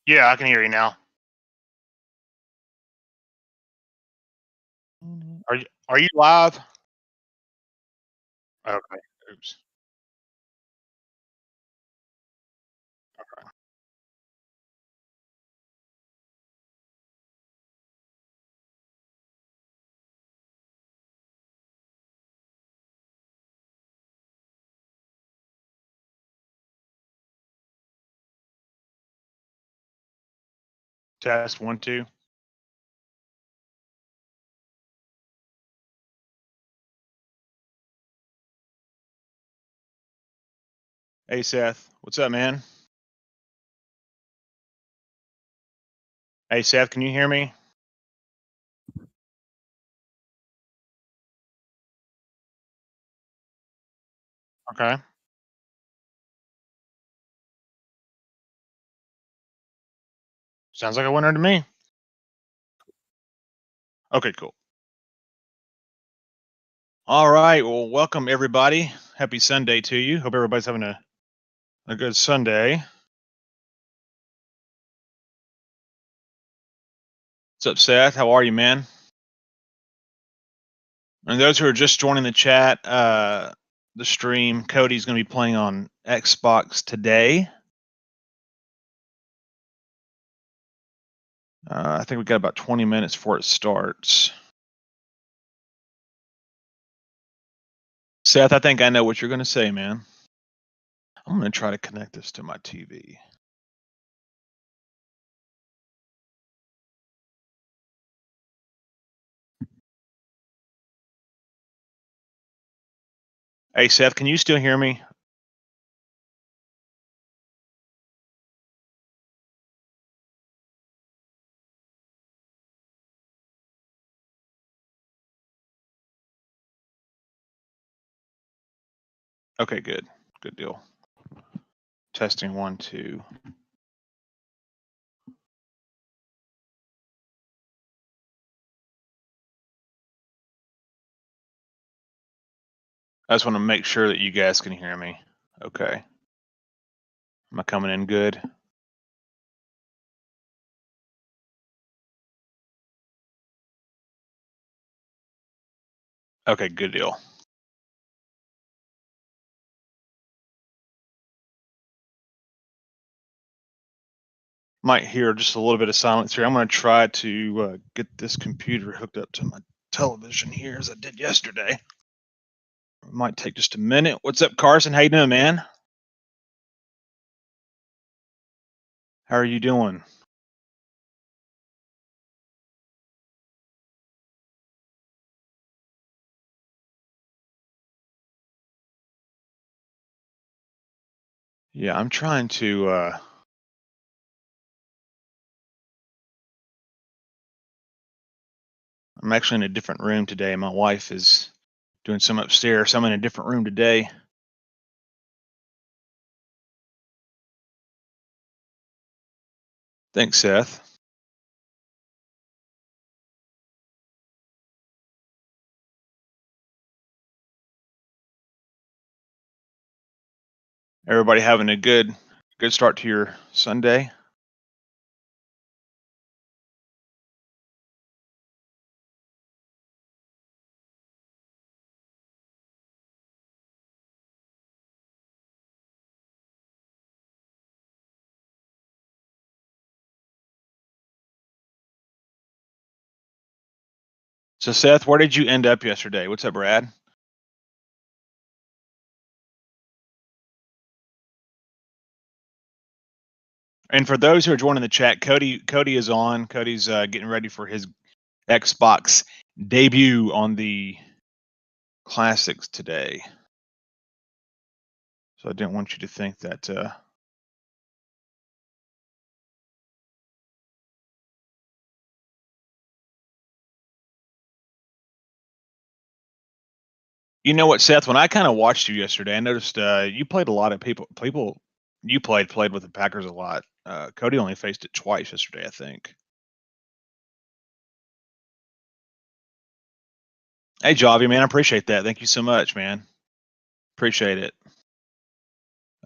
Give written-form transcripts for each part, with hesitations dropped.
Yeah, I can hear you now. Are you live? Okay. Oops. Test 1, 2. Hey Seth, what's up, man? Hey Seth, can you hear me? Okay. Sounds like a winner to me. Okay, cool. All right. Well, welcome everybody. Happy Sunday to you. Hope everybody's having a good Sunday. What's up, Seth? How are you, man? And those who are just joining the chat, the stream, Cody's going to be playing on Xbox today. I think we've got about 20 minutes before it starts. Seth, I think I know what you're going to say, man. I'm going to try to connect this to my TV. Hey, Seth, can you still hear me? Okay, good. Good deal. Testing 1, 2. I just want to make sure that you guys can hear me. Okay. Am I coming in good? Okay, good deal. Might hear just a little bit of silence here. I'm going to try to get this computer hooked up to my television here as I did yesterday. It might take just a minute. What's up, Carson? How you doing, man? How are you doing? Yeah, I'm trying to I'm actually in a different room today. My wife is doing some upstairs, so I'm in a different room today. Thanks, Seth. Everybody having a good start to your Sunday? So, Seth, where did you end up yesterday? What's up, Brad? And for those who are joining the chat, Cody is on. Cody's getting ready for his Xbox debut on the Classics today. So I didn't want you to think that. You know what, Seth? When I kind of watched you yesterday, I noticed you played a lot of people. You played with the Packers a lot. Cody only faced it twice yesterday, I think. Hey, Javi, man, I appreciate that. Thank you so much, man. Appreciate it.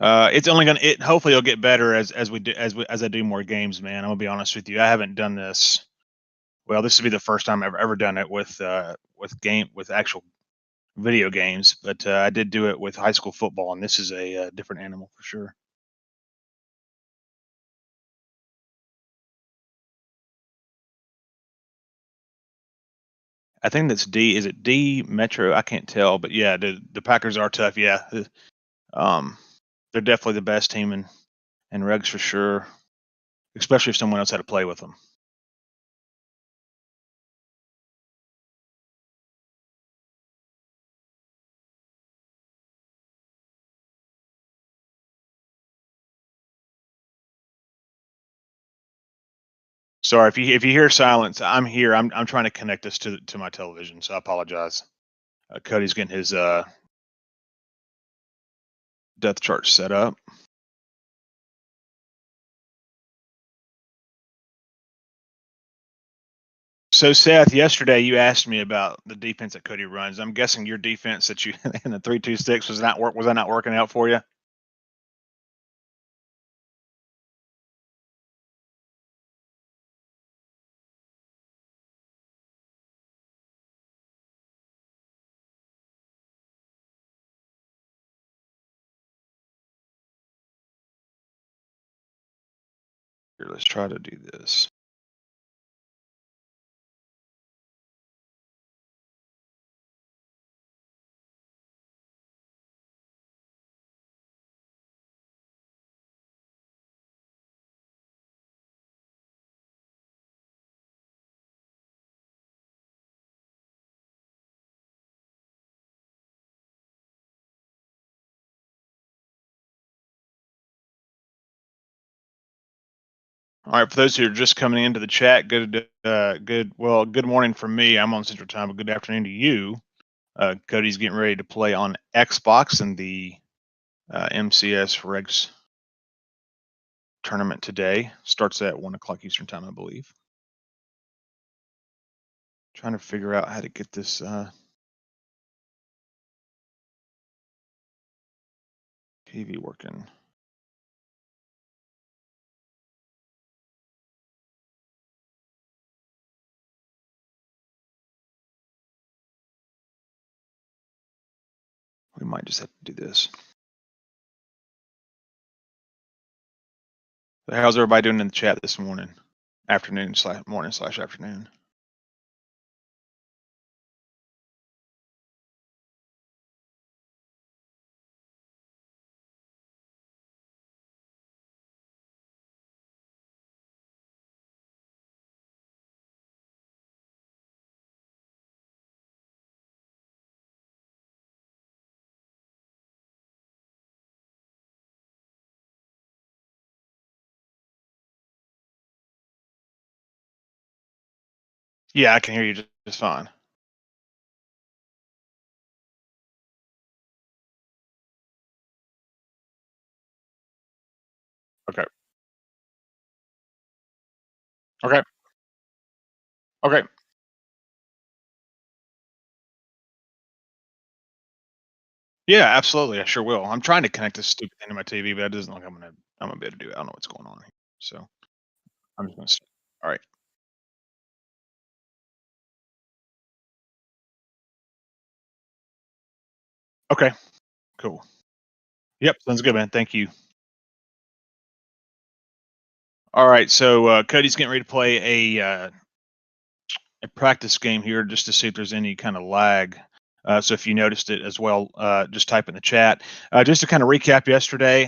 It's only gonna. It hopefully it'll get better as I do more games, man. I'm gonna be honest with you. I haven't done this. Well, this would be the first time I've ever done it with actual video games, but I did do it with high school football, and this is a different animal for sure. I think that's D. Is it D Metro? I can't tell, but yeah, the Packers are tough. Yeah, um, they're definitely the best team in regs for sure, especially if someone else had to play with them. Sorry if you hear silence. I'm here. I'm trying to connect this to my television, so I apologize. Cody's getting his depth chart set up. So Seth, yesterday you asked me about the defense that Cody runs. I'm guessing your defense that you in the 3-2-6 was that not working out for you? Here, let's try to do this. All right, for those who are just coming into the chat, good morning from me. I'm on Central Time, but good afternoon to you. Cody's getting ready to play on Xbox in the MCS Regs tournament today. Starts at 1 o'clock Eastern Time, I believe. Trying to figure out how to get this TV working. We might just have to do this. So how's everybody doing in the chat this morning? Morning/afternoon. Yeah, I can hear you just fine. Okay. Okay. Okay. Yeah, absolutely. I sure will. I'm trying to connect this stupid thing to my TV, but it doesn't look like I'm gonna be able to do it. I don't know what's going on here. So I'm just gonna start. All right. Okay. Cool. Yep. Sounds good, man. Thank you. All right. So Cody's getting ready to play a practice game here just to see if there's any kind of lag. So if you noticed it as well, just type in the chat. Just to kind of recap yesterday,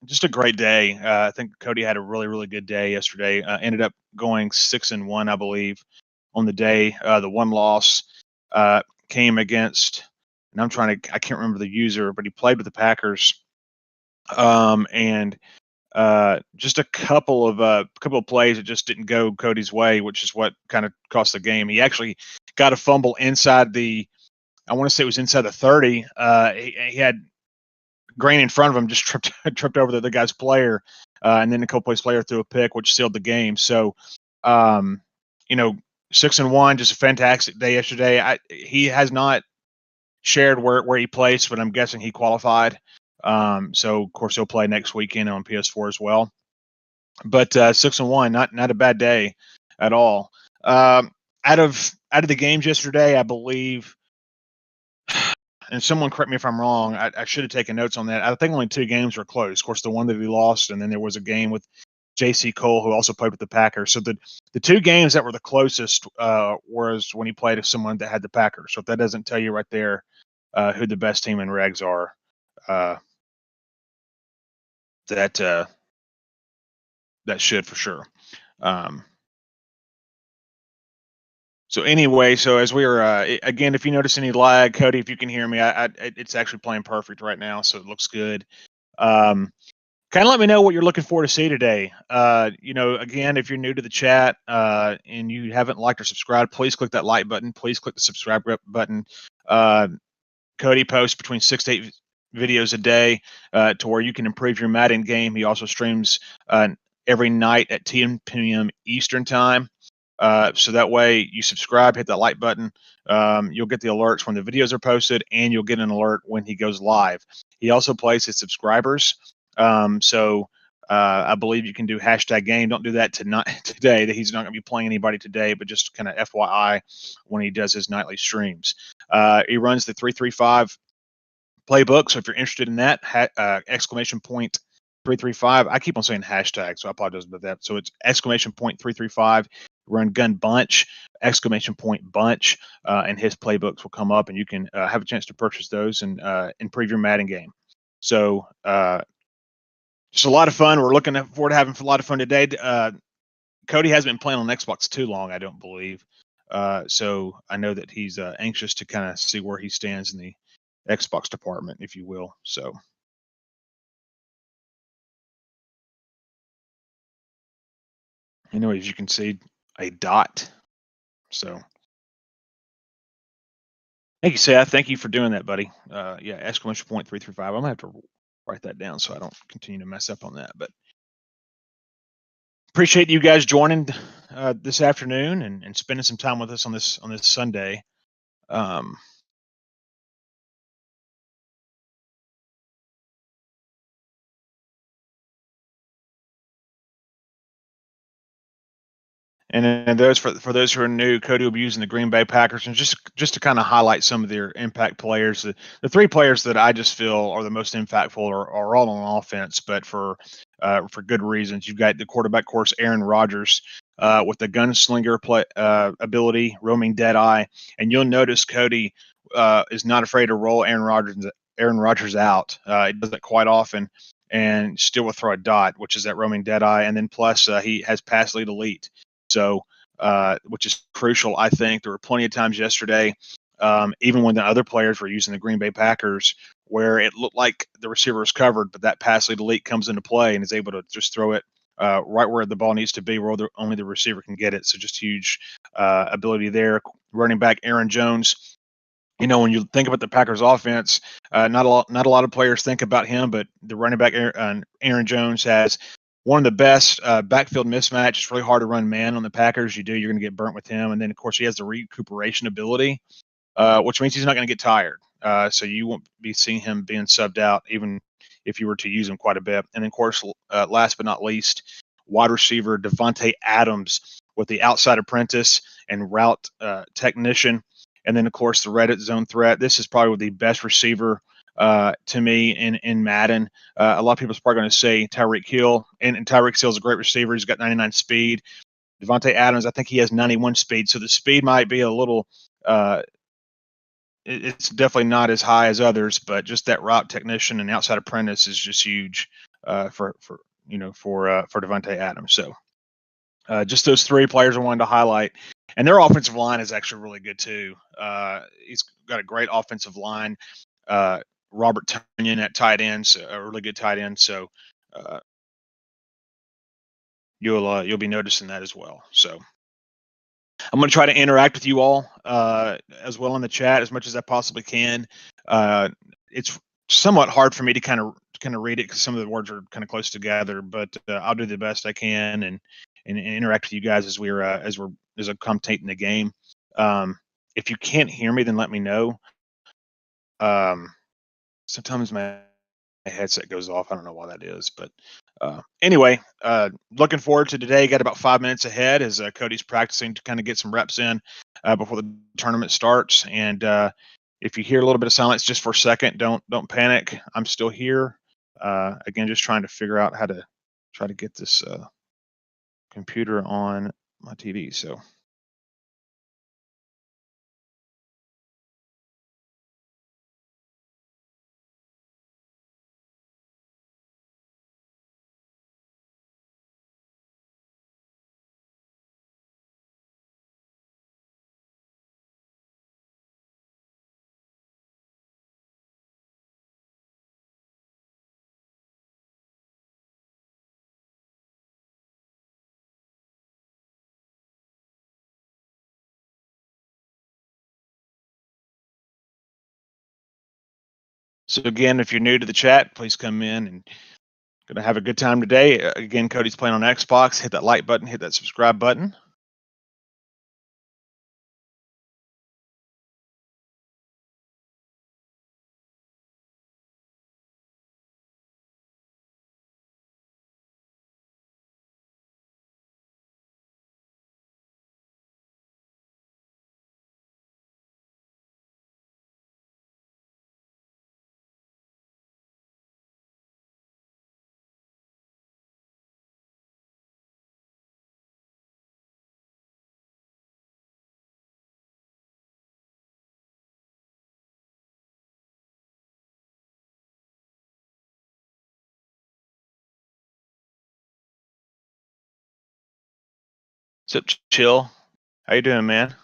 just a great day. I think Cody had a really, really good day yesterday. Ended up going 6-1, I believe, on the day. The one loss came against, and I can't remember the user, but he played with the Packers. And just a couple of plays that just didn't go Cody's way, which is what kind of cost the game. He actually got a fumble inside I want to say it was inside the 30. He had Grain in front of him, just tripped over the other guy's player, and then a couple plays later threw a pick, which sealed the game. So, um, you know, 6-1, just a fantastic day yesterday. He has not shared where he placed, but I'm guessing he qualified. So of course he'll play next weekend on PS4 as well. But 6-1, not a bad day at all. Out of the games yesterday, I believe, and someone correct me if I'm wrong. I should have taken notes on that. I think only 2 games were close. Of course, the one that we lost, and then there was a game with J.C. Cole, who also played with the Packers. So the 2 games that were the closest was when he played with someone that had the Packers. So if that doesn't tell you right there who the best team in regs are, uh, that that should for sure. Um, so anyway, so as we were again, if you notice any lag, Cody, if you can hear me, it's actually playing perfect right now, so it looks good. Um, Kind of let me know what you're looking for to see today. Again, if you're new to the chat and you haven't liked or subscribed, please click that like button. Please click the subscribe button. Uh, Cody posts between 6 to 8 videos a day to where you can improve your Madden game. He also streams every night at 10 p.m. Eastern time. So that way you subscribe, hit that like button. You'll get the alerts when the videos are posted, and you'll get an alert when he goes live. He also plays his subscribers. So I believe you can do hashtag game. Don't do that today. That he's not going to be playing anybody today, but just kind of FYI when he does his nightly streams. He runs the 335 playbook. So if you're interested in that, exclamation point 335. I keep on saying hashtag, so I apologize about that. So it's exclamation point 335. Run gun bunch, exclamation point bunch, and his playbooks will come up, and you can have a chance to purchase those and improve your Madden game. So just a lot of fun. We're looking forward to having a lot of fun today. Cody hasn't been playing on Xbox too long, I don't believe. So I know that he's anxious to kind of see where he stands in the Xbox department, if you will. So anyways, you can see a dot. So thank you, Seth. Thank you for doing that, buddy. Yeah, exclamation point 335. I'm gonna have to write that down so I don't continue to mess up on that. But appreciate you guys joining this afternoon and spending some time with us on this Sunday. Um, And then those for those who are new, Cody will be using the Green Bay Packers, and just to kind of highlight some of their impact players. The 3 players that I just feel are the most impactful are all on offense, but for good reasons. You've got the quarterback, of course, Aaron Rodgers, with the gunslinger ability, roaming dead eye, and you'll notice Cody is not afraid to roll Aaron Rodgers out. He does that quite often, and still will throw a dot, which is that roaming dead eye, and then plus he has pass lead elite. So, which is crucial, I think. There were plenty of times yesterday, even when the other players were using the Green Bay Packers, where it looked like the receiver was covered, but that pass lead elite comes into play and is able to just throw it right where the ball needs to be, where only the receiver can get it. So just huge ability there. Running back Aaron Jones. When you think about the Packers offense, not a lot of players think about him, but the running back Aaron Jones has one of the best backfield mismatch. It's really hard to run man on the Packers. You're going to get burnt with him. And then, of course, he has the recuperation ability, which means he's not going to get tired. So you won't be seeing him being subbed out, even if you were to use him quite a bit. And then, of course, last but not least, wide receiver Devontae Adams with the outside apprentice and route technician. And then, of course, the red zone threat. This is probably the best receiver to me in Madden. A lot of people are probably going to say Tyreek Hill, and Tyreek Hill is a great receiver. He's got 99 speed. Devontae Adams, I think he has 91 speed. So the speed might be a little it's definitely not as high as others, but just that route technician and outside apprentice is just huge for Devontae Adams. So just those 3 players I wanted to highlight. And their offensive line is actually really good too. He's got a great offensive line. Robert Tonyan at tight end, so a really good tight end. So you'll be noticing that as well. So I'm going to try to interact with you all as well in the chat as much as I possibly can. It's somewhat hard for me to kind of read it because some of the words are kind of close together, but I'll do the best I can and interact with you guys as we're commentating the game. If you can't hear me, then let me know. Sometimes my headset goes off. I don't know why that is, but anyway, looking forward to today. Got about 5 minutes ahead as Cody's practicing to kind of get some reps in before the tournament starts. And if you hear a little bit of silence just for a second, don't panic. I'm still here. Again, just trying to figure out how to try to get this computer on my TV. So again, if you're new to the chat, please come in and gonna have a good time today. Again, Cody's playing on Xbox. Hit that like button, hit that subscribe button. What's up, Chill? How you doing, man?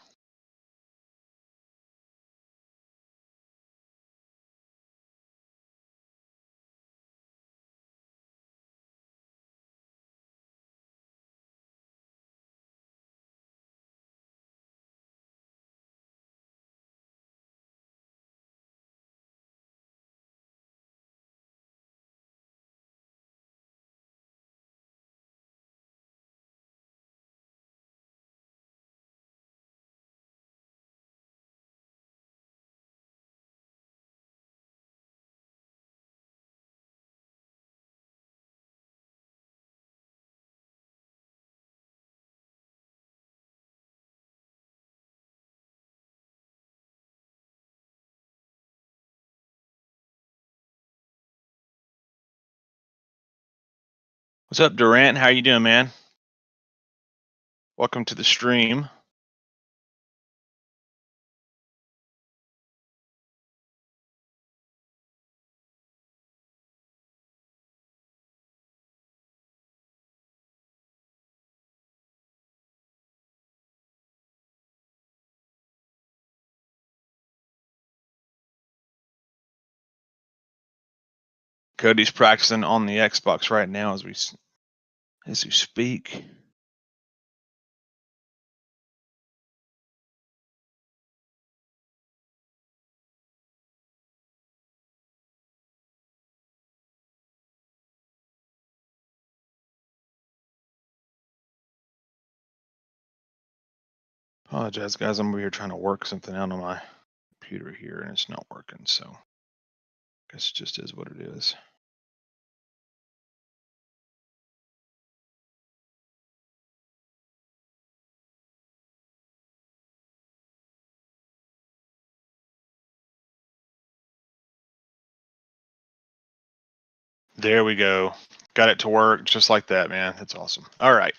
What's up, Durant? How you doing, man? Welcome to the stream. Cody's practicing on the Xbox right now as we speak. Apologize, guys. I'm over here trying to work something out on my computer here, and it's not working. So, I guess it just is what it is. There we go. Got it to work just like that, man. That's awesome. All right.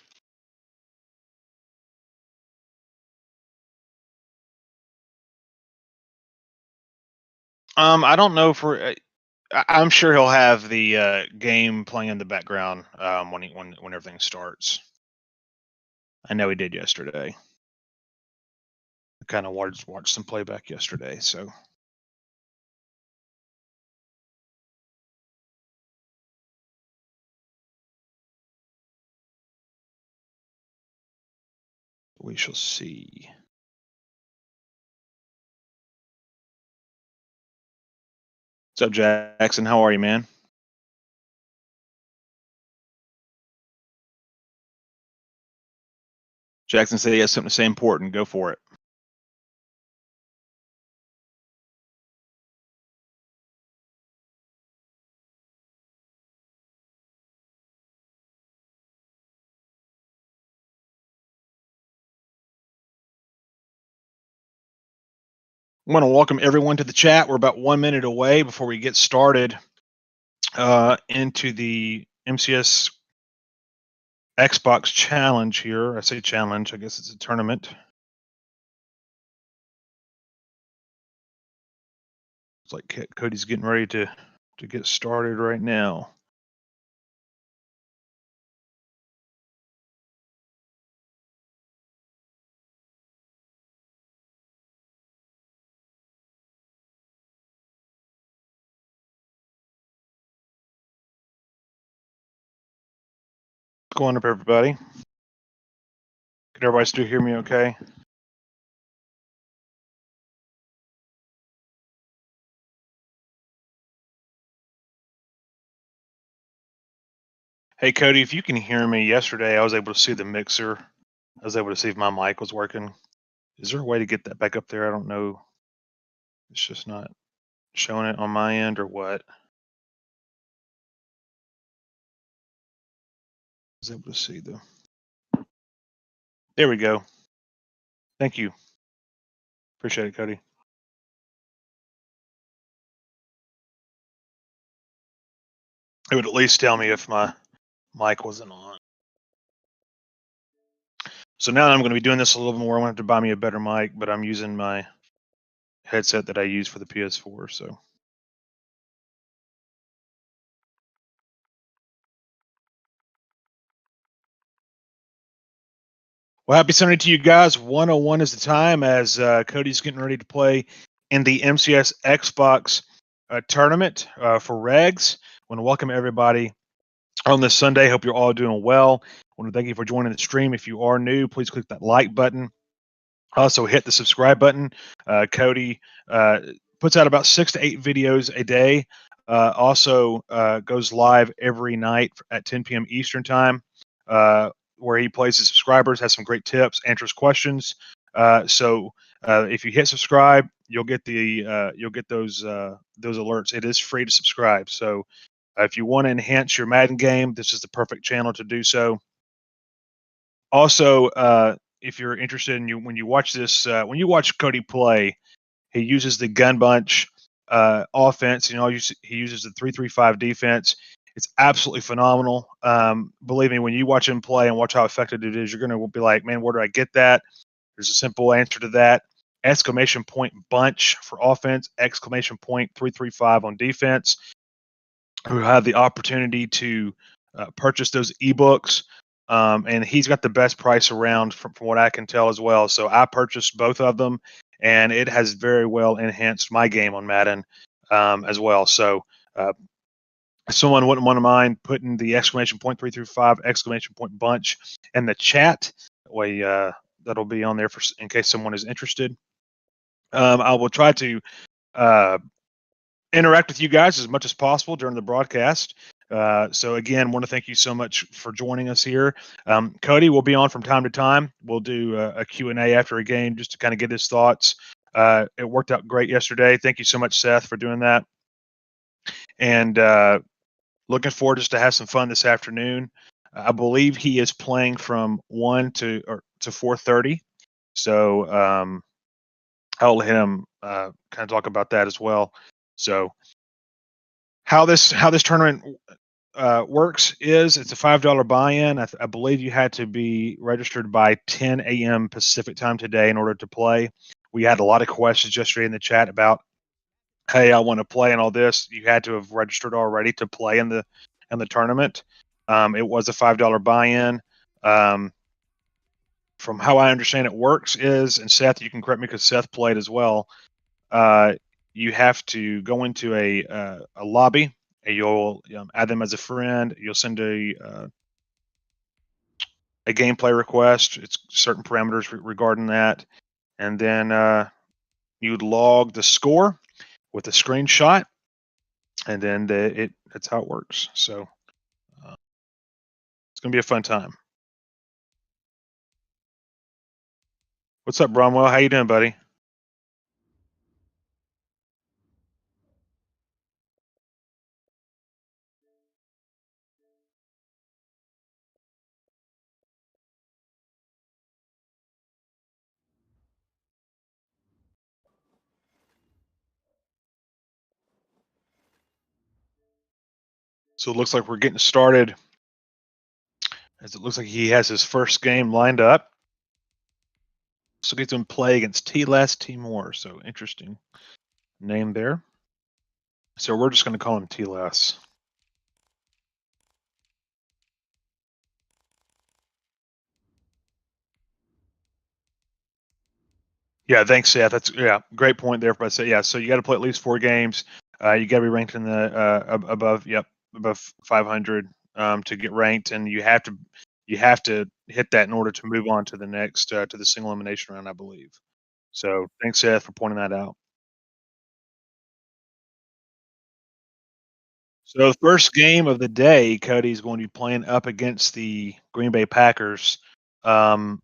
I don't know if I'm sure he'll have the game playing in the background when everything starts. I know he did yesterday. I kind of watched some playback yesterday, so. We shall see. What's up, Jackson? How are you, man? Jackson said he has something to say important. Go for it. I want to welcome everyone to the chat. We're about 1 minute away before we get started into the MCS Xbox challenge here. I say challenge, I guess it's a tournament. It's like Cody's getting ready to get started right now. What's going up, everybody? Can everybody still hear me okay? Hey, Cody, if you can hear me, yesterday I was able to see the mixer. I was able to see if my mic was working. Is there a way to get that back up there? I don't know. It's just not showing it on my end or what. I was able to see the. There we go. Thank you. Appreciate it, Cody. It would at least tell me if my mic wasn't on. So now that I'm going to be doing this a little bit more, I'm going to have to buy me a better mic, but I'm using my headset that I use for the PS4. So. Well, happy Sunday to you guys. 101 is the time as Cody's getting ready to play in the MCS Xbox tournament for Regs. I want to welcome everybody on this Sunday. Hope you're all doing well. I want to thank you for joining the stream. If you are new, please click that like button. Also, hit the subscribe button. Cody puts out about 6 to 8 videos a day. Also goes live every night at 10 p.m. Eastern time, where he plays his subscribers, has some great tips, answers questions. So if you hit subscribe, you'll get those alerts. It is free to subscribe. So if you want to enhance your Madden game, this is the perfect channel to do so. Also, if you're interested in when you watch this, when you watch Cody play, he uses the gun bunch offense. He uses the 3-3-5 defense. It's absolutely phenomenal. Believe me, when you watch him play and watch how effective it is, you're going to be like, man, where do I get that? There's a simple answer to that. Exclamation point bunch for offense, exclamation point 3-3-5 on defense. Who have the opportunity to purchase those ebooks. And he's got the best price around from what I can tell as well. So I purchased both of them, and it has very well enhanced my game on Madden as well. So someone wouldn't want to mind putting the exclamation point 3-3-5 exclamation point bunch in the chat. That way, that'll be on there in case someone is interested. I will try to interact with you guys as much as possible during the broadcast. So again, want to thank you so much for joining us here. Cody will be on from time to time. We'll do a Q&A after a game just to kind of get his thoughts. It worked out great yesterday. Thank you so much, Seth, for doing that. And looking forward just to have some fun this afternoon. I believe he is playing from 1 to 4:30. So I'll let him kind of talk about that as well. So how this tournament works is it's a $5 buy-in. I believe you had to be registered by 10 a.m. Pacific time today in order to play. We had a lot of questions yesterday in the chat about, hey, I want to play and all this. You had to have registered already to play in the tournament. It was a $5 buy-in. From how I understand it works is, and Seth, you can correct me because Seth played as well. You have to go into a lobby. And you'll add them as a friend. You'll send a gameplay request. It's certain parameters regarding that, and then you'd log the score with a screenshot, and then that's how it works. So it's gonna be a fun time. What's up, Bromwell? How you doing, buddy? So it looks like we're getting started, as it looks like he has his first game lined up. So gets him play against T-Less Timor. So interesting name there. So we're just going to call him T-Less. Yeah, thanks, Seth. That's great point there. But yeah, so you got to play at least 4 games. You got to be ranked in the above 500 to get ranked, and you have to hit that in order to move on to the next to the single elimination round, I believe. So thanks, Seth, for pointing that out. So the first game of the day, Cody's going to be playing up against the Green Bay Packers. And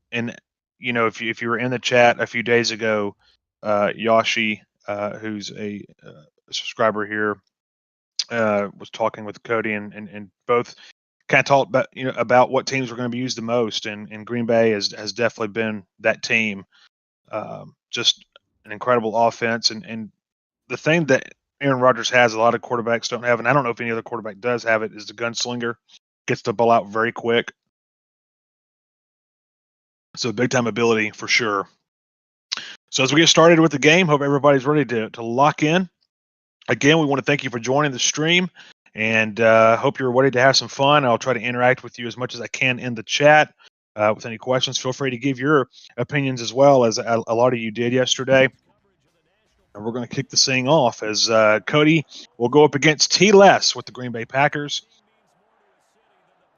if you were in the chat a few days ago, Yoshi, who's a subscriber here, was talking with Cody, and both kind of talked about what teams were going to be used the most, and Green Bay has definitely been that team. Just an incredible offense, and the thing that Aaron Rodgers has a lot of quarterbacks don't have, and I don't know if any other quarterback does have it, is the gunslinger. Gets the ball out very quick. So big time ability for sure. So as we get started with the game, hope everybody's ready to lock in. Again, we want to thank you for joining the stream, and hope you're ready to have some fun. I'll try to interact with you as much as I can in the chat. With any questions, feel free to give your opinions as well, as a lot of you did yesterday. And we're going to kick this thing off as Cody will go up against T-Less with the Green Bay Packers.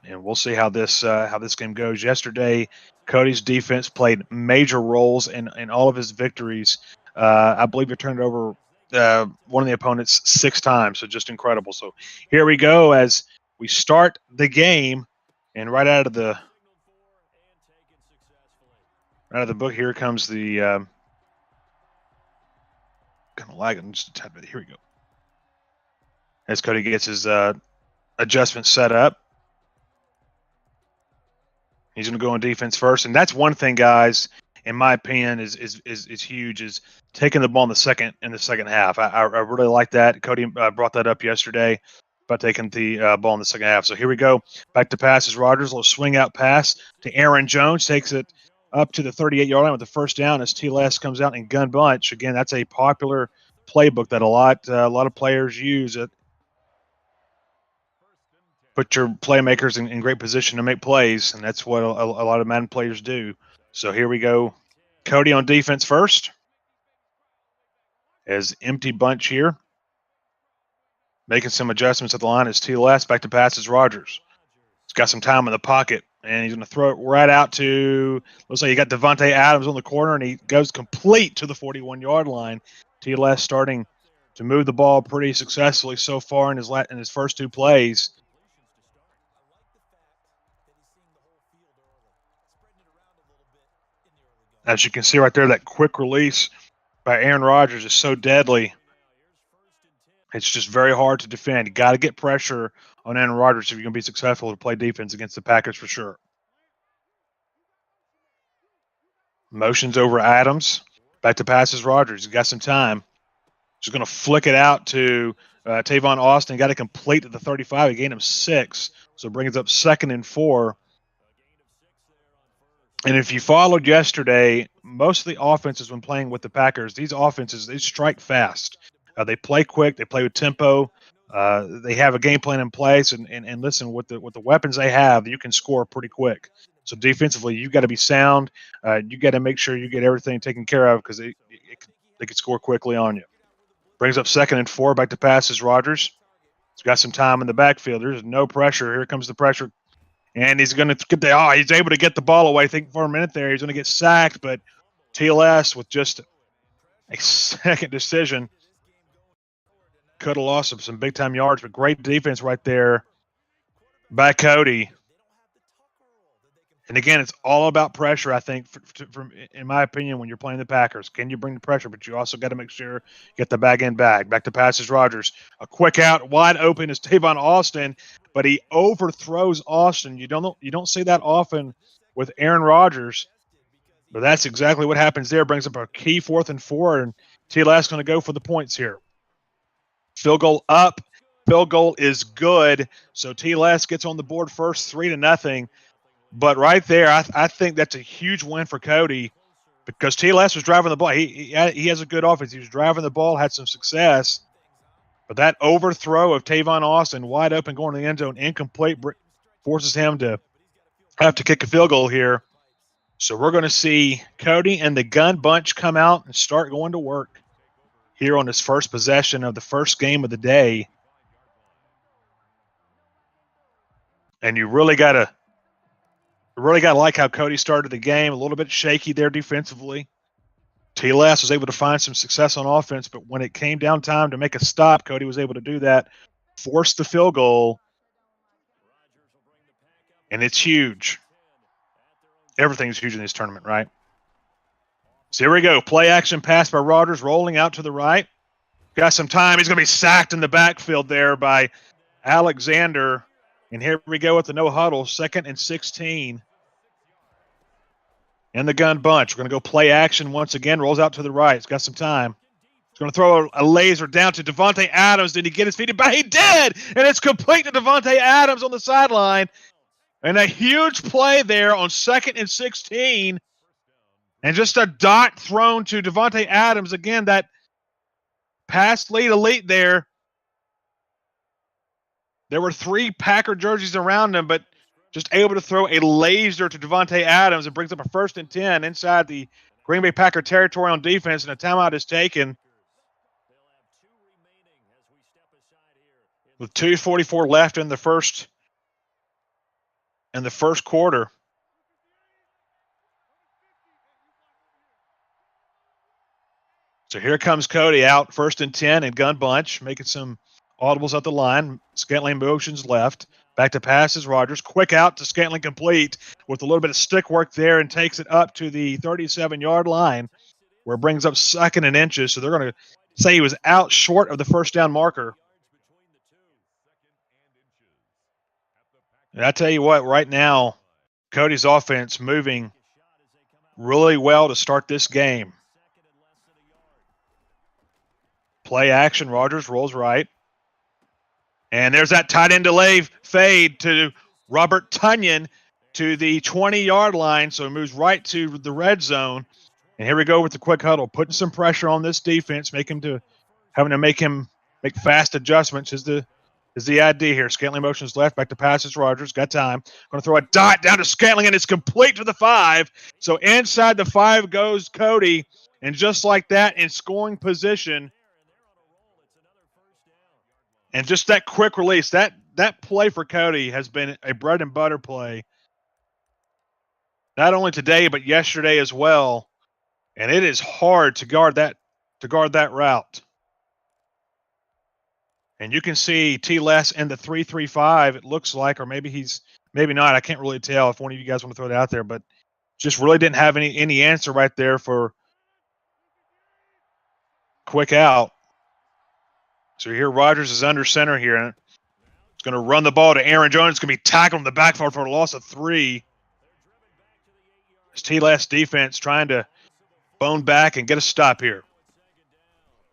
And we'll see how this game goes. Yesterday, Cody's defense played major roles in all of his victories. I believe he turned over one of the opponents 6 times, so just incredible. So here we go as we start the game, and right out of the book, here comes the kind of lagging just a tad bit. Here we go. As Cody gets his adjustment set up. He's going to go on defense first, and that's one thing, guys. In my opinion, is huge. Is taking the ball in the second half. I really like that. Cody brought that up yesterday about taking the ball in the second half. So here we go. Back to passes. Rodgers, a little swing out pass to Aaron Jones, takes it up to the 38-yard line with the first down as T-Less comes out and gun bunch. Again, that's a popular playbook that a lot of players use. It put your playmakers in great position to make plays, and that's what a lot of Madden players do. So here we go. Cody on defense first. As empty bunch here. Making some adjustments at the line as T-Less. Back to passes, Rodgers. He's got some time in the pocket, and he's going to throw it right out to, looks like you got Devontae Adams on the corner, and he goes complete to the 41-yard line. T-Less starting to move the ball pretty successfully so far in his first 2 plays. As you can see right there, that quick release by Aaron Rodgers is so deadly. It's just very hard to defend. You got to get pressure on Aaron Rodgers if you're going to be successful to play defense against the Packers for sure. Motions over Adams. Back to passes Rodgers. He's got some time. Just going to flick it out to Tavon Austin. Got it complete at the 35. He gained him 6. So it brings up 2nd and 4. And if you followed yesterday, most of the offenses when playing with the Packers, these offenses, they strike fast. They play quick. They play with tempo. They have a game plan in place. And listen, with the weapons they have, you can score pretty quick. So defensively, you've got to be sound. You got to make sure you get everything taken care of because they can score quickly on you. Brings up 2nd and 4. Back to passes Rodgers. He's got some time in the backfield. There's no pressure. Here comes the pressure. And he's going to get he's able to get the ball away. I think for a minute there, he's going to get sacked, but T-Less with just a second decision could have lost some big time yards, but great defense right there by Cody. And again, it's all about pressure, I think, from in my opinion, when you're playing the Packers. Can you bring the pressure? But you also got to make sure you get the back end back. Back to passes Rodgers. A quick out, wide open is Tavon Austin, but he overthrows Austin. You don't see that often with Aaron Rodgers, but that's exactly what happens there. Brings up a key 4th and 4, and T-Less going to go for the points here. Field goal up Field goal is good. So T-Les gets on the board first, 3-0. But right there, I think that's a huge win for Cody because T-Les was driving the ball. He has a good offense. He was driving the ball, had some success. But that overthrow of Tavon Austin, wide open, going to the end zone, incomplete, forces him to have to kick a field goal here. So we're going to see Cody and the gun bunch come out and start going to work here on his first possession of the first game of the day. And you really got to like how Cody started the game. A little bit shaky there defensively. T-Les was able to find some success on offense, but when it came down time to make a stop, Cody was able to do that, force the field goal, and it's huge. Everything's huge in this tournament, right? So here we go. Play action pass by Rodgers, rolling out to the right. Got some time. He's going to be sacked in the backfield there by Alexander. And here we go with the no huddle, 2nd and 16. And the gun bunch. We're going to go play action once again. Rolls out to the right. He's got some time. He's going to throw a laser down to Devontae Adams. Did he get his feet back? He did! And it's complete to Devontae Adams on the sideline. And a huge play there on 2nd and 16. And just a dot thrown to Devontae Adams. Again, that pass lead elite there. There were 3 Packer jerseys around him, but just able to throw a laser to Devontae Adams. It brings up a 1st and 10 inside the Green Bay Packer territory on defense, and a timeout is taken with 2:44 left in the first quarter. So here comes Cody out, 1st and 10 and gun bunch, making some audibles at the line. Scantling motions left. Back to passes, Rodgers. Quick out to Scantling, complete with a little bit of stick work there, and takes it up to the 37-yard line where it brings up 2nd and inches. So they're going to say he was out short of the first down marker. And I tell you what, right now, Cody's offense moving really well to start this game. Play action, Rodgers rolls right. And there's that tight end delay fade to Robert Tonyan to the 20-yard line. So it moves right to the red zone. And here we go with the quick huddle, putting some pressure on this defense, having to make him make fast adjustments is the idea here. Scantling motions left, back to passes, Rodgers. Got time. Going to throw a dot down to Scantling, and it's complete to the 5. So inside the 5 goes Cody. And just like that, in scoring position, and just that quick release, that play for Cody has been a bread and butter play. Not only today, but yesterday as well. And it is hard to guard that route. And you can see T-Les in the 3-3-5, it looks like, or maybe not. I can't really tell if one of you guys want to throw it out there, but just really didn't have any answer right there for quick out. So here Rodgers is under center here. He's going to run the ball to Aaron Jones. It's going to be tackled in the backfield for a loss of 3. It's T-Les defense trying to bone back and get a stop here.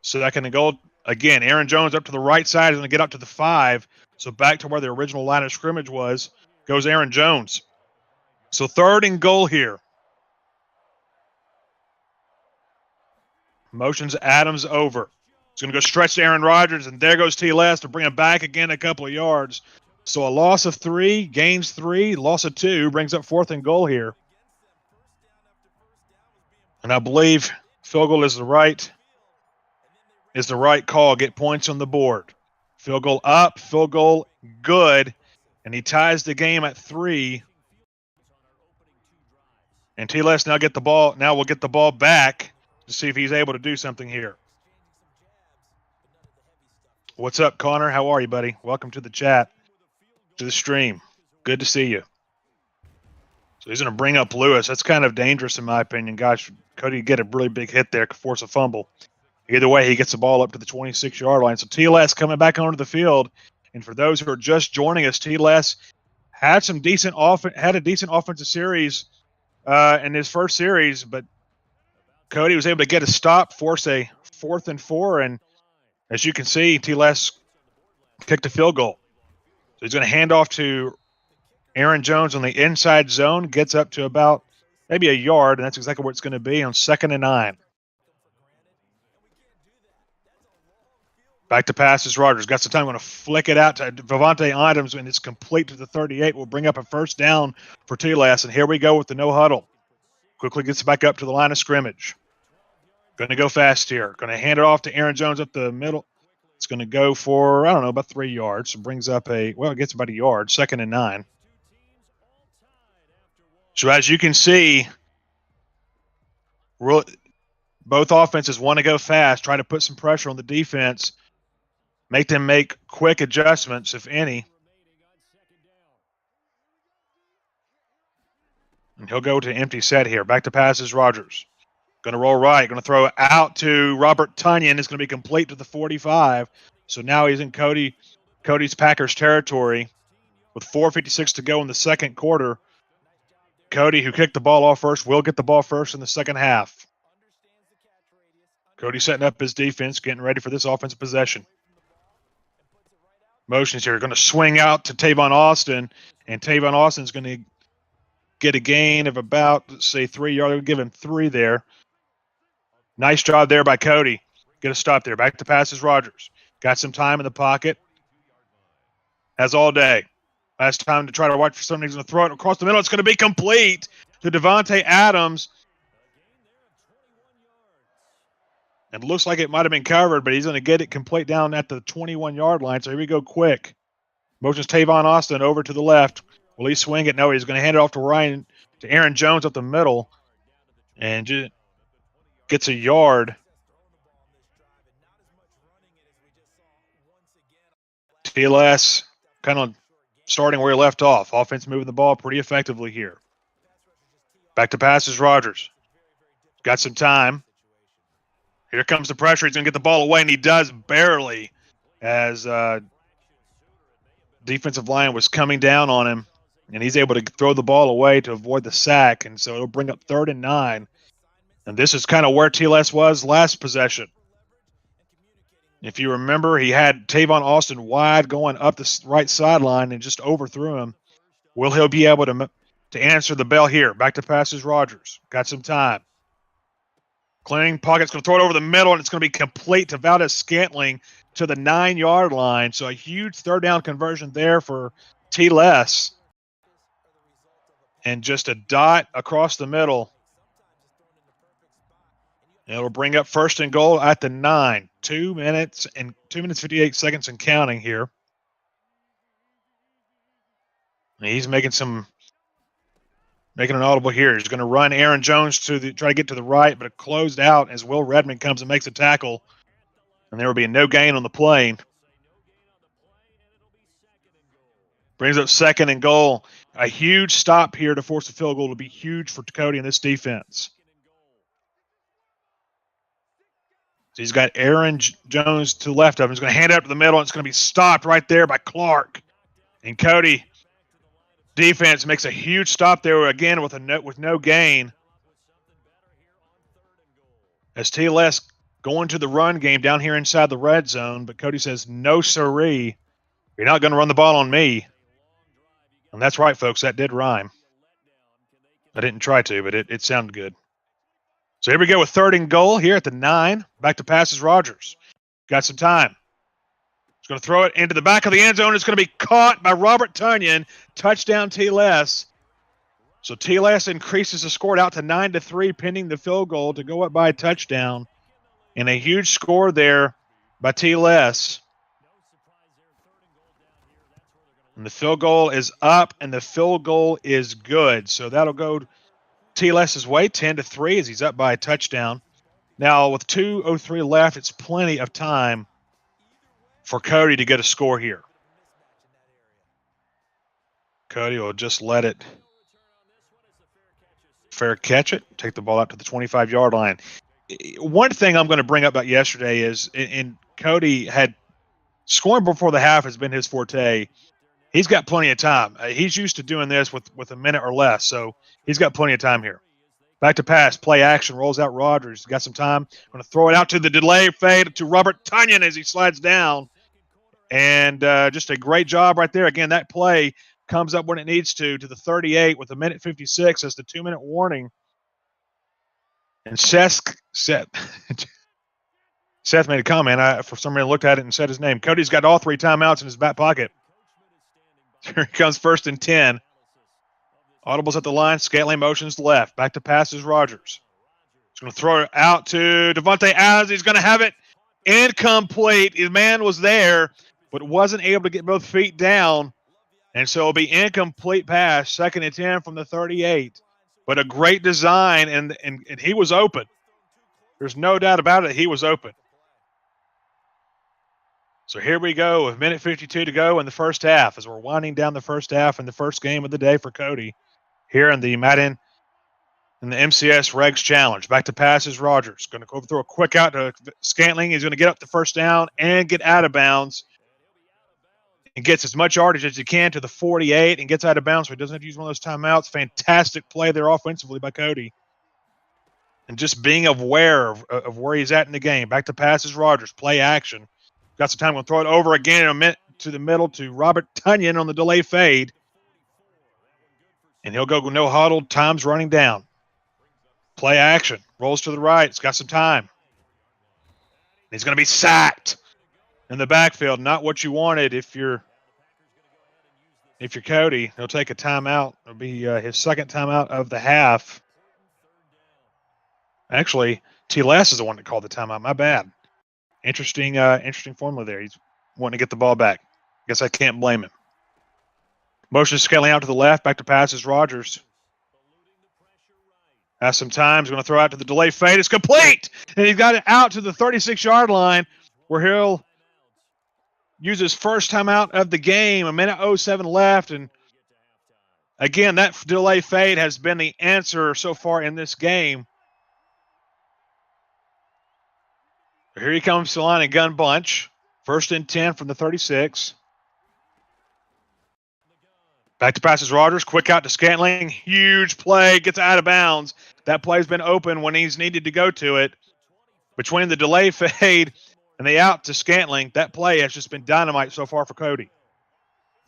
2nd and goal. Again, Aaron Jones up to the right side is going to get up to the 5. So back to where the original line of scrimmage was goes Aaron Jones. So 3rd and goal here. Motions Adams over. It's going to go stretch to Aaron Rodgers, and there goes T-Les to bring him back again a couple of yards. So a loss of 3, gains 3, loss of 2, brings up 4th and goal here. And I believe field goal is the right call. Get points on the board. Field goal up, field goal good, and he ties the game at 3. And T-Les now will get the ball back to see if he's able to do something here. What's up, Connor? How are you, buddy? Welcome to the chat, to the stream. Good to see you. So he's going to bring up Lewis. That's kind of dangerous in my opinion. Gosh, Cody get a really big hit there, could force a fumble. Either way, he gets the ball up to the 26-yard line. So T-Les coming back onto the field. And for those who are just joining us, T-Les had a decent offensive series in his first series, but Cody was able to get a stop, force a 4th and 4, and as you can see, T-Les kick the field goal. So he's going to hand off to Aaron Jones on the inside zone, gets up to about maybe a yard, and that's exactly where it's going to be on 2nd and 9. Back to passes. Rogers got some time. Going to flick it out to Vivante Adams, and it's complete to the 38. Will bring up a first down for TLS, and here we go with the no huddle. Quickly gets back up to the line of scrimmage. Going to go fast here. Going to hand it off to Aaron Jones up the middle. It's going to go for, I don't know, about 3 yards. So brings up it gets about a yard, 2nd and 9. So as you can see, both offenses want to go fast, try to put some pressure on the defense, make them make quick adjustments, if any. And he'll go to empty set here. Back to passes, Rogers. Going to roll right. Going to throw out to Robert Tunyon. It's going to be complete to the 45. So now he's in Cody's Packers territory with 4:56 to go in the second quarter. Cody, who kicked the ball off first, will get the ball first in the second half. Cody setting up his defense, getting ready for this offensive possession. Motions here. Going to swing out to Tavon Austin, and Tavon Austin's going to get a gain of about, let's say, 3 yards. We'll give him 3 there. Nice job there by Cody. Get a stop there. Back to passes, Rogers. Got some time in the pocket. Has all day. Last time to try to watch for something. He's going to throw it across the middle. It's going to be complete to Devontae Adams. It looks like it might have been covered, but he's going to get it complete down at the 21-yard line. So here we go quick. Motions Tavon Austin over to the left. Will he swing it? No, he's going to hand it off to Aaron Jones up the middle. And just gets a yard. TLS kind of starting where he left off. Offense moving the ball pretty effectively here. Back to passes, Rogers. Got some time. Here comes the pressure. He's going to get the ball away, and he does barely as defensive line was coming down on him, and he's able to throw the ball away to avoid the sack, and so it'll bring up 3rd and 9. And this is kind of where TLS was last possession. If you remember, he had Tavon Austin wide going up the right sideline and just overthrew him. Will he be able to answer the bell here? Back to passes, Rogers. Got some time. Clearing pocket's going to throw it over the middle, and it's going to be complete to Valdez-Scantling to the 9-yard line. So a huge 3rd down conversion there for TLS. And just a dot across the middle. And it'll bring up 1st and goal at the 9. 2 minutes 58 seconds and counting here. And he's making an audible here. He's going to run Aaron Jones try to get to the right, but it closed out as Will Redmond comes and makes a tackle. And there will be a no gain on the play. Brings up 2nd and goal. A huge stop here to force a field goal will be huge for Cody and this defense. So he's got Aaron Jones to the left of him. He's going to hand it up to the middle, and it's going to be stopped right there by Clark. And Cody defense makes a huge stop there again with no gain. As TLS going to the run game down here inside the red zone, but Cody says, no siree, you're not going to run the ball on me. And that's right, folks, that did rhyme. I didn't try to, but it sounded good. So here we go with 3rd and goal here at the 9. Back to passes, Rogers. Got some time. He's going to throw it into the back of the end zone. It's going to be caught by Robert Tunyon. Touchdown TLS. So TLS increases the score out to 9-3, pending the field goal to go up by a touchdown. And a huge score there by TLS. And the field goal is up, and the field goal is good. So that'll go TLS's way, 10-3, as he's up by a touchdown. Now, with 2:03 left, it's plenty of time for Cody to get a score here. Cody will just let it fair catch it, take the ball out to the 25-yard line. One thing I'm going to bring up about yesterday is, and Cody had scoring before the half has been his forte. He's got plenty of time. He's used to doing this with a minute or less, so he's got plenty of time here. Back to pass, play action, rolls out Rogers. Got some time. Going to throw it out to the delay fade to Robert Tunyon as he slides down. And just a great job right there. Again, that play comes up when it needs to the 38 with a minute 56 as the 2-minute warning. And Seth made a comment. I, for some reason, looked at it and said his name. Cody's got all 3 timeouts in his back pocket. Here comes 1st and 10. Audibles at the line. Scantling motions left. Back to passes Rogers. He's going to throw it out to Devontae Adams. He's going to have it incomplete. His man was there, but wasn't able to get both feet down. And so it'll be incomplete pass, 2nd and 10 from the 38. But a great design, and he was open. There's no doubt about it. He was open. So here we go with minute 52 to go in the first half as we're winding down the first half in the first game of the day for Cody here in the Madden and the MCS Regs Challenge. Back to passes Rogers. Going to go throw a quick out to Scantling. He's going to get up the first down and get out of bounds. And gets as much yardage as he can to the 48 and gets out of bounds so he doesn't have to use one of those timeouts. Fantastic play there offensively by Cody. And just being aware of where he's at in the game. Back to passes Rogers. Play action. Got some time. Going to throw it over again in a minute to the middle to Robert Tunyon on the delay fade. And he'll go no huddle. Time's running down. Play action. Rolls to the right. It's got some time. He's going to be sacked in the backfield. Not what you wanted if you're Cody. He'll take a timeout. It'll be his 2nd timeout of the half. Actually, T. Lass is the one that called the timeout. My bad. Interesting formula there. He's wanting to get the ball back. Guess I can't blame him. Motion scaling out to the left. Back to passes Rogers. Has some time. He's going to throw out to the delay fade. It's complete! And he's got it out to the 36-yard line where he'll use his first timeout of the game. 1:07 left. And again, that delay fade has been the answer so far in this game. Here he comes to the line and gun bunch. 1st and 10 from the 36. Back to passes Rogers. Quick out to Scantling. Huge play. Gets out of bounds. That play's been open when he's needed to go to it. Between the delay fade and the out to Scantling, that play has just been dynamite so far for Cody.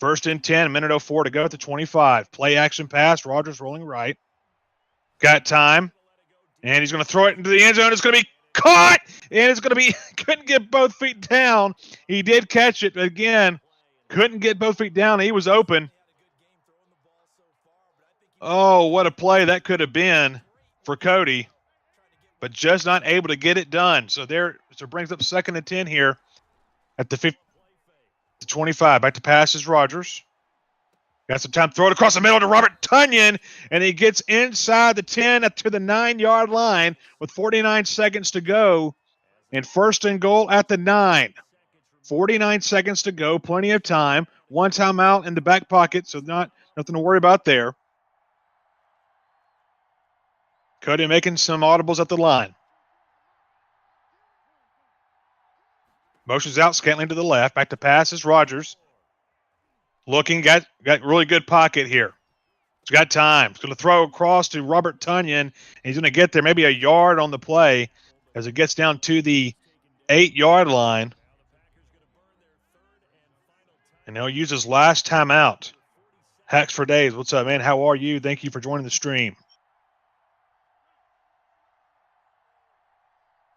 1st and 10, 1:04 to go at the 25. Play action pass. Rogers rolling right. Got time. And he's going to throw it into the end zone. It's going to be caught. And it's going to be, couldn't get both feet down. He did catch it, but again, couldn't get both feet down. He was open. Oh, what a play that could have been for Cody, but just not able to get it done. So brings up 2nd and 10 here at the 25. Back to passes Rogers. Got some time. Throw it across the middle to Robert Tunyon, and he gets inside the 10 up to the 9-yard line with 49 seconds to go. And 1st and goal at the 9. 49 seconds to go. Plenty of time. 1 timeout in the back pocket, so nothing to worry about there. Cody making some audibles at the line. Motions out, Scantling to the left. Back to passes Rogers. Looking, got really good pocket here. He's got time. He's going to throw across to Robert Tunyon. He's going to get there maybe a yard on the play as it gets down to the 8-yard line. And he'll use his last timeout. Hacks for Days. What's up, man? How are you? Thank you for joining the stream.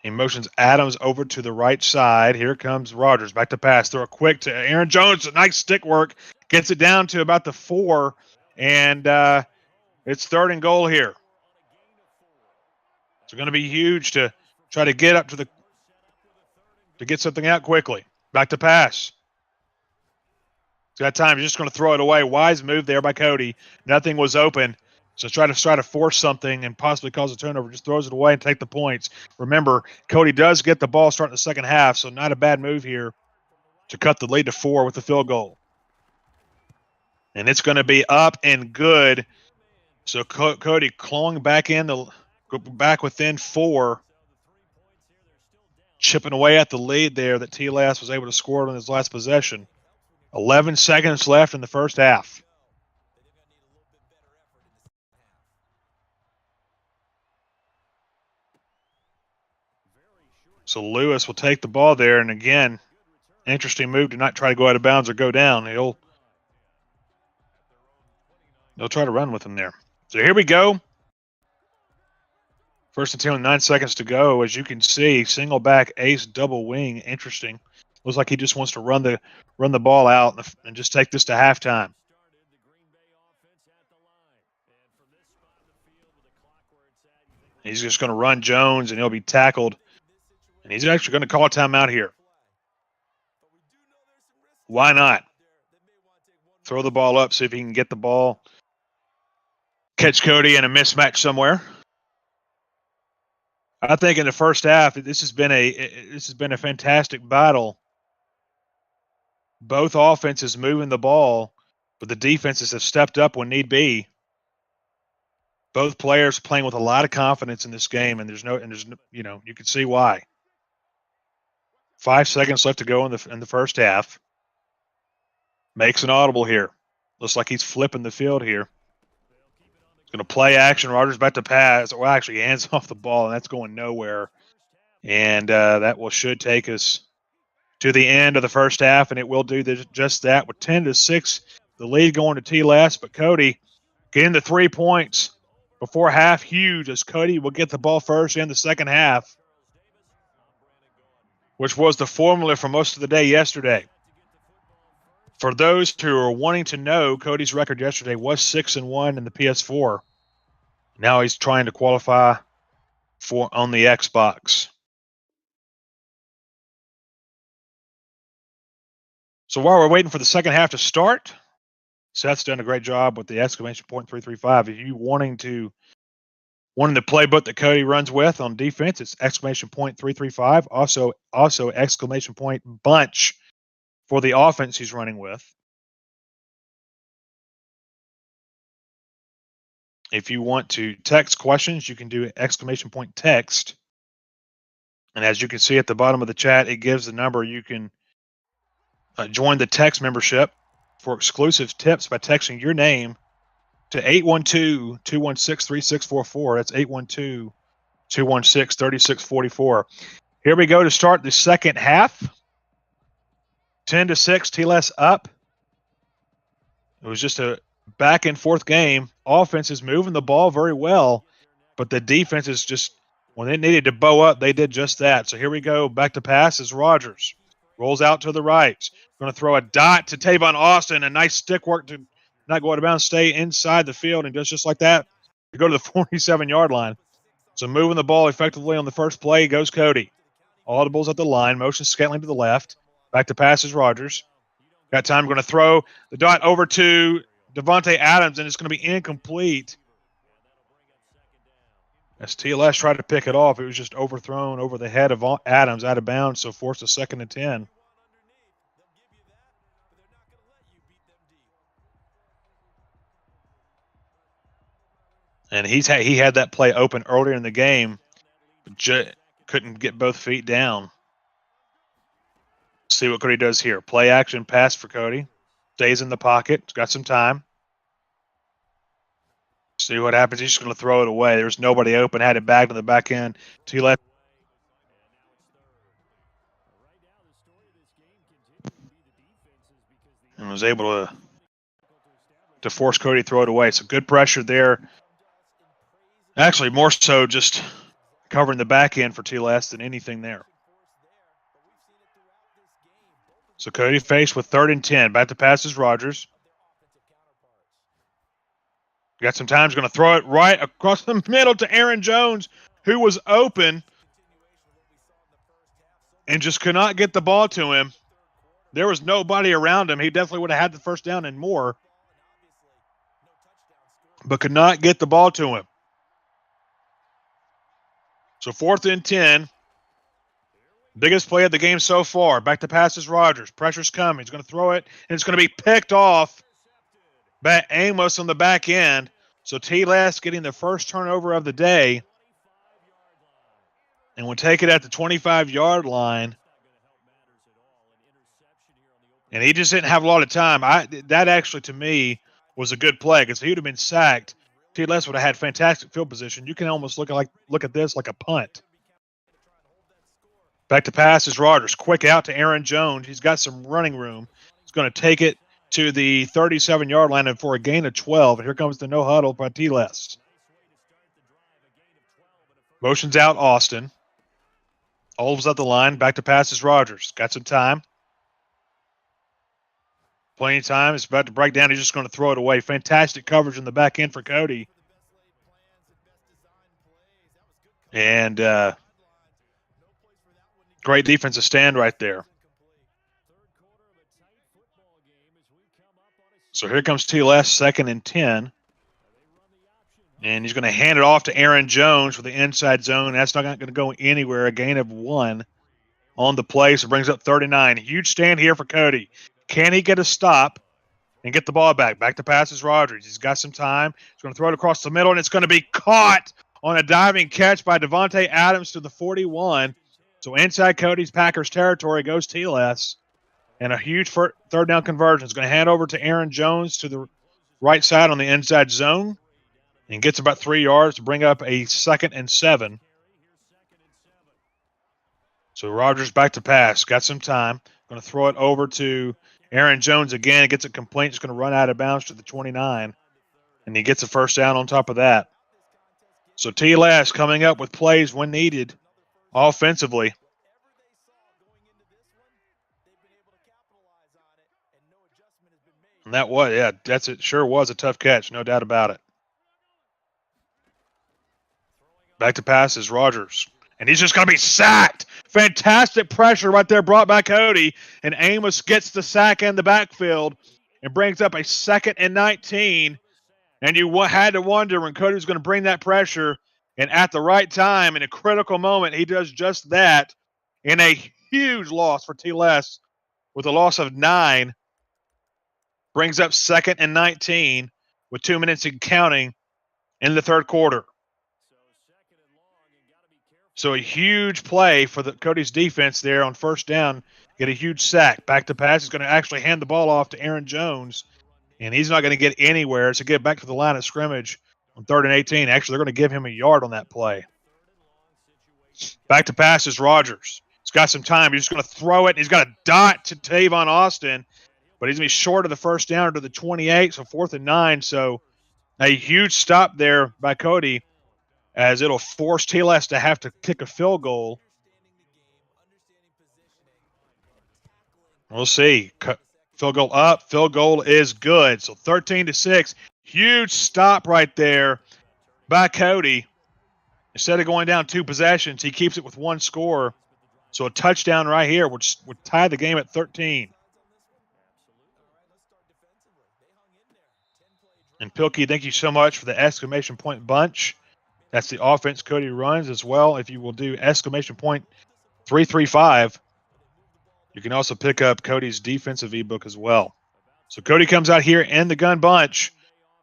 He motions Adams over to the right side. Here comes Rogers. Back to pass. Throw a quick to Aaron Jones. A nice stick work. Gets it down to about the 4. And it's 3rd and goal here. It's going to be huge to try to get up to get something out quickly. Back to pass. He's got time. He's just going to throw it away. Wise move there by Cody. Nothing was open. So try to force something and possibly cause a turnover. Just throws it away and take the points. Remember, Cody does get the ball starting the second half, so not a bad move here to cut the lead to 4 with the field goal. And it's going to be up and good. So Cody clawing back within 4, chipping away at the lead there that T-Lass was able to score on his last possession. 11 seconds left in the first half. So Lewis will take the ball there, and again, interesting move to not try to go out of bounds or go down. He'll try to run with him there. So here we go. First and 10 with 9 seconds to go. As you can see, single back, ace, double wing. Interesting. Looks like he just wants to run the ball out and just take this to halftime. He's just going to run Jones, and he'll be tackled. And he's actually going to call a timeout here. Why not? Throw the ball up, see if he can get the ball. Catch Cody in a mismatch somewhere. I think in the first half, this has been a fantastic battle. Both offenses moving the ball, but the defenses have stepped up when need be. Both players playing with a lot of confidence in this game, and there's no, you can see why. 5 seconds left to go in the first half. Makes an audible here. Looks like he's flipping the field here. He's going to play action. Rodgers about to pass. Well, actually, he hands off the ball, and that's going nowhere. And that should take us to the end of the first half, and it will do just that with 10-6, the lead going to T-Less. But Cody getting the 3 points before half, huge, as Cody will get the ball first in the second half, which was the formula for most of the day yesterday. For those who are wanting to know, Cody's record yesterday was 6-1 in the PS4. Now he's trying to qualify on the Xbox. So while we're waiting for the second half to start, Seth's done a great job with the exclamation point 335. If you wanting the playbook that Cody runs with on defense, it's exclamation point 335. Also exclamation point bunch for the offense he's running with. If you want to text questions, you can do exclamation point text. And as you can see at the bottom of the chat, it gives the number. You can join the text membership for exclusive tips by texting your name to 812-216-3644. That's 812-216-3644. Here we go to start the second half. 10-6, T-Less up. It was just a back and forth game. Offense is moving the ball very well, but the defense is just, when they needed to bow up, they did just that. So here we go. Back to pass is Rodgers. Rolls out to the right. Going to throw a dot to Tavon Austin. A nice stick work to not go out of bounds, stay inside the field, and just like that, to go to the 47-yard line. So moving the ball effectively on the first play goes Cody. Audibles at the line. Motion Scantling to the left. Back to pass is Rodgers. Got time. Going to throw the dot over to Devontae Adams, and it's going to be incomplete. As T-Less tried to pick it off, it was just overthrown over the head of Adams out of bounds, so forced a 2nd and 10. And he had that play open earlier in the game, but couldn't get both feet down. See what Cody does here. Play action pass for Cody. Stays in the pocket. He's got some time. See what happens. He's just going to throw it away. There's nobody open. Had it bagged on the back end. T-Less. And was able to force Cody to throw it away. So good pressure there. Actually, more so just covering the back end for T-Less than anything there. So Cody faced with 3rd and 10. Back to pass is Rodgers. Got some time. He's going to throw it right across the middle to Aaron Jones, who was open and just could not get the ball to him. There was nobody around him. He definitely would have had the first down and more, but could not get the ball to him. So 4th and 10. Biggest play of the game so far. Back to pass is Rodgers. Pressure's coming. He's going to throw it, and it's going to be picked off by Amos on the back end. So T-Less getting the first turnover of the day, and we'll take it at the 25-yard line. And he just didn't have a lot of time. That actually, to me, was a good play, because if he would have been sacked, T-Less would have had fantastic field position. You can almost look at this like a punt. Back to pass is Rogers. Quick out to Aaron Jones. He's got some running room. He's going to take it to the 37-yard line and for a gain of 12. And here comes the no huddle by T-Less. Motions out Austin. Olves up the line. Back to pass is Rogers. Got some time. Plenty of time. It's about to break down. He's just going to throw it away. Fantastic coverage in the back end for Cody. And great defensive stand right there. So here comes T-Less, 2nd and 10. And he's going to hand it off to Aaron Jones for the inside zone. That's not going to go anywhere. A gain of 1 on the play, so brings up 39. Huge stand here for Cody. Can he get a stop and get the ball back? Back to pass is Rogers. He's got some time. He's going to throw it across the middle, and it's going to be caught on a diving catch by Devontae Adams to the 41. So inside Cody's Packers territory goes T-Less. And a huge third down conversion. It's going to hand over to Aaron Jones to the right side on the inside zone. And gets about 3 yards to bring up a 2nd and 7. So Rogers back to pass. Got some time. Going to throw it over to Aaron Jones again. Gets it complete. It's going to run out of bounds to the 29. And he gets a first down on top of that. So T-Less coming up with plays when needed offensively. And that was, it sure was a tough catch. No doubt about it. Back to pass is Rogers. And he's just going to be sacked. Fantastic pressure right there brought by Cody. And Amos gets the sack in the backfield and brings up a 2nd and 19. And you had to wonder when Cody was going to bring that pressure. And at the right time, in a critical moment, he does just that in a huge loss for T-Less with a loss of 9. Brings up 2nd and 19 with 2 minutes and counting in the third quarter. So a huge play for Cody's defense there on first down. Get a huge sack. Back to pass. He's going to actually hand the ball off to Aaron Jones. And he's not going to get anywhere. So get back to the line of scrimmage on 3rd and 18. Actually, they're going to give him a yard on that play. Back to pass is Rogers. He's got some time. He's just going to throw it. And he's got a dot to Tavon Austin. But he's going to be short of the first down to the 28. So 4th and 9. So a huge stop there by Cody, as it'll force T-Less to have to kick a field goal. We'll see. Field goal up. Field goal is good. So 13-6. Huge stop right there by Cody. Instead of going down 2 possessions, he keeps it with 1 score. So a touchdown right here would tie the game at 13. And Pilkey, thank you so much for the exclamation point bunch. That's the offense Cody runs as well. If you will do exclamation point 335, you can also pick up Cody's defensive ebook as well. So Cody comes out here in the gun bunch,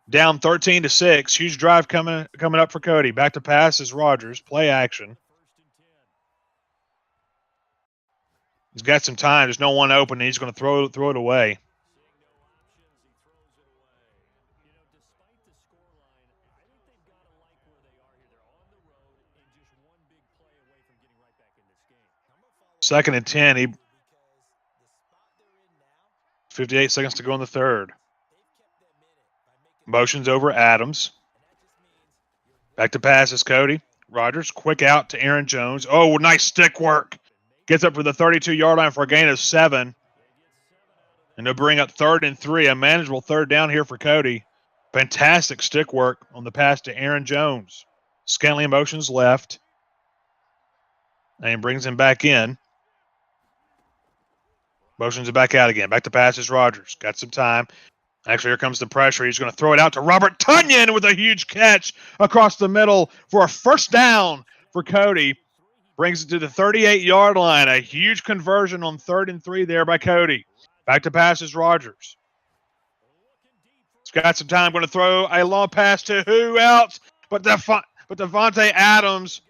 down 13-6. Huge drive coming up for Cody. Back to pass is Rogers. Play action. He's got some time. There's no one open, and he's going to throw it away. Second and 10. 58 seconds to go in the third. Motions over Adams. Back to pass is Cody. Rogers, quick out to Aaron Jones. Oh, nice stick work. Gets up for the 32-yard line for a gain of 7. And they'll bring up 3rd and 3. A manageable third down here for Cody. Fantastic stick work on the pass to Aaron Jones. Scantling motions left. And brings him back in. Motions it back out again. Back to pass is Rogers. Got some time. Actually, here comes the pressure. He's going to throw it out to Robert Tonyan with a huge catch across the middle for a first down for Cody. Brings it to the 38-yard line. A huge conversion on 3rd and 3 there by Cody. Back to pass is Rogers. He's got some time. Going to throw a long pass to who else but Devontae Adams.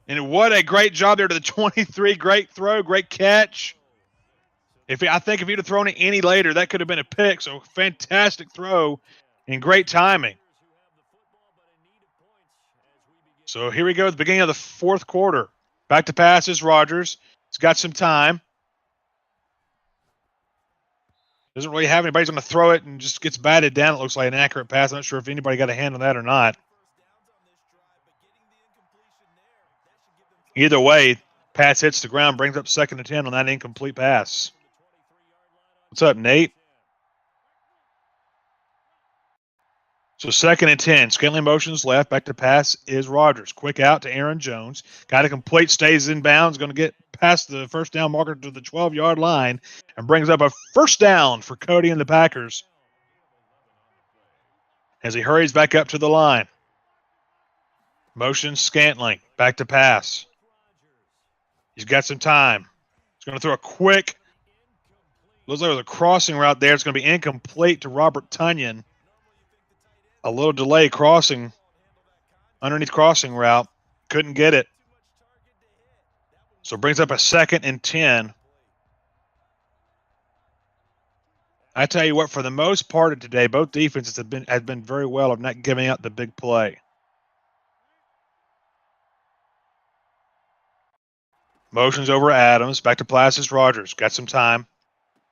And what a great job there to the 23. Great throw, great catch. I think if he'd have thrown it any later, that could have been a pick. So fantastic throw and great timing. So here we go at the beginning of the fourth quarter. Back to pass is Rogers. He's got some time. Doesn't really have anybody. He's going to throw it and just gets batted down. It looks like an accurate pass. I'm not sure if anybody got a hand on that or not. Either way, pass hits the ground, brings up 2nd and 10 on that incomplete pass. What's up, Nate? So 2nd and 10. Scantling motions left. Back to pass is Rogers. Quick out to Aaron Jones. Got it complete. Stays in bounds. Going to get past the first down marker to the 12-yard line and brings up a first down for Cody and the Packers as he hurries back up to the line. Motion Scantling. Back to pass. He's got some time. He's going to throw a quick, looks like it was a crossing route there. It's going to be incomplete to Robert Tunyon. A little delay crossing, underneath crossing route. Couldn't get it. So it brings up a 2nd and 10. I tell you what, for the most part of today, both defenses have been very well of not giving up the big play. Motions over Adams. Back to Placis Rogers. Got some time.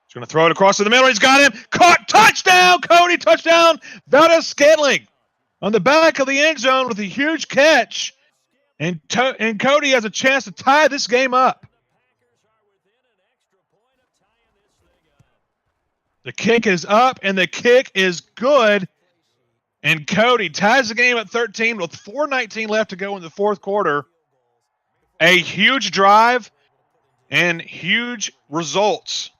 He's going to throw it across to the middle. He's got him. Caught. Touchdown, Cody. Touchdown. Valdez Scantling on the back of the end zone with a huge catch. And Cody has a chance to tie this game up. The kick is up, and the kick is good. And Cody ties the game at 13 with 4:19 left to go in the 4th quarter. A huge drive and huge results.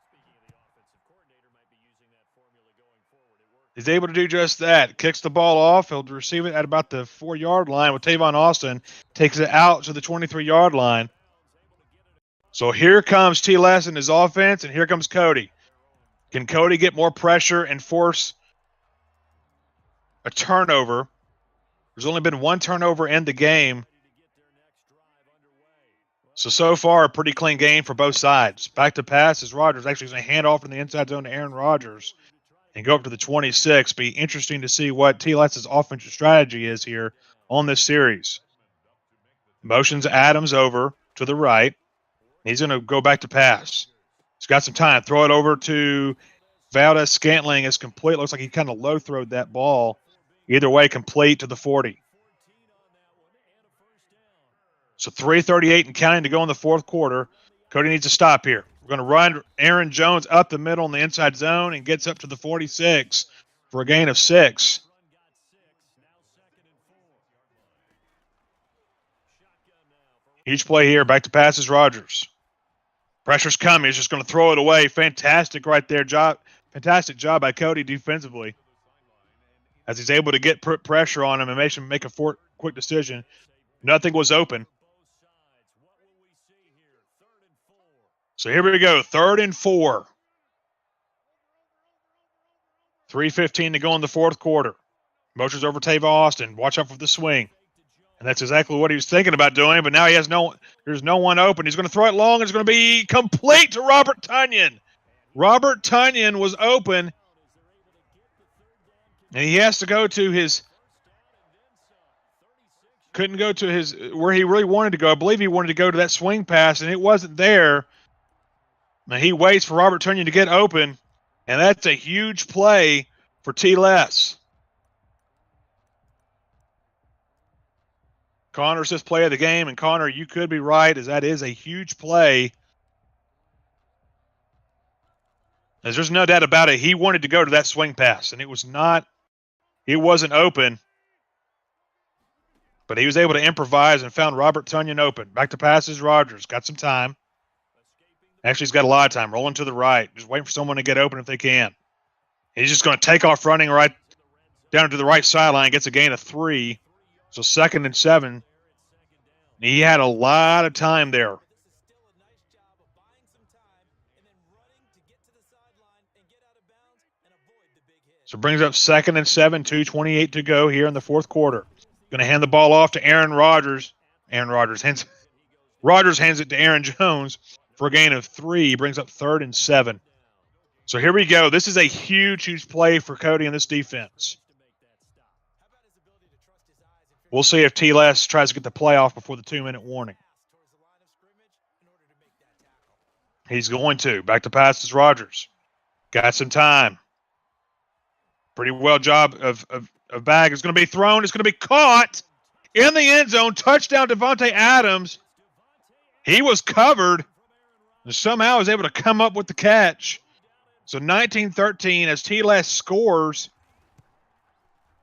He's able to do just that. Kicks the ball off. He'll receive it at about the 4-yard line with Tavon Austin. Takes it out to the 23-yard line. So here comes T-Les and his offense, and here comes Cody. Can Cody get more pressure and force a turnover? There's only been 1 turnover in the game. So far, a pretty clean game for both sides. Back to pass is Rogers. Actually, he's going to hand off in the inside zone to Aaron Rodgers and go up to the 26. Be interesting to see what T-Les's offensive strategy is here on this series. Motions Adams over to the right. He's going to go back to pass. He's got some time. Throw it over to Valdez Scantling. It's complete. Looks like he kind of low-throwed that ball. Either way, complete to the 40. So 3:38 and counting to go in the 4th quarter. Cody needs to stop here. We're going to run Aaron Jones up the middle in the inside zone and gets up to the 46 for a gain of 6. Each play here, back to passes Rogers. Pressure's coming. He's just going to throw it away. Fantastic right there. Fantastic job by Cody defensively as he's able to get pressure on him and make a quick decision. Nothing was open. So here we go, 3rd and 4. 3:15 to go in the 4th quarter. Motions over Tavon Austin. Watch out for the swing. And that's exactly what he was thinking about doing, but now there's no one open. He's going to throw it long. It's going to be complete to Robert Tunyon. Robert Tunyon was open, and he has to go to his – couldn't go to his – where he really wanted to go. I believe he wanted to go to that swing pass, and it wasn't there. Now he waits for Robert Tunyon to get open, and that's a huge play for T-Les. Connor says play of the game, and Connor, you could be right, as that is a huge play. As there's no doubt about it, he wanted to go to that swing pass, and it wasn't open. But he was able to improvise and found Robert Tunyon open. Back to passes Rogers. Got some time. Actually, he's got a lot of time. Rolling to the right. Just waiting for someone to get open if they can. He's just going to take off running right down to the right sideline. Gets a gain of 3. So 2nd and 7. He had a lot of time there. So brings up 2nd and 7, 2:28 to go here in the 4th quarter. Going to hand the ball off to Aaron Rodgers. Rodgers hands it to Aaron Jones for a gain of 3. He brings up 3rd and 7. So here we go. This is a huge play for Cody in this defense. We'll see if T-Les tries to get the playoff before the 2-minute warning. He's going to. Back to pass is Rogers. Got some time. Pretty well job of bag. It's going to be thrown. It's going to be caught in the end zone. Touchdown, Devontae Adams. He was covered and somehow was able to come up with the catch. So 19-13 as T-Les scores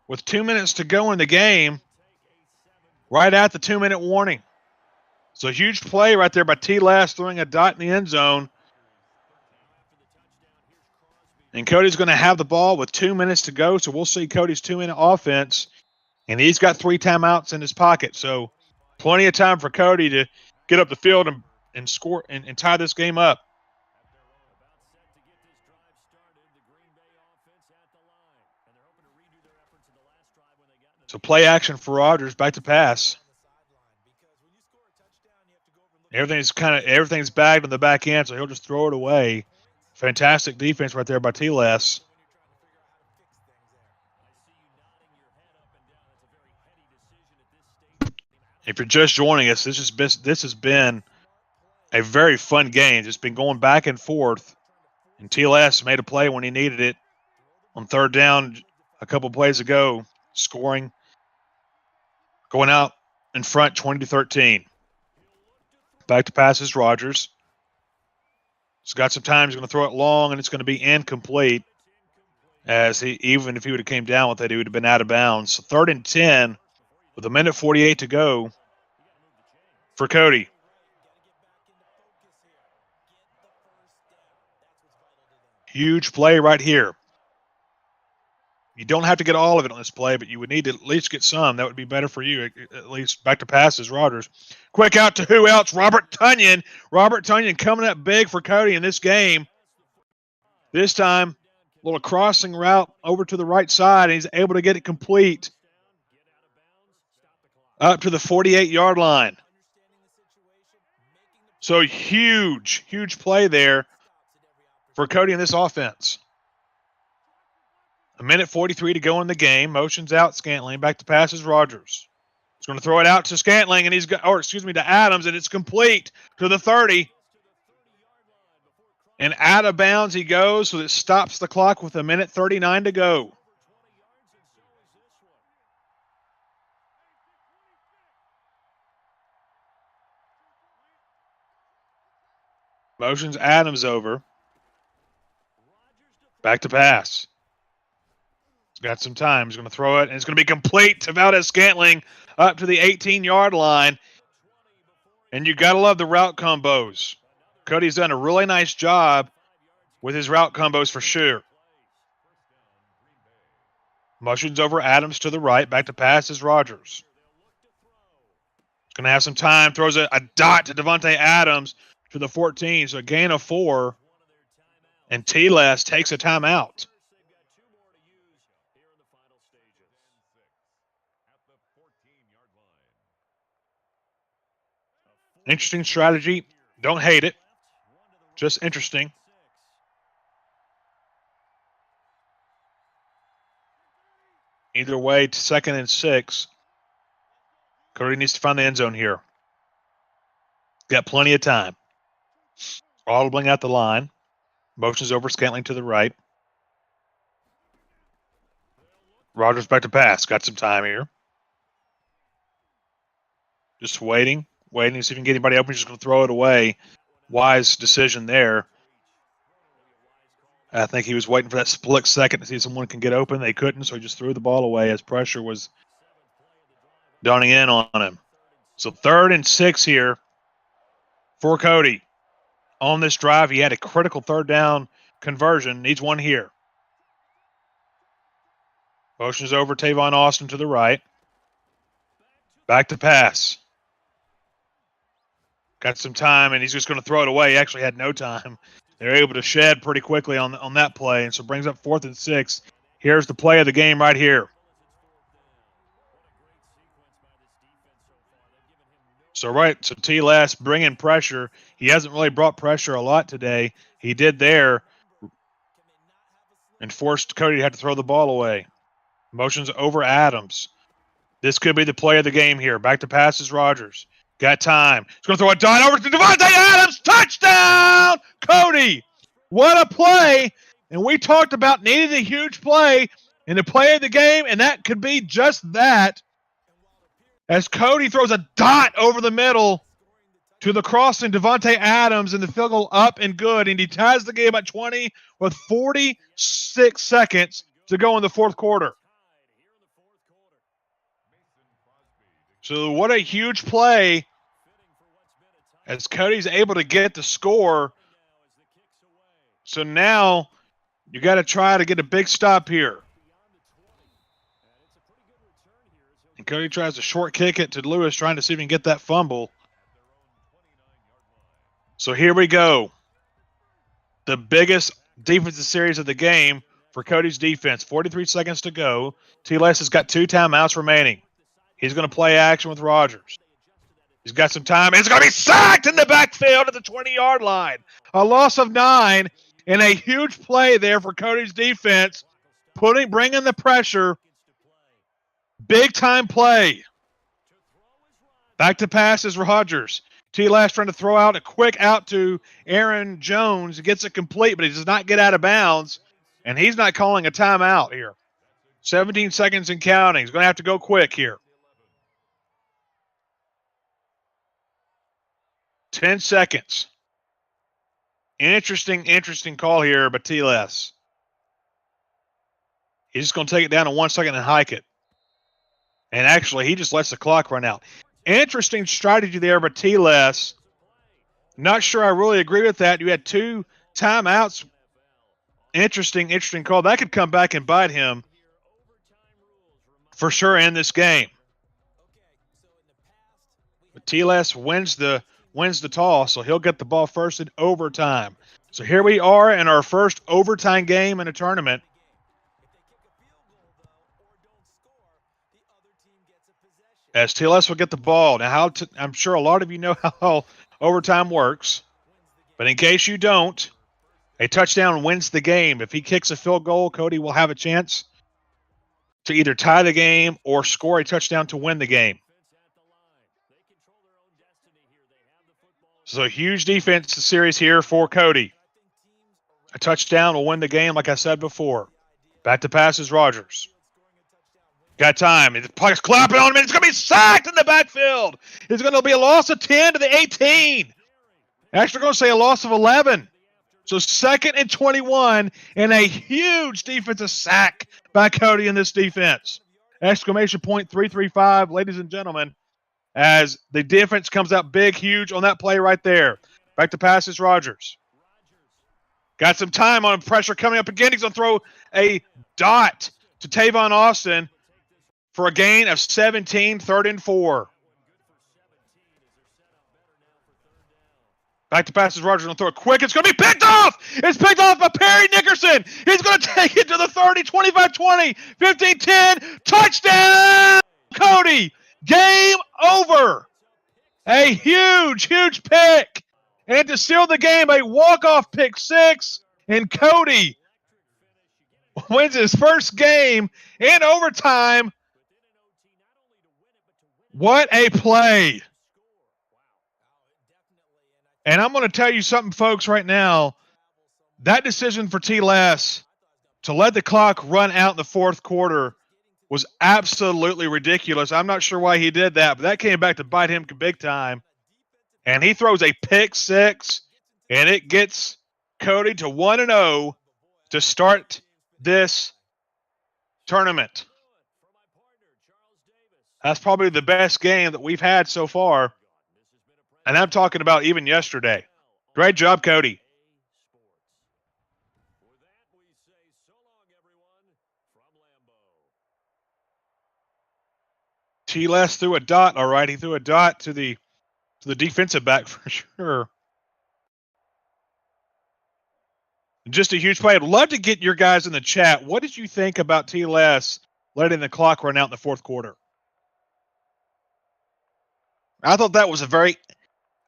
with 2 minutes to go in the game, right at the 2-minute warning. So a huge play right there by T-Les throwing a dot in the end zone. And Cody's going to have the ball with 2 minutes to go, so we'll see Cody's 2-minute offense. And he's got 3 timeouts in his pocket, so plenty of time for Cody to get up the field and score and tie this game up. So play action for Rogers, back to pass. Everything's bagged on the back end, so he'll just throw it away. Fantastic defense right there by T-Les. If you're just joining us, this has been a very fun game. It's been going back and forth, and T-Les made a play when he needed it on third down a couple plays ago, scoring, going out in front 20-13. Back to pass is Rogers. He's got some time. He's going to throw it long, and it's going to be incomplete. As even if he would have came down with it, he would have been out of bounds. So 3rd and 10 with 1:48 to go for Cody. Huge play right here. You don't have to get all of it on this play, but you would need to at least get some. That would be better for you. At least back to pass is Rogers. Quick out to who else? Robert Tunyon. Robert Tunyon coming up big for Cody in this game. This time, a little crossing route over to the right side, and he's able to get it complete up to the 48-yard line. So huge play there for Cody in this offense. 1:43 to go in the game. Motions out Scantling. Back to pass is Rogers. He's going to throw it out to Scantling, and to Adams, and it's complete to the 30. And out of bounds he goes, so it stops the clock with 1:39 to go. Motions Adams over. Back to pass. Got some time. He's going to throw it, and it's going to be complete to Valdez-Scantling up to the 18-yard line. And you got to love the route combos. Cody's done a really nice job with his route combos for sure. Motions over Adams to the right. Back to pass is Rogers. He's going to have some time. Throws a dot to Devontae Adams to the 14. So a gain of 4. And T-Les takes a timeout. Interesting strategy. Don't hate it. Just interesting. Either way, 2nd and 6. Cody needs to find the end zone here. Got plenty of time. Audibling out the line. Motions over Scantling to the right. Rogers back to pass. Got some time here. Just waiting to see if he can get anybody open. He's just going to throw it away. Wise decision there. I think he was waiting for that split second to see if someone can get open. They couldn't, so he just threw the ball away as pressure was dawning in on him. So 3rd and 6 here for Cody. On this drive, he had a critical 3rd down conversion. Needs one here. Motions over Tavon Austin to the right. Back to pass. Got some time, and he's just going to throw it away. He actually had no time. They're able to shed pretty quickly on that play, and so brings up 4th and 6. Here's the play of the game right here. So T-Les bringing pressure. He hasn't really brought pressure a lot today. He did there and forced Cody to have to throw the ball away. Motions over Adams. This could be the play of the game here. Back to passes Rogers. Got time. He's going to throw a dot over to Devontae Adams. Touchdown! Cody. What a play. And we talked about needing a huge play in the play of the game, and that could be just that. As Cody throws a dot over the middle to the crossing Devontae Adams, and the field goal up and good, and he ties the game at 20 with 46 seconds to go in the fourth quarter. So what a huge play as Cody's able to get the score. So now you got to try to get a big stop here. And Cody tries to short kick it to Lewis, trying to see if he can get that fumble. So here we go. The biggest defensive series of the game for Cody's defense. 43 seconds to go. T-Les has got 2 timeouts remaining. He's going to play action with Rogers. He's got some time. He's going to be sacked in the backfield at the 20-yard line. A loss of 9 and a huge play there for Cody's defense, bringing the pressure. Big time play. Back to pass is Rogers. T-Les trying to throw out a quick out to Aaron Jones. He gets it complete, but he does not get out of bounds, and he's not calling a timeout here. 17 seconds and counting. He's going to have to go quick here. 10 seconds. Interesting call here by T-Les. He's just going to take it down in 1 second and hike it. And actually, he just lets the clock run out. Interesting strategy there by T-Les. Not sure I really agree with that. You had 2 timeouts. Interesting call. That could come back and bite him for sure in this game. But T-Les wins the toss, so he'll get the ball first in overtime. So here we are in our first overtime game in a tournament. As T-Les will get the ball. Now, I'm sure a lot of you know how overtime works, but in case you don't, a touchdown wins the game. If he kicks a field goal, Cody will have a chance to either tie the game or score a touchdown to win the game. So a huge defense series here for Cody. A touchdown will win the game, like I said before. Back to pass is Rogers. Got time. The puck's clapping on him, and it's going to be sacked in the backfield. It's going to be a loss of 10 to the 18. Actually, going to say a loss of 11. So 2nd and 21, and a huge defensive sack by Cody in this defense. Exclamation point 335, ladies and gentlemen, as the defense comes out big, huge on that play right there. Back to pass is Rogers. Got some time on him. Pressure coming up again. He's going to throw a dot to Tavon Austin for a gain of 17, 3rd and 4. Back to pass is Rogers. Going to throw it quick. It's going to be picked off. It's picked off by Perry Nickerson. He's going to take it to the 30, 25-20, 15-10. Touchdown, Cody. Game over. A huge pick. And to seal the game, a walk-off pick 6. And Cody wins his first game in overtime. What a play. And I'm going to tell you something, folks, right now. That decision for T-Les to let the clock run out in the fourth quarter was absolutely ridiculous. I'm not sure why he did that, but that came back to bite him big time. And he throws a pick 6, and it gets Cody to 1-0 to start this tournament. That's probably the best game that we've had so far. And I'm talking about even yesterday. Great job, Cody. T-Les threw a dot, all right. He threw a dot to the defensive back for sure. Just a huge play. I'd love to get your guys in the chat. What did you think about T-Les letting the clock run out in the fourth quarter? I thought that was a very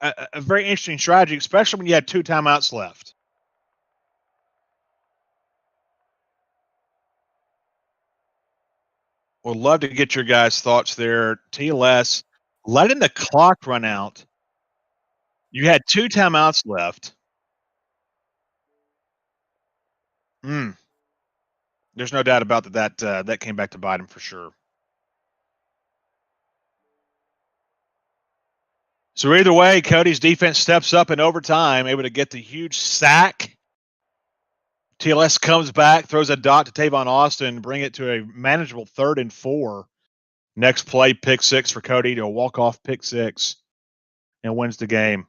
interesting strategy, especially when you had 2 timeouts left. Would love to get your guys' thoughts there. T-Les letting the clock run out. You had 2 timeouts left. There's no doubt about that came back to bite him for sure. So either way, Cody's defense steps up in overtime, able to get the huge sack. TLS comes back, throws a dot to Tavon Austin, bring it to a manageable 3rd and 4. Next play, pick 6 for Cody to a walk-off pick 6 and wins the game.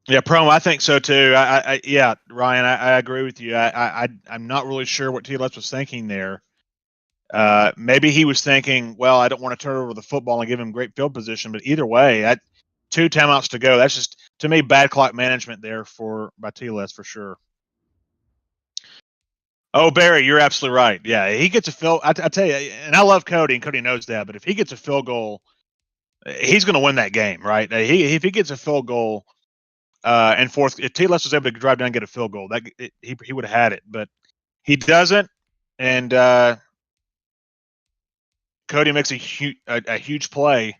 Yeah, Promo, I think so too. Yeah, Ryan, I agree with you. I'm not really sure what TLS was thinking there. Maybe he was thinking, well, I don't want to turn over the football and give him great field position, but either way, 2 timeouts to go. That's just, to me, bad clock management there by TLS for sure. Oh, Barry, you're absolutely right. Yeah, he gets a field. I tell you, and I love Cody, and Cody knows that. But if he gets a field goal, he's going to win that game, right? If he gets a field goal, and fourth, if TLS was able to drive down and get a field goal, he would have had it. But he doesn't, and Cody makes a huge play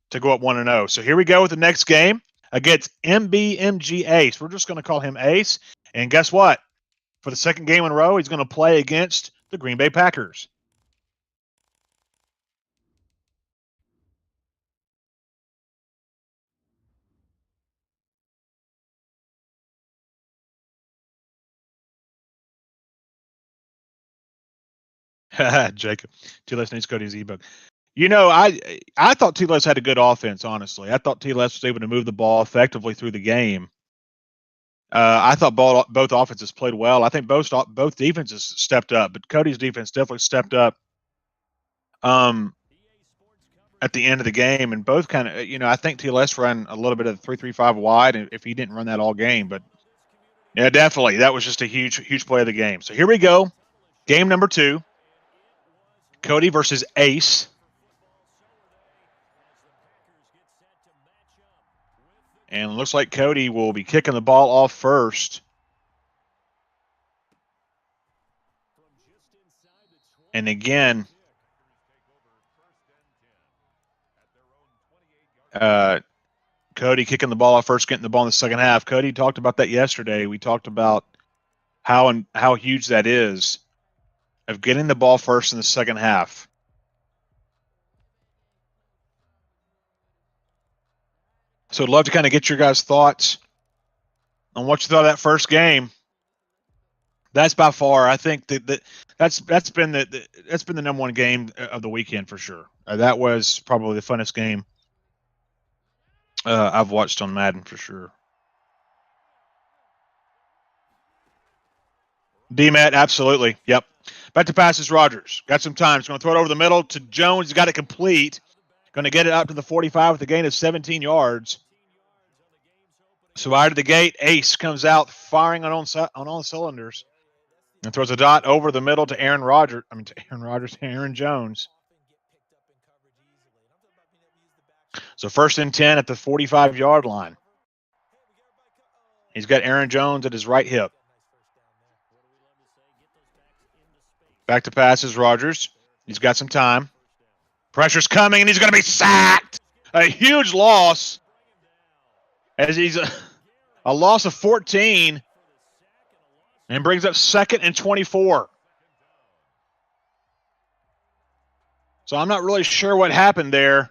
to go up 1-0. So here we go with the next game against MBMG Ace. We're just going to call him Ace. And guess what? For the second game in a row, he's going to play against the Green Bay Packers. Jacob, TLS needs Cody's ebook. You know, I thought TLS had a good offense, honestly. I thought TLS was able to move the ball effectively through the game. I thought both offenses played well. I think both defenses stepped up, but Cody's defense definitely stepped up at the end of the game, and both kind of, I think TLS ran a little bit of the 3-3-5 wide if he didn't run that all game. But, yeah, definitely. That was just a huge play of the game. So here we go. Game number 2. Cody versus Ace. And it looks like Cody will be kicking the ball off first. And again, Cody kicking the ball off first, getting the ball in the second half. Cody talked about that yesterday. We talked about how huge that is of getting the ball first in the second half. So I'd love to kind of get your guys' thoughts on what you thought of that first game. That's by far, I think that's been the number one game of the weekend for sure. That was probably the funnest game I've watched on Madden for sure. D-Matt, absolutely. Yep. Back to passes, Rogers. Got some time. He's going to throw it over the middle to Jones. He's got it complete. Going to get it out to the 45 with a gain of 17 yards. So out of the gate, Ace comes out firing on all cylinders and throws a dot over the middle to Aaron Jones. So 1st and 10 at the 45-yard line. He's got Aaron Jones at his right hip. Back to passes, Rogers. He's got some time. Pressure's coming, and he's going to be sacked. A huge loss. As he's a loss of 14 and brings up 2nd and 24. So I'm not really sure what happened there.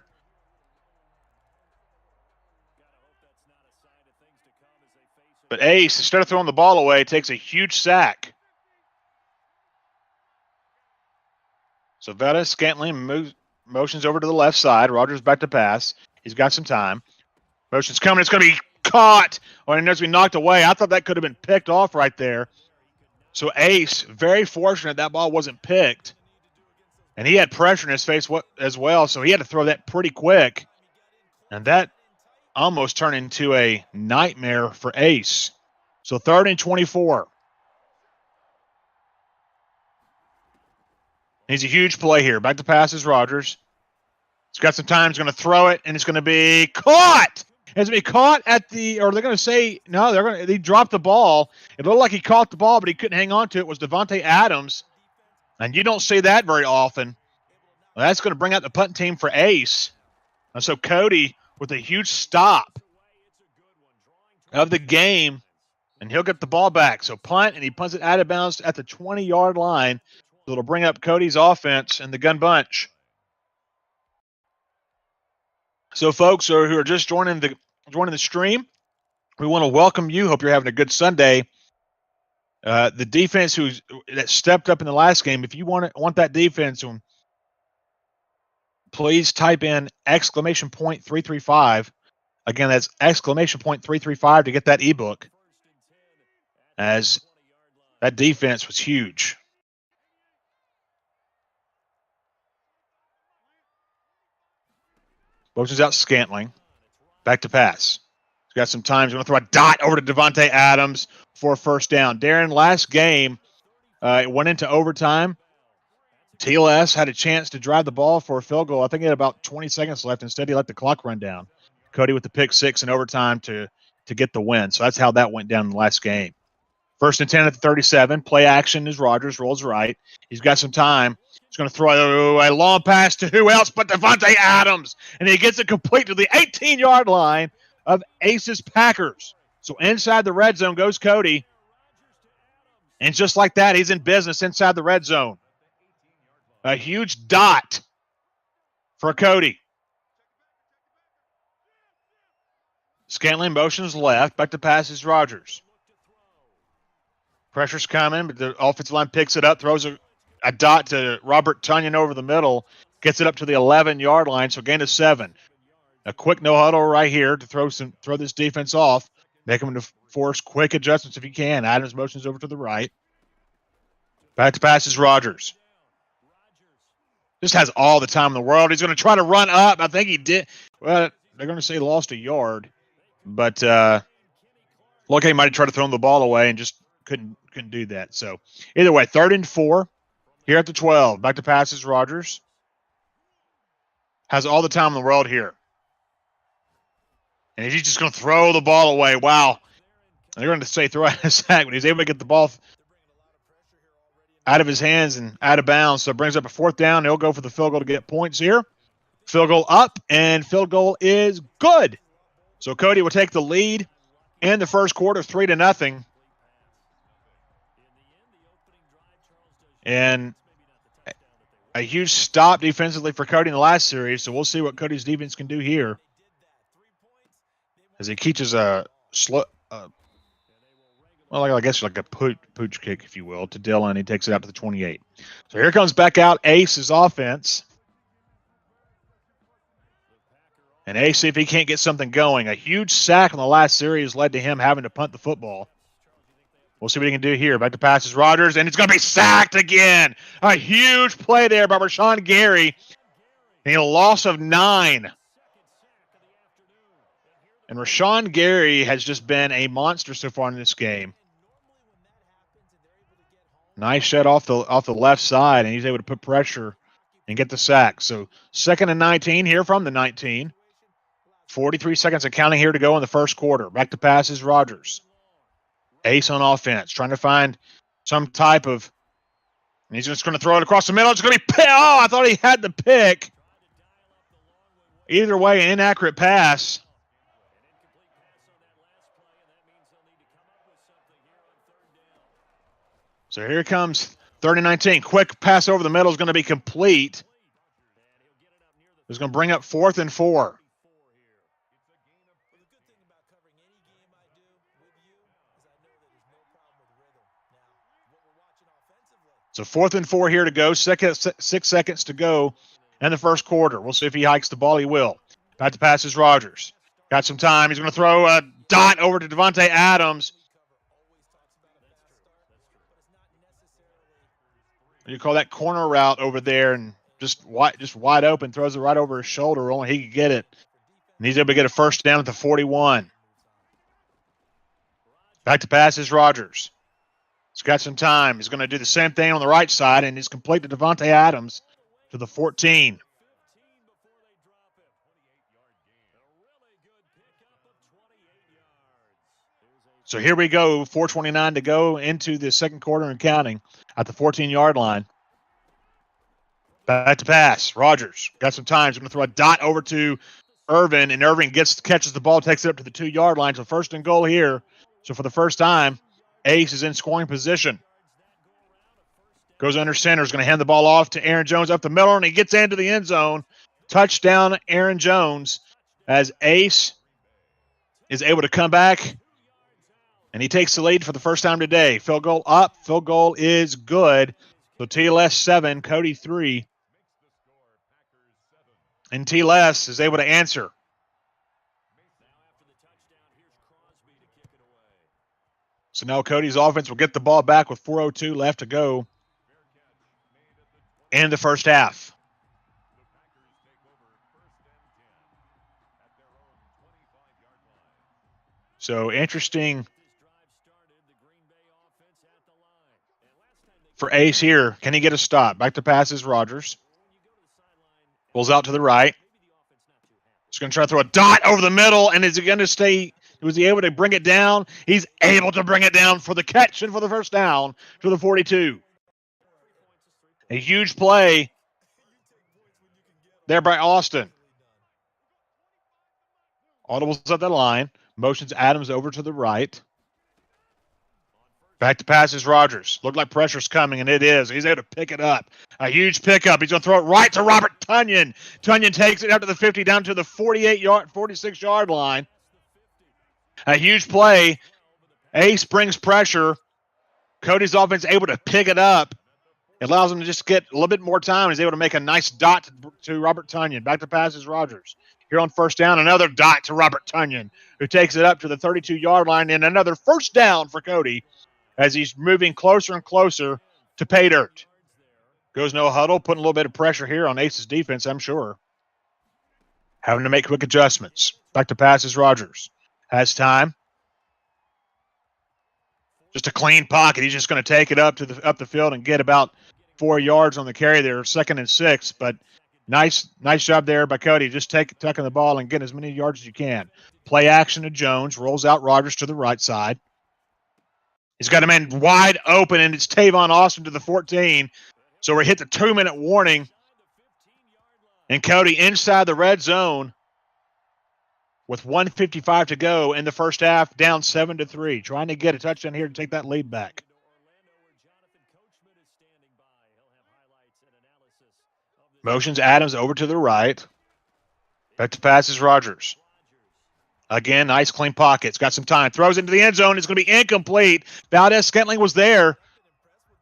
But Ace, instead of throwing the ball away, takes a huge sack. So Veta Scantling motions over to the left side. Rogers back to pass. He's got some time. Motion's coming. It's going to be caught. Oh, and it's going to be knocked away. I thought that could have been picked off right there. So Ace, very fortunate that ball wasn't picked. And he had pressure in his face as well, so he had to throw that pretty quick. And that almost turned into a nightmare for Ace. So 3rd and 24. He's a huge play here. Back to passes, Rogers. He's got some time. He's going to throw it, and it's going to be caught. It's going to be caught at or they're going to say, no, he dropped the ball. It looked like he caught the ball, but he couldn't hang on to it. It was Devontae Adams, and you don't see that very often. Well, that's going to bring out the punt team for Ace. And so Cody with a huge stop. of the game, and he'll get the ball back. So punt, and he punts it out of bounds at the 20-yard line. So it'll bring up Cody's offense and the gun bunch. So folks who are just joining the stream, we want to welcome you. Hope you're having a good Sunday. The defense that stepped up in the last game, if you want that defense, please type in !335. Again, that's !335 to get that ebook, as that defense was huge. Motions out Scantling. Back to pass. He's got some time. He's going to throw a dot over to Devontae Adams for a first down. Darren, last game, it went into overtime. TLS had a chance to drive the ball for a field goal. I think he had about 20 seconds left. Instead, he let the clock run down. Cody with the pick six in overtime to get the win. So that's how that went down in the last game. 1st and 10 at the 37. Play action is Rogers. Rolls right. He's got some time. He's going to throw a long pass to who else but Devontae Adams. And he gets it complete to the 18-yard line of Aces Packers. So inside the red zone goes Cody. And just like that, he's in business inside the red zone. A huge dot for Cody. Scantling motions left. Back to pass is Rogers. Pressure's coming, but the offensive line picks it up, throws a dot to Robert Tunyon over the middle, gets it up to the 11-yard line, so gain of 7. A quick no-huddle right here to throw this defense off, make them to force quick adjustments if you can. Adams motions over to the right. Back to pass is Rogers. Just has all the time in the world. He's going to try to run up. I think he did. Well, they're going to say lost a yard, but look, he might have tried to throw the ball away and just couldn't do that. So either way, 3rd and 4 here at the 12. Back to pass is Rogers. Has all the time in the world here. And he's just going to throw the ball away. Wow. They're going to say throw out a sack, but he's able to get the ball out of his hands and out of bounds. So it brings up a 4th down. He'll go for the field goal to get points here. Field goal up, and field goal is good. So Cody will take the lead in the first quarter, 3-0. And a huge stop defensively for Cody in the last series. So we'll see what Cody's defense can do here, as he catches a slow, I guess like a pooch kick, if you will, to Dillon. He takes it out to the 28. So here comes back out Ace's offense. And Ace, see if he can't get something going. A huge sack in the last series led to him having to punt the football. We'll see what he can do here. Back to pass is Rogers, and it's going to be sacked again. A huge play there by Rashawn Gary. And a loss of 9. And Rashawn Gary has just been a monster so far in this game. Nice shot off the left side, and he's able to put pressure and get the sack. So 2nd and 19 here from the 19. 43 seconds of counting here to go in the first quarter. Back to pass is Rogers. Ace on offense, trying to find some type of, and he's just going to throw it across the middle. It's going to be, I thought he had the pick. Either way, an inaccurate pass. So here comes 3rd and 19. Quick pass over the middle is going to be complete. It's going to bring up 4th and 4. So 4th and 4 here to go. 6 seconds to go in the first quarter. We'll see if he hikes the ball. He will. Back to pass is Rogers. Got some time. He's going to throw a dot over to Devontae Adams. You call that corner route over there, and just wide open. Throws it right over his shoulder. Only he could get it. And he's able to get a first down at the 41. Back to pass is Rogers. He's got some time. He's going to do the same thing on the right side, and he's complete to Devontae Adams to the 14. So here we go, 4:29 to go into the second quarter and counting at the 14-yard line. Back to pass. Rogers got some time. He's going to throw a dot over to Irvin, and Irvin catches the ball, takes it up to the 2-yard line. So 1st and goal here. So for the first time, Ace is in scoring position. Goes under center, is going to hand the ball off to Aaron Jones up the middle, and he gets into the end zone. Touchdown, Aaron Jones, as Ace is able to come back, and he takes the lead for the first time today. Field goal up. Field goal is good. So TLS 7, Cody 3. And TLS is able to answer. So now Cody's offense will get the ball back with 4:02 left to go in the first half. So interesting for Ace here. Can he get a stop? Back to pass is Rogers. Pulls out to the right. He's going to try to throw a dot over the middle, and is he going to stay? Was he able to bring it down? He's able to bring it down for the catch and for the first down to the 42. A huge play there by Austin. Audibles at the line. Motions Adams over to the right. Back to pass is Rogers. Looked like pressure's coming, and it is. He's able to pick it up. A huge pickup. He's going to throw it right to Robert Tunyon. Tunyon takes it out to the 50, down to the 46-yard line. A huge play. Ace brings pressure. Cody's offense able to pick it up. It allows him to just get a little bit more time. He's able to make a nice dot to Robert Tunyon. Back to pass is Rogers. Here on first down, another dot to Robert Tunyon, who takes it up to the 32-yard line, and another first down for Cody as he's moving closer and closer to pay dirt. Goes no huddle, putting a little bit of pressure here on Ace's defense, I'm sure. Having to make quick adjustments. Back to pass is Rogers. Has time. Just a clean pocket. He's just going to take it up the field and get about 4 yards on the carry there, 2nd and 6. But nice job there by Cody. Just tucking the ball and getting as many yards as you can. Play action to Jones. Rolls out Rogers to the right side. He's got a man wide open, and it's Tavon Austin to the 14. So we hit the 2-minute warning. And Cody inside the red zone with 1:55 to go in the first half, down 7-3. Trying to get a touchdown here to take that lead back. Motions Adams over to the right. Back to pass is Rogers. Again, nice clean pocket. It's got some time. Throws into the end zone. It's going to be incomplete. Valdez-Scantling was there.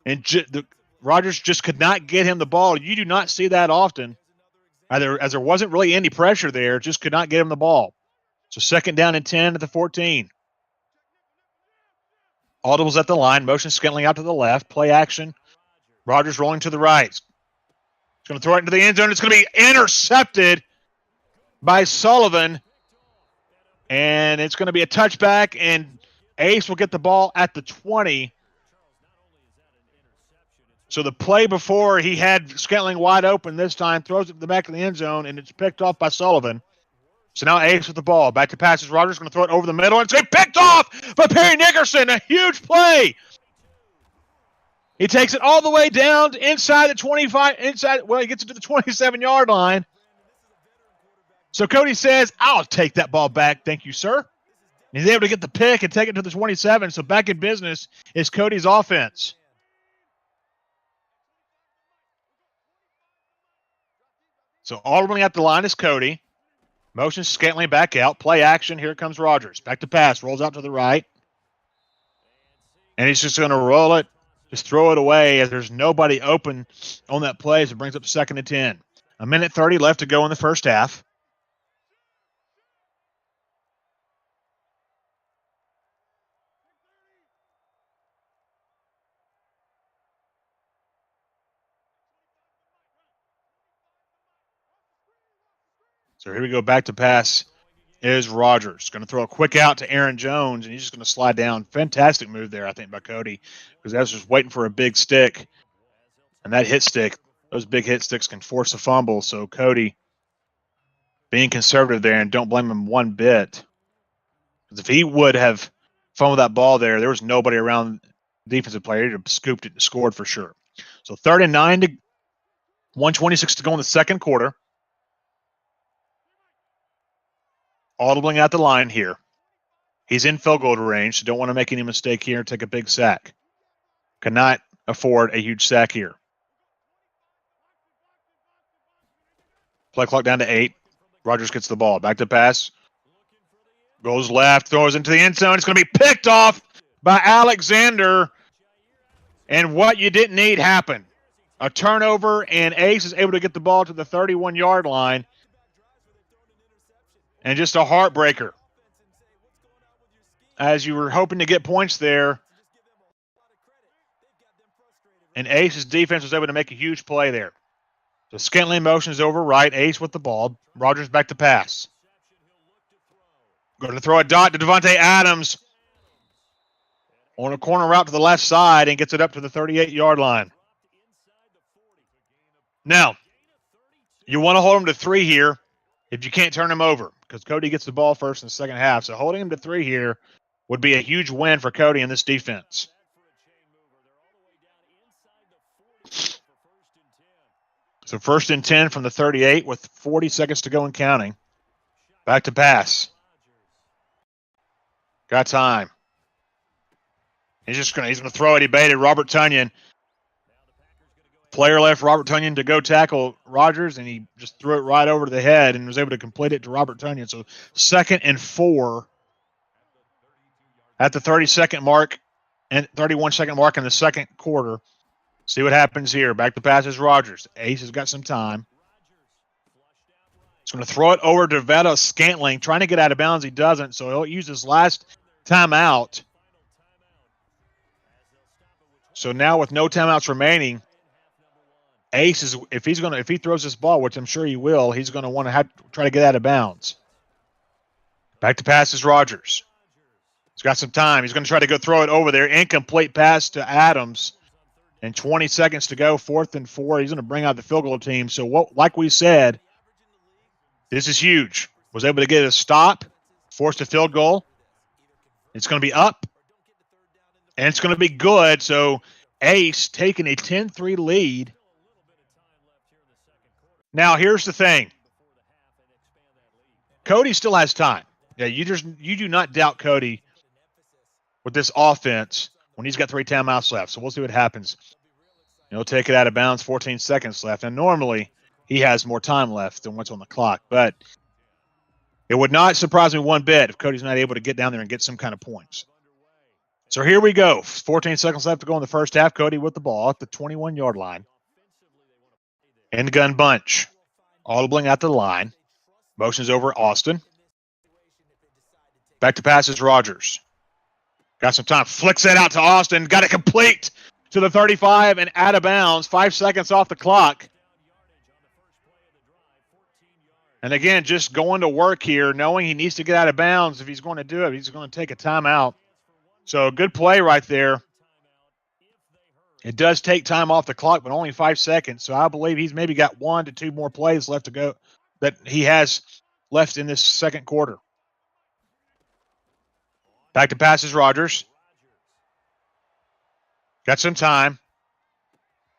And Rogers just could not get him the ball. You do not see that often. Either as there wasn't really any pressure there, just could not get him the ball. So 2nd down and 10 at the 14. Audibles at the line. Motion Scantling out to the left. Play action. Rogers rolling to the right. He's going to throw it into the end zone. It's going to be intercepted by Sullivan. And it's going to be a touchback, and Ace will get the ball at the 20. So the play before, he had Scantling wide open this time, throws it to the back of the end zone, and it's picked off by Sullivan. So now Ace with the ball. Back to passes. Rogers going to throw it over the middle, and it's going to be picked off by Perry Nickerson. A huge play. He takes it all the way down to inside the 25, he gets it to the 27-yard line. So Cody says, I'll take that ball back. Thank you, sir. He's able to get the pick and take it to the 27. So back in business is Cody's offense. So ultimately at the line is Cody. Motion Scantling back out. Play action. Here comes Rogers. Back to pass. Rolls out to the right. And he's just going to roll it. Just throw it away as there's nobody open on that play as it brings up 2nd and 10. 1:30 left to go in the first half. So here we go. Back to pass is Rogers. Going to throw a quick out to Aaron Jones, and he's just going to slide down. Fantastic move there, I think, by Cody, because I was just waiting for a big stick. And that hit stick, those big hit sticks can force a fumble. So Cody being conservative there, and don't blame him one bit. Because if he would have fumbled that ball there was nobody around the defensive player. He'd have scooped it and scored for sure. So 3rd and 9 to 1:26 to go in the second quarter. audibling at the line here. He's in field goal range, so don't want to make any mistake here and take a big sack. Cannot afford a huge sack here. Play clock down to 8. Rodgers gets the ball. Back to pass. Goes left, throws into the end zone. It's going to be picked off by Alexander. And what you didn't need happened. A turnover, and Ace is able to get the ball to the 31-yard line. And just a heartbreaker. As you were hoping to get points there. And Ace's defense was able to make a huge play there. So Scantling motions over right. Ace with the ball. Rodgers back to pass. Going to throw a dot to Devontae Adams on a corner route to the left side and gets it up to the 38-yard line. Now, you want to hold him to 3 here if you can't turn him over because Cody gets the ball first in the second half. So holding him to 3 here would be a huge win for Cody in this defense. So 1st and 10 from the 38 with 40 seconds to go and counting. Back to pass. Got time. He's going to throw it. He baited Robert Tunyon. Player left Robert Tunyon to go tackle Rodgers, and he just threw it right over to the head and was able to complete it to Robert Tunyon. So 2nd and 4 at the 30-second mark and 31-second mark in the second quarter. See what happens here. Back to pass is Rodgers. Ace has got some time. He's going to throw it over to Veta Scantling, trying to get out of bounds. He doesn't, so he'll use his last timeout. So now with no timeouts remaining, Ace is if he throws this ball, which I'm sure he will, he's going to want to try to get out of bounds. Back to pass is Rodgers. He's got some time. He's going to try to go throw it over there. Incomplete pass to Adams. And 20 seconds to go, 4th and 4. He's going to bring out the field goal team. So, like we said, this is huge. Was able to get a stop, forced a field goal. It's going to be up, and it's going to be good. So, Ace taking a 10-3 lead. Now, here's the thing. Cody still has time. Yeah, you do not doubt Cody with this offense when he's got 3 timeouts left. So we'll see what happens. He'll take it out of bounds, 14 seconds left. And normally he has more time left than what's on the clock. But it would not surprise me one bit if Cody's not able to get down there and get some kind of points. So here we go. 14 seconds left to go in the first half. Cody with the ball at the 21-yard line. End gun bunch. Audibling at the line. Motions over Austin. Back to passes Rodgers. Got some time. Flicks it out to Austin. Got it complete to the 35 and out of bounds. 5 seconds off the clock. And again, just going to work here, knowing he needs to get out of bounds if he's going to do it. He's going to take a timeout. So good play right there. It does take time off the clock, but only 5 seconds. So I believe he's maybe got 1 to 2 more plays left to go that he has left in this second quarter. Back to passes Rodgers. Got some time.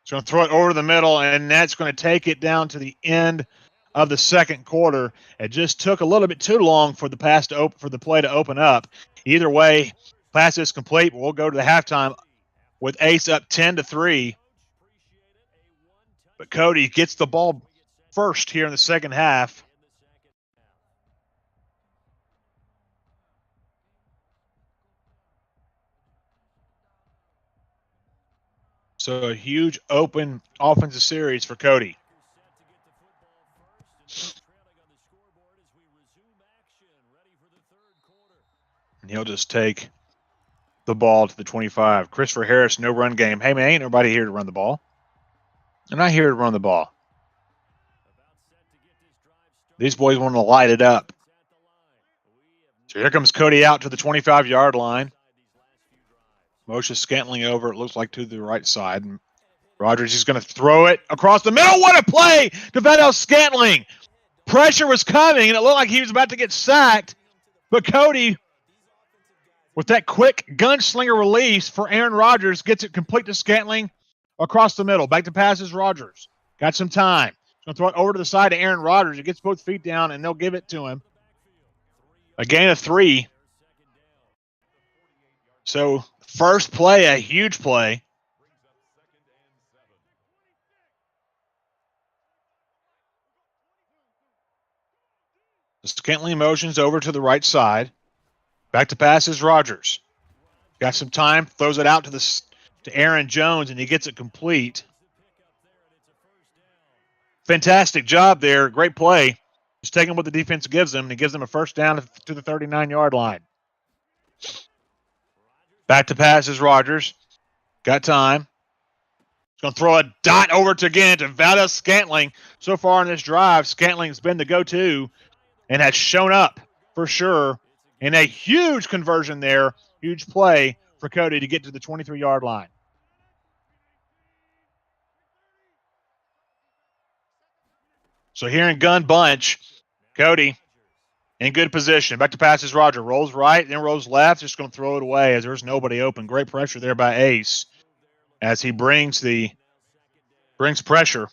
He's going to throw it over the middle, and that's going to take it down to the end of the second quarter. It just took a little bit too long for the play to open up. Either way, pass is complete. We'll go to the halftime with Ace up 10-3. But Cody gets the ball first here in the second half. So a huge open offensive series for Cody. And he'll just take the ball to the 25. Christopher Harris, no run game. Hey, man, ain't nobody here to run the ball. I'm not here to run the ball. These boys want to light it up. So here comes Cody out to the 25-yard line. Moshe Scantling over, it looks like, to the right side. And Rodgers is going to throw it across the middle. What a play to Veta Scantling. Pressure was coming, and it looked like he was about to get sacked. But Cody, with that quick gunslinger release for Aaron Rodgers, gets it complete to Scantling across the middle. Back to passes Rodgers. Got some time. He's going to throw it over to the side to Aaron Rodgers. He gets both feet down, and they'll give it to him. A gain of 3. So first play, a huge play. Scantling motions over to the right side. Back to pass is Rogers. Got some time, throws it out to Aaron Jones, and he gets it complete. Fantastic job there. Great play. Just taking what the defense gives him, and he gives them a first down to the 39-yard line. Back to pass is Rogers. Got time. He's going to throw a dot over to Valdez Scantling. So far in this drive, Scantling's been the go-to and has shown up for sure in a huge conversion there. Huge play for Cody to get to the 23-yard line. So here in gun bunch, Cody in good position. Back to pass is Roger. Rolls right, then rolls left. Just going to throw it away as there's nobody open. Great pressure there by Ace as he brings pressure.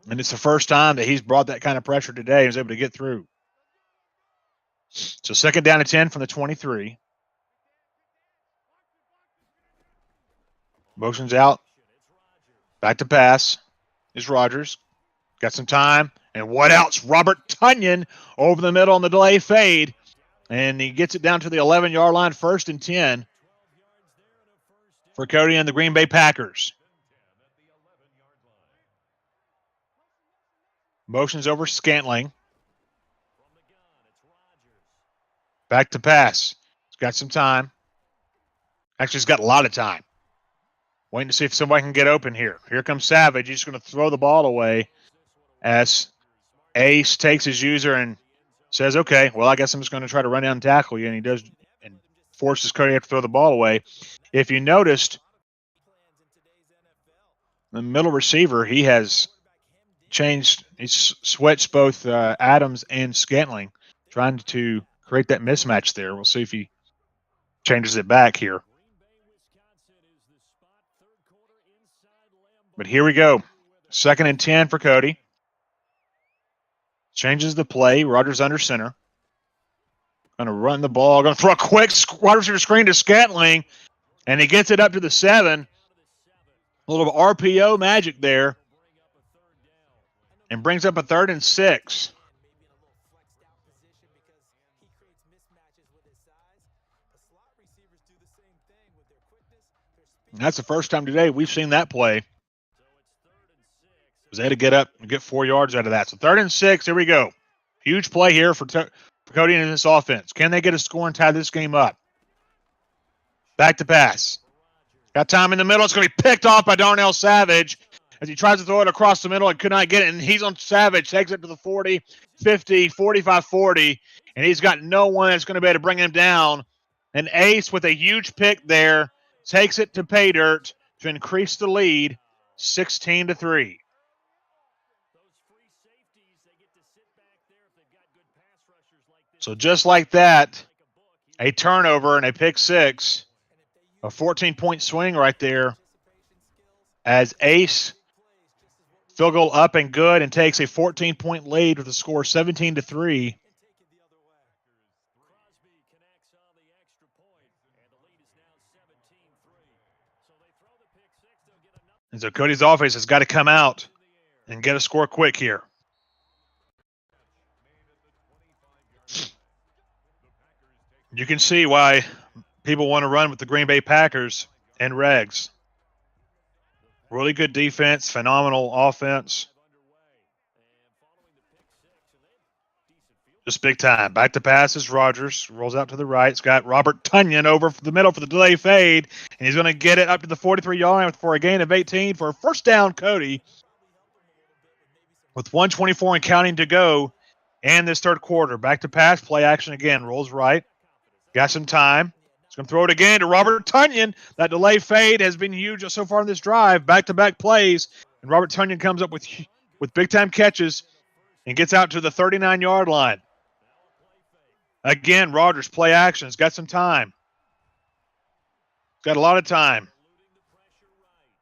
And it's the first time that he's brought that kind of pressure today. He was able to get through. So second down and 10 from the 23. Motions out. Back to pass is Rogers. Got some time. And what else? Robert Tunyon over the middle on the delay fade. And he gets it down to the 11-yard line, first and 10 for Cody and the Green Bay Packers. Motions over Scantling. Back to pass. He's got some time. Actually, he's got a lot of time. Waiting to see if somebody can get open here. Here comes Savage. He's going to throw the ball away as Ace takes his user and says, okay, well, I guess I'm just going to try to run down and tackle you. And he does and forces Cody to have to throw the ball away. If you noticed, the middle receiver, he has changed. He's switched both Adams and Scantling, trying to create that mismatch there. We'll see if he changes it back here. But here we go. Second and 10 for Cody. Changes the play. Rogers under center. Going to run the ball. Going to throw a quick wide receiver screen to Scantling. And he gets it up to the 7. A little RPO magic there. And brings up a 3rd and 6. And that's the first time today we've seen that play. They had to get up and get 4 yards out of that. So 3rd and 6, here we go. Huge play here for Cody and this offense. Can they get a score and tie this game up? Back to pass. Got time in the middle. It's going to be picked off by Darnell Savage as he tries to throw it across the middle and could not get it. And he's on Savage. Takes it to the 40, 50, 45, 40. And he's got no one that's going to be able to bring him down. And Ace with a huge pick there takes it to pay dirt to increase the lead 16-3. So just like that, a turnover and a pick 6, a 14-point swing right there as Ace field goal up and good and takes a 14-point lead with a score 17-3. And so Cody's offense has got to come out and get a score quick here. You can see why people want to run with the Green Bay Packers and Regs. Really good defense, phenomenal offense. Just big time. Back to pass is Rogers. Rolls out to the right. It's got Robert Tunyon over the middle for the delay fade. And he's going to get it up to the 43-yard line for a gain of 18 for a first down, Cody. With 1:24 and counting to go in this third quarter. Back to pass. Play action again. Rolls right. Got some time. He's going to throw it again to Robert Tunyon. That delay fade has been huge so far in this drive. Back-to-back plays. And Robert Tunyon comes up with big-time catches and gets out to the 39-yard line. Again, Rogers, play action. He's got some time. Got a lot of time.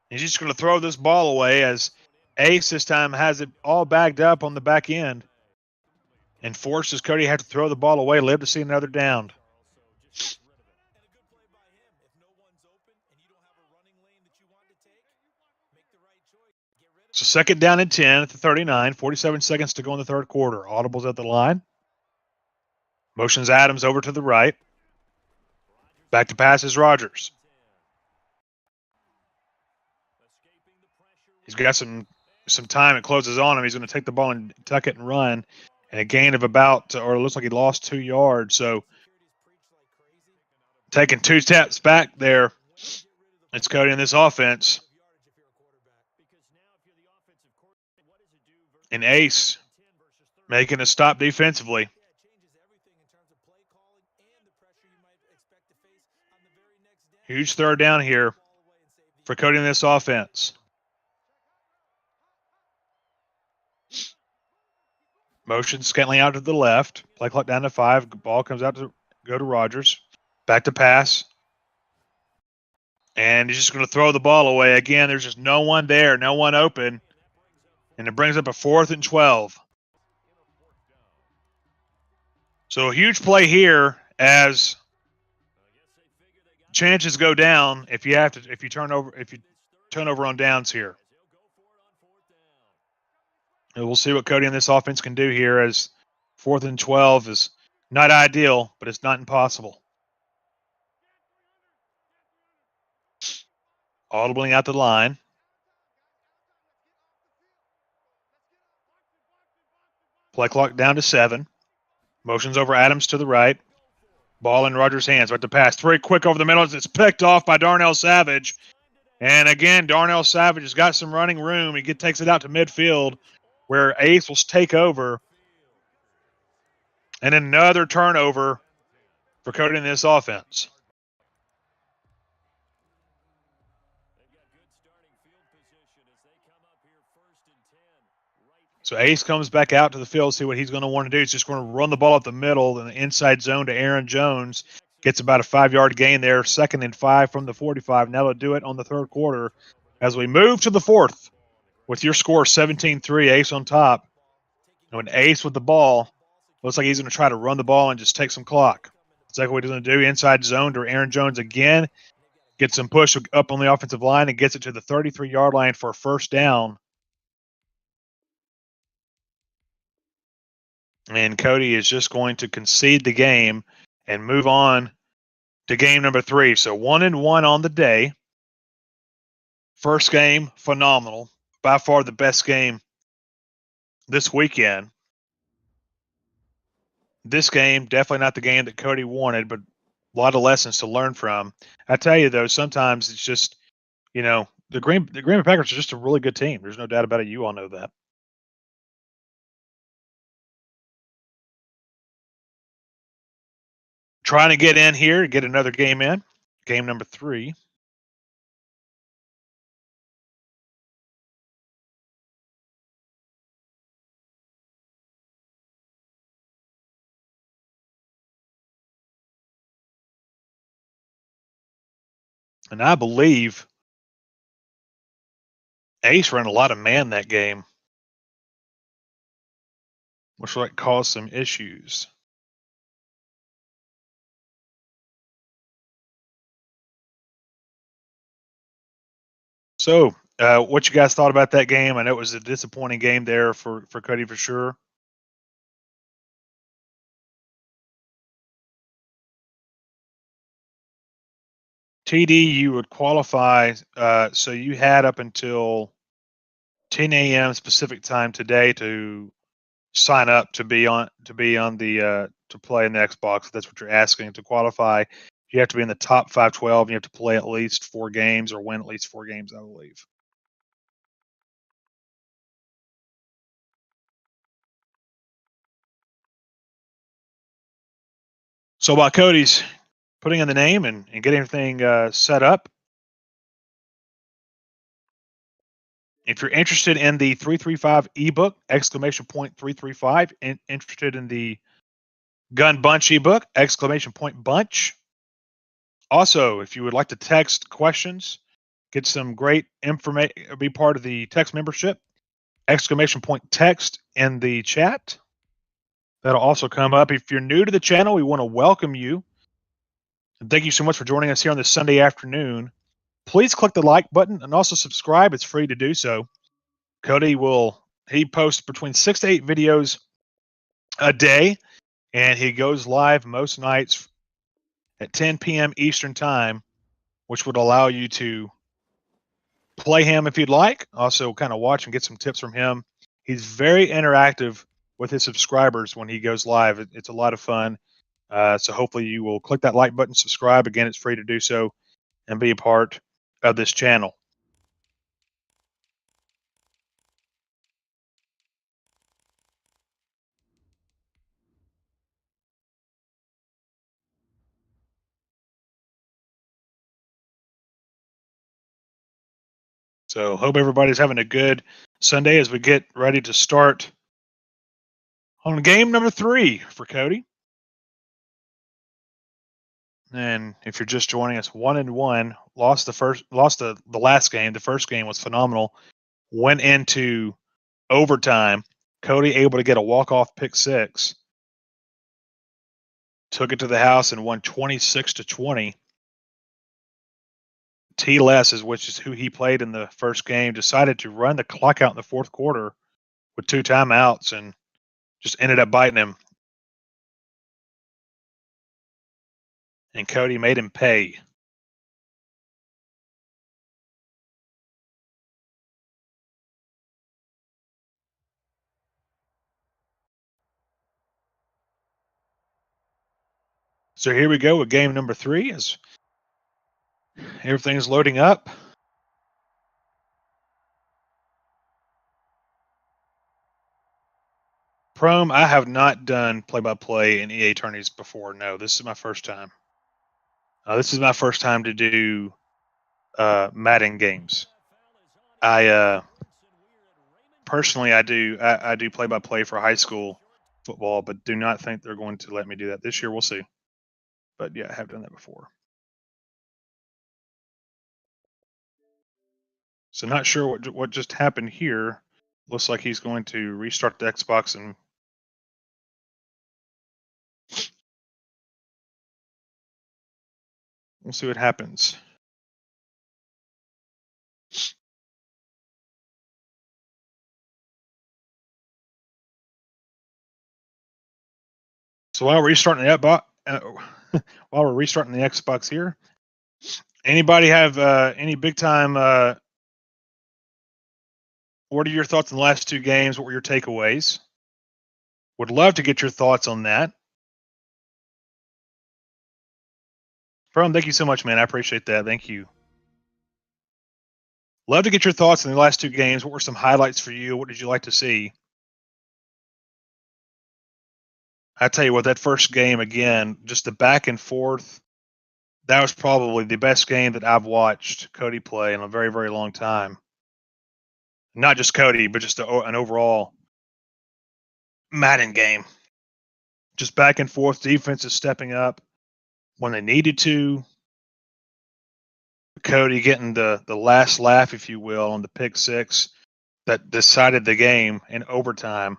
He's just going to throw this ball away as Ace this time has it all bagged up on the back end. and forces Cody to have to throw the ball away, live to see another down. So second down and 10 at the 39, 47 seconds to go in the third quarter. Audibles at the line. Motions Adams over to the right. Back to pass is Rogers. He's got some time. It closes on him. He's going to take the ball and tuck it and run. And a gain of about, or it looks like he lost 2 yards. So taking 2 steps back there. It's Cody in this offense. And Ace making a stop defensively. Huge third down here for Cody in this offense. Motion Scantling out to the left. Play clock down to 5. Ball comes out to go to Rogers. Back to pass. And he's just going to throw the ball away. Again, there's just no one there, no one open. And it brings up a 4th and 12. So a huge play here as chances go down if you turn over on downs here. And we'll see what Cody in this offense can do here, as 4th and 12 is not ideal, but it's not impossible. Audibling out the line. Play clock down to 7. Motions over Adams to the right. Ball in Rogers' hands. Right to pass. Very quick over the middle. It's picked off by Darnell Savage. And again, Darnell Savage has got some running room. He takes it out to midfield where Ace will take over. And another turnover for Cody in this offense. So Ace comes back out to the field, see what he's going to want to do. He's just going to run the ball up the middle in the inside zone to Aaron Jones. Gets about a 5-yard gain there. 2nd and 5 from the 45. Now they'll do it on the third quarter as we move to the fourth with your score 17-3, Ace on top. And when Ace with the ball, looks like he's going to try to run the ball and just take some clock. That's exactly what he's going to do. Inside zone to Aaron Jones again. Gets some push up on the offensive line and gets it to the 33-yard line for a first down. And Cody is just going to concede the game and move on to game number 3. So 1-1 on the day. First game, phenomenal. By far the best game this weekend. This game, definitely not the game that Cody wanted, but a lot of lessons to learn from. I tell you, though, sometimes it's just, the Green Bay Packers are just a really good team. There's no doubt about it. You all know that. Trying to get in here, get another game in. Game number 3. And I believe Ace ran a lot of man that game, which might cause some issues. So, what you guys thought about that game? I know it was a disappointing game there for Cody for sure. TD, you would qualify. So you had up until 10 a.m. specific time today to sign up to be on the to play in the Xbox. That's what you're asking to qualify. You have to be in the top 512. You have to play at least 4 games or win at least 4 games, I believe. So while Cody's putting in the name and getting everything set up, if you're interested in the 335 ebook, exclamation point 335, interested in the Gun Bunch ebook, exclamation point bunch. Also, if you would like to text questions, get some great information, be part of the text membership, exclamation point text in the chat. That'll also come up. If you're new to the channel, we want to welcome you. And thank you so much for joining us here on this Sunday afternoon. Please click the like button and also subscribe. It's free to do so. Cody he posts between 6 to 8 videos a day, and he goes live most nights at 10 p.m. Eastern time, which would allow you to play him if you'd like. Also kind of watch and get some tips from him. He's very interactive with his subscribers when he goes live. It's a lot of fun. So hopefully you will click that like button, subscribe. Again, it's free to do so, and be a part of this channel. So hope everybody's having a good Sunday as we get ready to start on game number 3 for Cody. And if you're just joining us, 1-1, lost the last game. The first game was phenomenal. Went into overtime. Cody able to get a walk-off pick 6. Took it to the house and won 26-20. T. Les, which is who he played in the first game, decided to run the clock out in the fourth quarter with 2 timeouts and just ended up biting him. And Cody made him pay. So here we go with game number 3 as everything's loading up. Prom, I have not done play-by-play in EA tourneys before. No, this is my first time. This is my first time to do Madden games. I personally, I do play-by-play for high school football, but do not think they're going to let me do that this year. We'll see. But yeah, I have done that before. So not sure what just happened here. Looks like he's going to restart the Xbox and we'll see what happens. So while we're restarting the Xbox here, anybody have any big time? What are your thoughts on the last 2 games? What were your takeaways? Would love to get your thoughts on that. Prom, thank you so much, man. I appreciate that. Thank you. Love to get your thoughts on the last 2 games. What were some highlights for you? What did you like to see? I tell you what, that first game, again, just the back and forth, that was probably the best game that I've watched Cody play in a very, very long time. Not just Cody, but just an overall Madden game. Just back and forth, defense is stepping up when they needed to. Cody getting the last laugh, if you will, on the pick 6 that decided the game in overtime.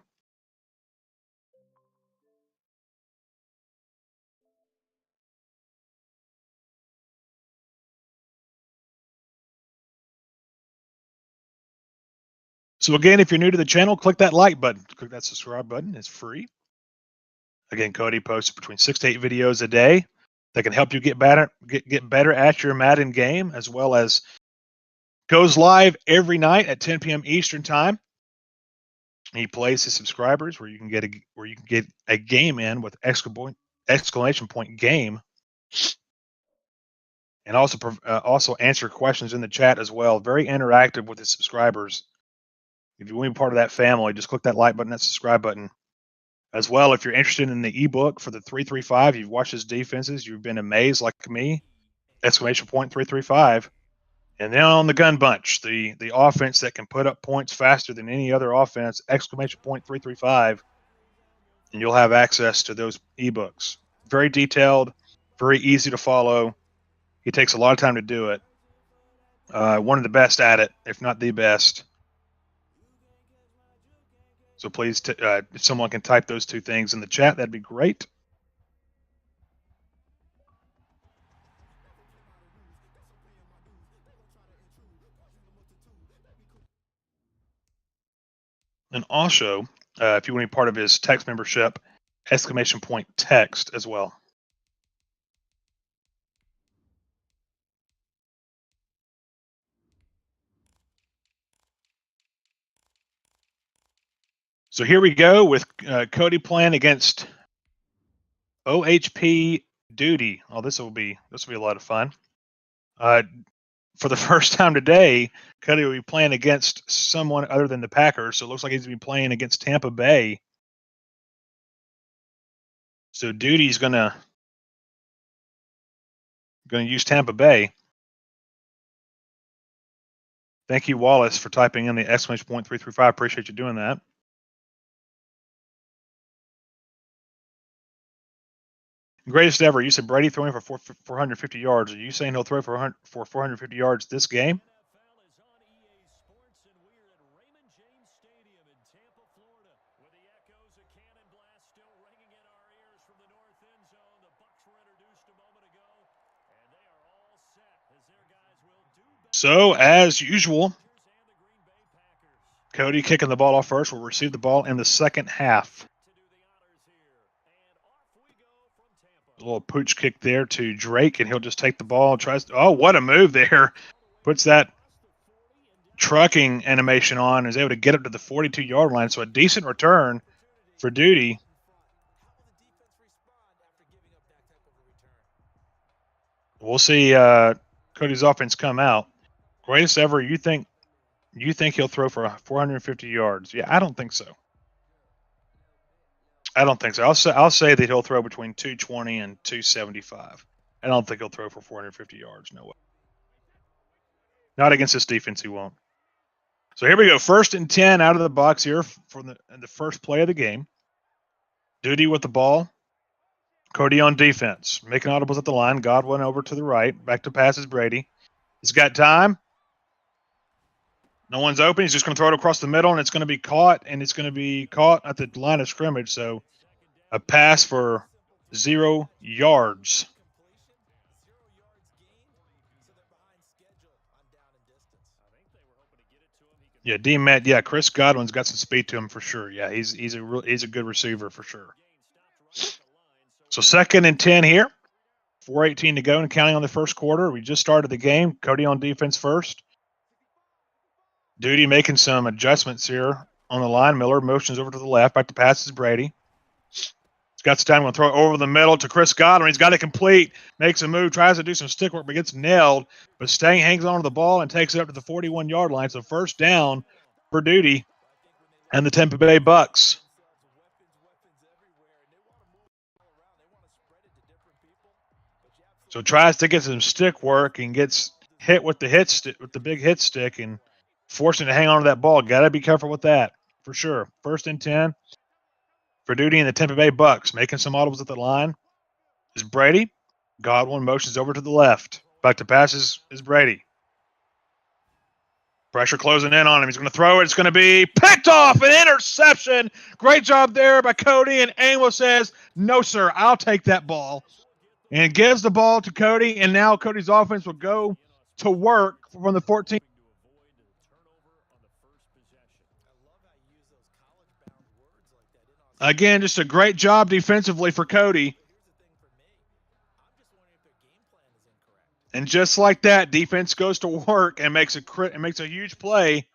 So again, if you're new to the channel, click that like button. Click that subscribe button. It's free. Again, Cody posts between 6 to 8 videos a day that can help you get better at your Madden game, as well as goes live every night at 10 p.m. Eastern time. He plays his subscribers where you can get a game in with exclamation point game, and also answer questions in the chat as well. Very interactive with his subscribers. If you want to be part of that family, just click that like button, that subscribe button. As well, if you're interested in the ebook for the 335, you've watched his defenses, you've been amazed like me, exclamation point 335. And then on the gun bunch, the offense that can put up points faster than any other offense, exclamation point 335. And you'll have access to those ebooks. Very detailed, very easy to follow. He takes a lot of time to do it. One of the best at it, if not the best. So please, if someone can type those two things in the chat, that'd be great. And also, if you want to be part of his text membership, ! text as well. So here we go with Cody playing against OHP Duty. Oh, this will be a lot of fun. For the first time today, Cody will be playing against someone other than the Packers. So it looks like he's going to be playing against Tampa Bay. So Duty's going to use Tampa Bay. Thank you, Wallace, for typing in the !335. Appreciate you doing that. Greatest ever. You said Brady throwing for 450 yards. Are you saying he'll throw for 450 yards this game? So, as usual, Cody kicking the ball off first will receive the ball in the second half. A little pooch kick there to Drake, and he'll just take the ball. Oh, what a move there. Puts that trucking animation on, is able to get up to the 42-yard line. So a decent return for Duty. We'll see Cody's offense come out. Greatest ever. You think he'll throw for 450 yards? Yeah, I don't think so. I'll say that he'll throw between 220 and 275. I don't think he'll throw for 450 yards. No way. Not against this defense, he won't. So here we go. 1st and 10 out of the box here for the first play of the game. Duty with the ball. Cody on defense. Making audibles at the line. Godwin over to the right. Back to passes Brady. He's got time. No one's open. He's just going to throw it across the middle, and it's going to be caught, and it's going to be caught at the line of scrimmage. So a pass for 0 yards. Yeah, D-Matt. Yeah, Chris Godwin's got some speed to him for sure. Yeah, he's a good receiver for sure. So 2nd and 10 here. 4:18 to go and counting on the first quarter. We just started the game. Cody on defense first. Duty making some adjustments here on the line. Miller motions over to the left. Back to passes Brady. He's got some time. Going to throw it over the middle to Chris Godwin. He's got it complete. Makes a move. Tries to do some stick work, but gets nailed. But Stang hangs on to the ball and takes it up to the 41-yard line. So first down for Duty and the Tampa Bay Bucks. So tries to get some stick work and gets hit with the big hit stick and forcing to hang on to that ball. Got to be careful with that for sure. 1st and 10 for Duty and the Tampa Bay Bucks. Making some audibles at the line is Brady. Godwin motions over to the left. Back to passes is Brady. Pressure closing in on him. He's going to throw it. It's going to be picked off. An interception. Great job there by Cody. And Amos says, no, sir, I'll take that ball. And gives the ball to Cody. And now Cody's offense will go to work from the 14. Again, just a great job defensively for Cody. And just like that, defense goes to work and makes a huge play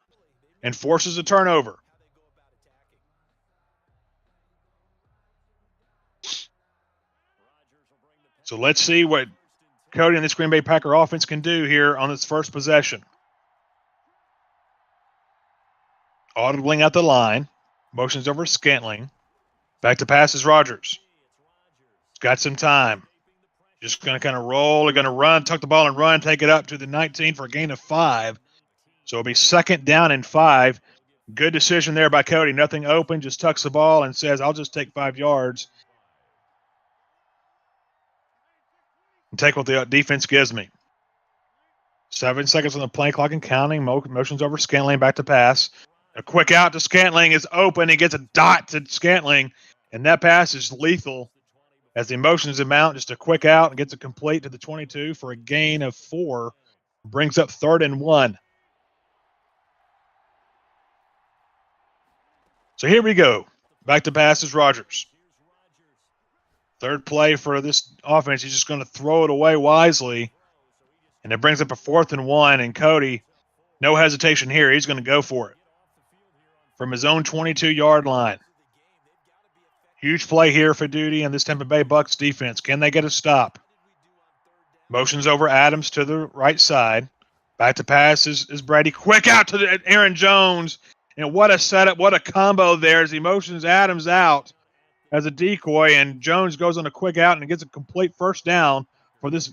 and forces a turnover. So let's see what Cody and this Green Bay Packer offense can do here on this first possession. Audibling at the line. Motions over Scantling. Back to passes Rodgers. He's got some time. Just going to kind of roll. They're going to run, tuck the ball and run, take it up to the 19 for a gain of 5. So it'll be 2nd down and 5. Good decision there by Cody. Nothing open, just tucks the ball and says, I'll just take 5 yards and take what the defense gives me. 7 seconds on the play clock and counting. Motions over Scantling, back to pass. A quick out to Scantling is open. He gets a dot to Scantling, and that pass is lethal as the emotions amount. Just a quick out and gets it complete to the 22 for a gain of 4. Brings up 3rd and 1. So here we go. Back to passes, Rogers. Third play for this offense. He's just going to throw it away wisely. And it brings up a 4th and 1. And Cody, no hesitation here. He's going to go for it from his own 22-yard line. Huge play here for Duty and this Tampa Bay Bucs defense. Can they get a stop? Motions over Adams to the right side. Back to pass is Brady. Quick out to Aaron Jones. And what a setup, what a combo there as he motions Adams out as a decoy. And Jones goes on a quick out and gets a complete first down for this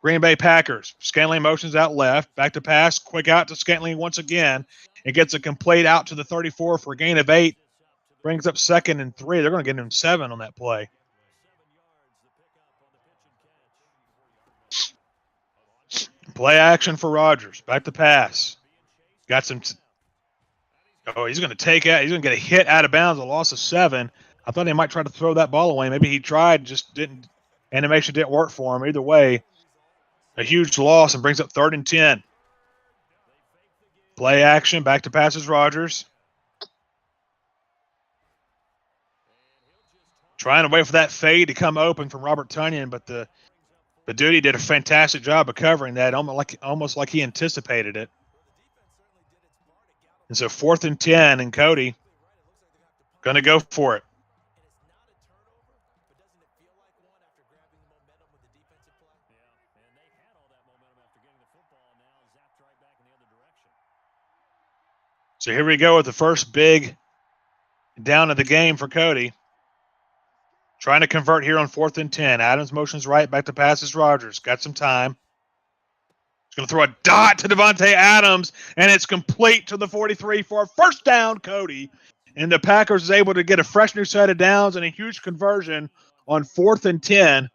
Green Bay Packers. Scantling motions out left. Back to pass. Quick out to Scantling once again. It gets a complete out to the 34 for a gain of 8. Brings up 2nd and 3. They're going to get him 7 on that play. Play action for Rodgers. Back to pass. Got some. He's going to take out. He's going to get a hit out of bounds. A loss of 7. I thought he might try to throw that ball away. Maybe he tried, just didn't. Animation didn't work for him. Either way, a huge loss and brings up 3rd and 10. Play action. Back to passes, Rodgers. Trying to wait for that fade to come open from Robert Tonyan, but the Duty did a fantastic job of covering that, almost like he anticipated it. And so 4th and 10, and Cody going to go for it. So here we go with the first big down of the game for Cody. Trying to convert here on 4th and 10. Adams motions right, back to passes Rodgers. Got some time. He's going to throw a dot to Devontae Adams, and it's complete to the 43 for a first down, Cody. And the Packers is able to get a fresh new set of downs and a huge conversion on 4th and 10.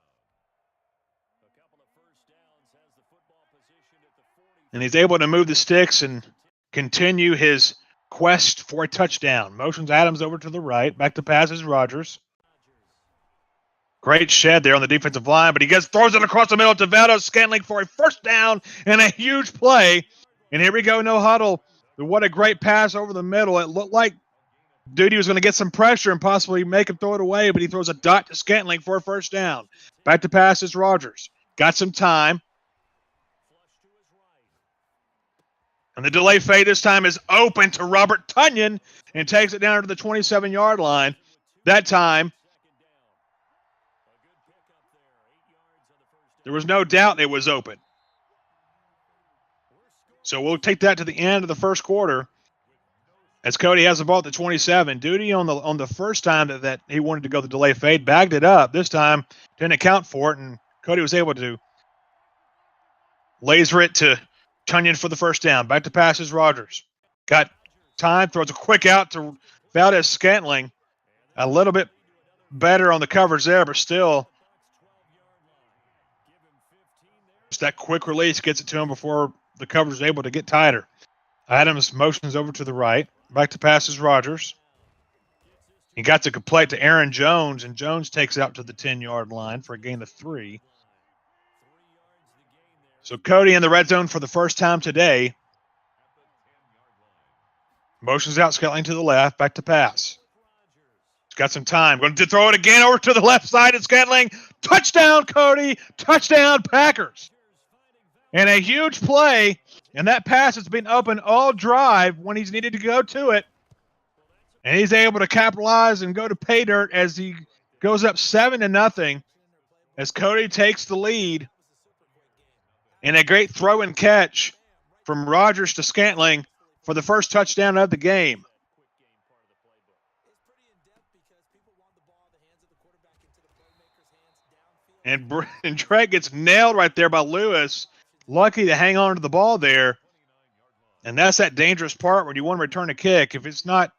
And he's able to move the sticks and continue his quest for a touchdown. Motions Adams over to the right, back to passes Rodgers. Great shed there on the defensive line, but he throws it across the middle to Valdez Scantling for a first down and a huge play. And here we go, no huddle. What a great pass over the middle. It looked like Duty was going to get some pressure and possibly make him throw it away, but he throws a dot to Scantling for a first down. Back to passes Rodgers. Got some time. And the delay fade this time is open to Robert Tonyan and takes it down to the 27-yard line. That time, there was no doubt it was open. So we'll take that to the end of the first quarter as Cody has the ball at the 27. Duty on the first time that he wanted to go the delay fade, bagged it up. This time didn't account for it, and Cody was able to laser it to Tonyan for the first down. Back to passes Rodgers. Got time, throws a quick out to Valdez Scantling. A little bit better on the coverage there, but still just that quick release gets it to him before the coverage is able to get tighter. Adams motions over to the right. Back to passes Rodgers. He got to complete to Aaron Jones, and Jones takes it out to the 10-yard line for a gain of 3. So Cody in the red zone for the first time today. Motions out, Scantling to the left, back to pass. He's got some time. Going to throw it again over to the left side of Scantling. Touchdown, Cody. Touchdown, Packers. And a huge play, and that pass has been open all drive when he's needed to go to it. And he's able to capitalize and go to pay dirt as he goes up 7-0 as Cody takes the lead. And a great throw and catch from Rodgers to Scantling for the first touchdown of the game. And Drake gets nailed right there by Lewis. Lucky to hang on to the ball there. And that's that dangerous part when you want to return a kick. If it's not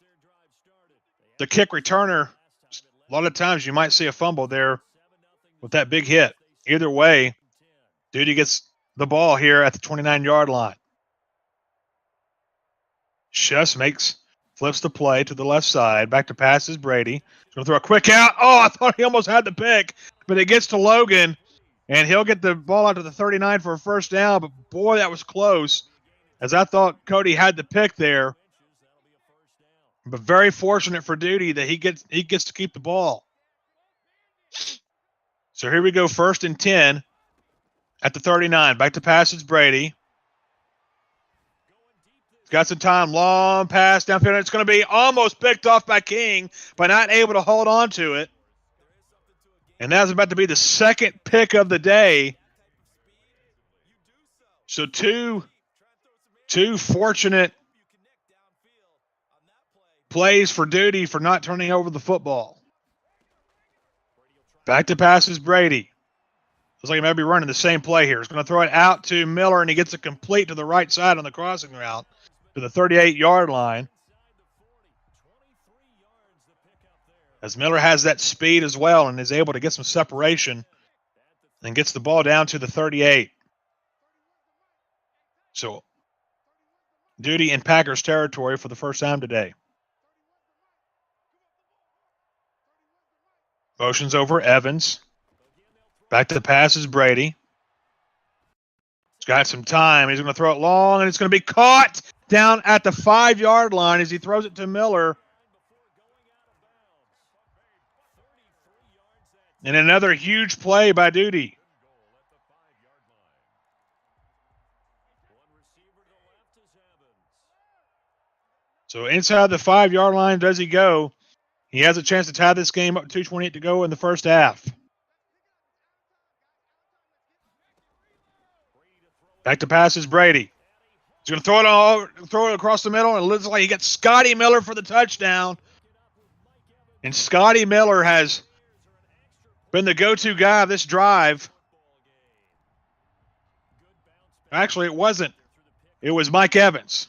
the kick returner, a lot of times you might see a fumble there with that big hit. Either way, Duty gets the ball here at the 29-yard line. Just flips the play to the left side. Back to pass is Brady. He's going to throw a quick out. Oh, I thought he almost had the pick, but it gets to Logan, and he'll get the ball out to the 39 for a first down. But boy, that was close, as I thought Cody had the pick there. But very fortunate for Duty that he gets to keep the ball. So here we go, 1st and 10 at the 39. Back to pass is Brady. He's got some time. Long pass downfield. It's going to be almost picked off by King, but not able to hold on to it. And that's about to be the second pick of the day. So two fortunate plays for Duty for not turning over the football. Back to pass is Brady. Looks like he might be running the same play here. He's going to throw it out to Miller, and he gets it complete to the right side on the crossing route to the 38-yard line. As Miller has that speed as well and is able to get some separation and gets the ball down to the 38. So Duty in Packers territory for the first time today. Motions over Evans. Back to the pass is Brady. He's got some time. He's going to throw it long, and it's going to be caught down at the 5-yard line as he throws it to Miller. And another huge play by Duty. So inside the 5-yard line does he go. He has a chance to tie this game up, 2:28 to go in the first half. Back to pass is Brady. He's going to throw it across the middle, and it looks like he gets Scotty Miller for the touchdown. And Scotty Miller has been the go-to guy of this drive. Actually, it wasn't. It was Mike Evans.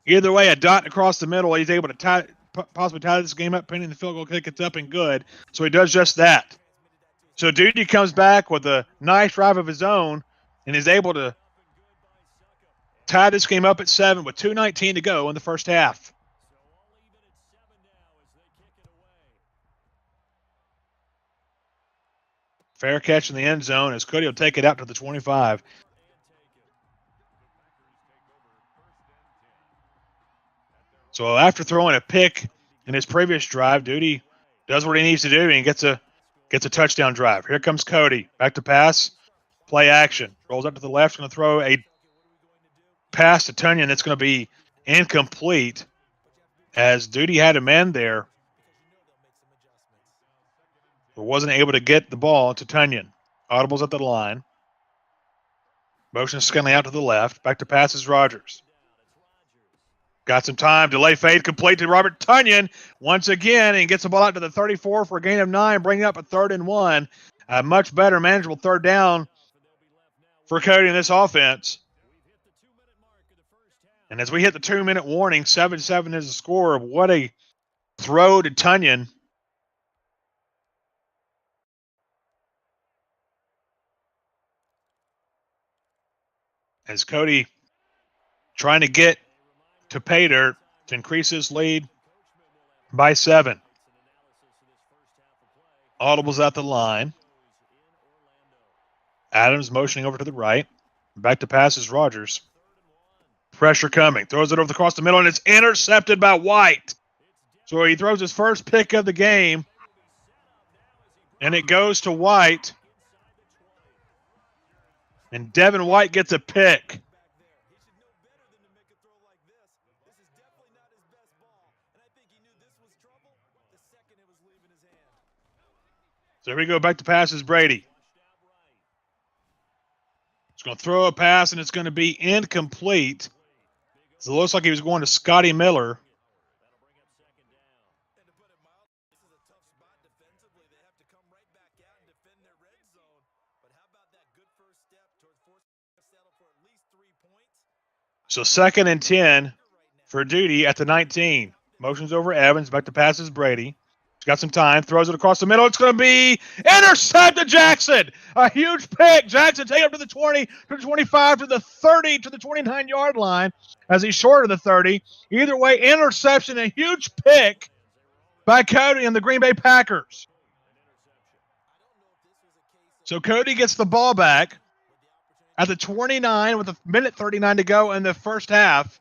Either way, a dot across the middle, he's able to possibly tie this game up, pending the field goal kick. It's up and good. So he does just that. So Duty comes back with a nice drive of his own and is able to tie this game up at 7 with 2:19 to go in the first half. Fair catch in the end zone as Cody will take it out to the 25. So after throwing a pick in his previous drive, Duty does what he needs to do and gets a touchdown drive. Here comes Cody. Back to pass. Play action. Rolls up to the left. Going to throw a pass to Tunyon that's going to be incomplete as Duty had a man there, but wasn't able to get the ball to Tunyon. Audibles at the line. Motion scanning out to the left. Back to pass is Rogers. Got some time. Delay fade complete to Robert Tunyon once again, and gets the ball out to the 34 for a gain of 9, bringing up a 3rd and 1. A much better manageable 3rd down for Cody in this offense. And as we hit the 2-minute warning, 7-7 is the score. What a throw to Tunyon. As Cody trying to get to pay dirt to increase his lead by 7. Audibles at the line. Adams motioning over to the right. Back to pass is Rogers. Pressure coming. Throws it over across the middle, and it's intercepted by White. So he throws his first pick of the game, and it goes to White. And Devin White gets a pick. So here we go, back to passes Brady. He's going to throw a pass, and it's going to be incomplete. So it looks like he was going to Scotty Miller. So 2nd and 10 for Duty at the 19. Motions over Evans, back to passes Brady. He's got some time. Throws it across the middle. It's going to be intercepted. Jackson. A huge pick. Jackson take up to the 20, to the 25, to the 30, to the 29-yard line as he's short of the 30. Either way, interception, a huge pick by Cody and the Green Bay Packers. So Cody gets the ball back at the 29 with a minute 39 to go in the first half.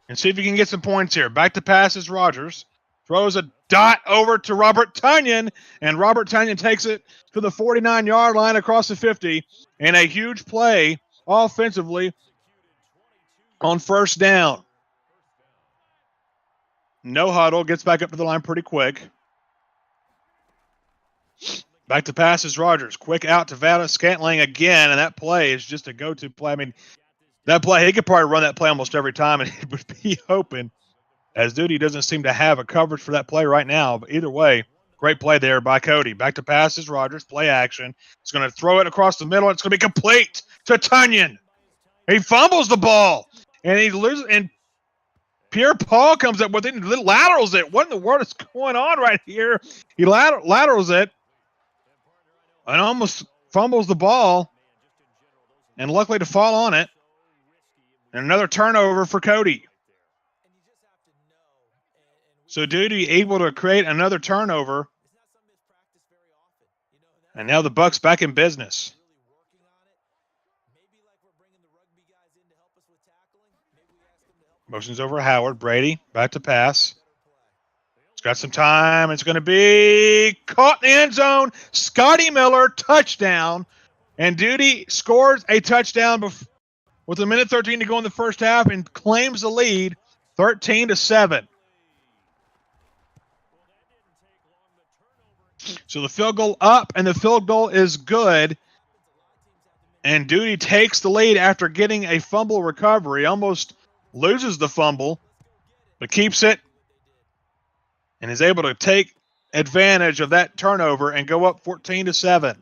And see if he can get some points here. Back to pass is Rodgers. Throws a dot over to Robert Tonyan, and Robert Tonyan takes it to the 49-yard line across the 50, and a huge play offensively on first down. No huddle, gets back up to the line pretty quick. Back to pass is Rodgers. Quick out to Valdes-Scantling again, and that play is just a go-to play. I mean, that play, he could probably run that play almost every time, and he would be hoping, as Duty doesn't seem to have a coverage for that play right now. But either way, great play there by Cody. Back to pass is Rodgers. Play action. He's going to throw it across the middle. It's going to be complete to Tonyan. He fumbles the ball, and he loses. And Pierre-Paul comes up with it and laterals it. What in the world is going on right here? He laterals it and almost fumbles the ball, and luckily to fall on it. And another turnover for Cody. So Duty able to create another turnover. And now the Bucs back in business. Motions over Howard. Brady back to pass. He's got some time. It's going to be caught in the end zone. Scotty Miller, touchdown. And Duty scores a touchdown with a minute 13 to go in the first half and claims the lead 13-7. So the field goal up, and the field goal is good. And Duty takes the lead after getting a fumble recovery. Almost loses the fumble, but keeps it and is able to take advantage of that turnover and go up 14-7.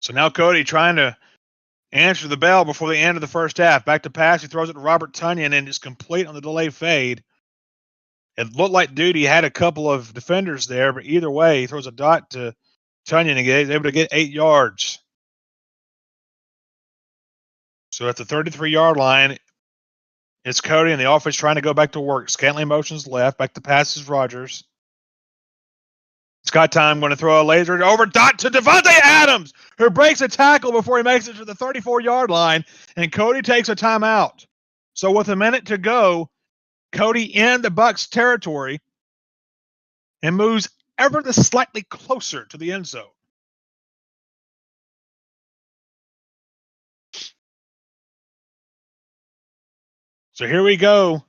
So now Cody trying to answer the bell before the end of the first half. Back to pass. He throws it to Robert Tonyan and is complete on the delay fade. It looked like Duty had a couple of defenders there, but either way, he throws a dot to Tonyan and he's able to get 8 yards. So at the 33-yard line, it's Cody and the offense trying to go back to work. Scantling motions left. Back to passes Rodgers. It's got time. Going to throw a laser over dot to Devontae Adams, who breaks a tackle before he makes it to the 34-yard line, and Cody takes a timeout. So with a minute to go, Cody in the Bucs territory and moves ever so slightly closer to the end zone. So here we go.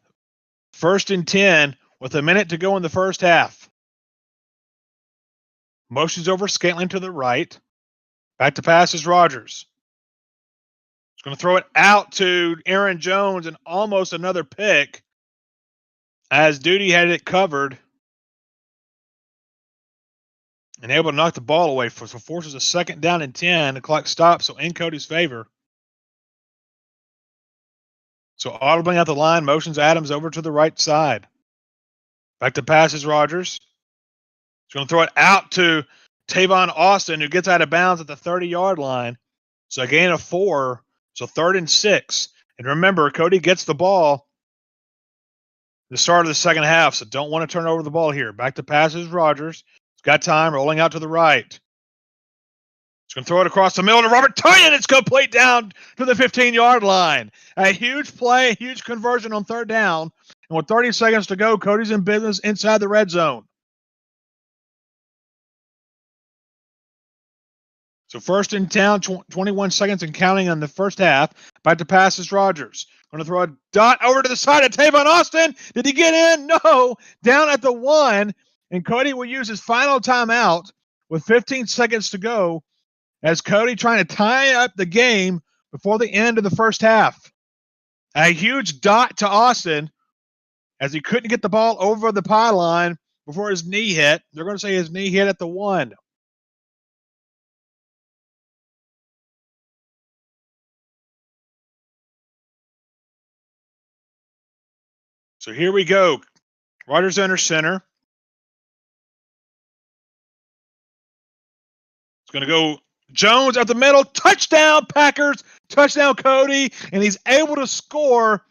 1st and 10 with a minute to go in the first half. Motions over Scantling to the right. Back to pass is Rodgers. He's going to throw it out to Aaron Jones and almost another pick as Duty had it covered and able to knock the ball away. So forces a 2nd down and 10. The clock stops, so in Cody's favor. So audibling out the line, motions Adams over to the right side. Back to pass is Rodgers. He's going to throw it out to Tavon Austin, who gets out of bounds at the 30-yard line. So a gain of 4. So 3rd and 6. And remember, Cody gets the ball the start of the second half, so don't want to turn over the ball here. Back to passes Rodgers. He's got time, rolling out to the right. He's going to throw it across the middle to Robert Tonyan. It's complete down to the 15-yard line. A huge play, a huge conversion on 3rd down. And with 30 seconds to go, Cody's in business inside the red zone. So 1st and 10, 21 seconds and counting in the first half. Back to passes Rodgers. Going to throw a dot over to the side of Tavon Austin. Did he get in? No. Down at the 1. And Cody will use his final timeout with 15 seconds to go as Cody trying to tie up the game before the end of the first half. A huge dot to Austin as he couldn't get the ball over the pylon before his knee hit. They're going to say his knee hit at the 1. So here we go. Rogers under center. It's going to go Jones up the middle. Touchdown, Packers. Touchdown, Cody. And he's able to score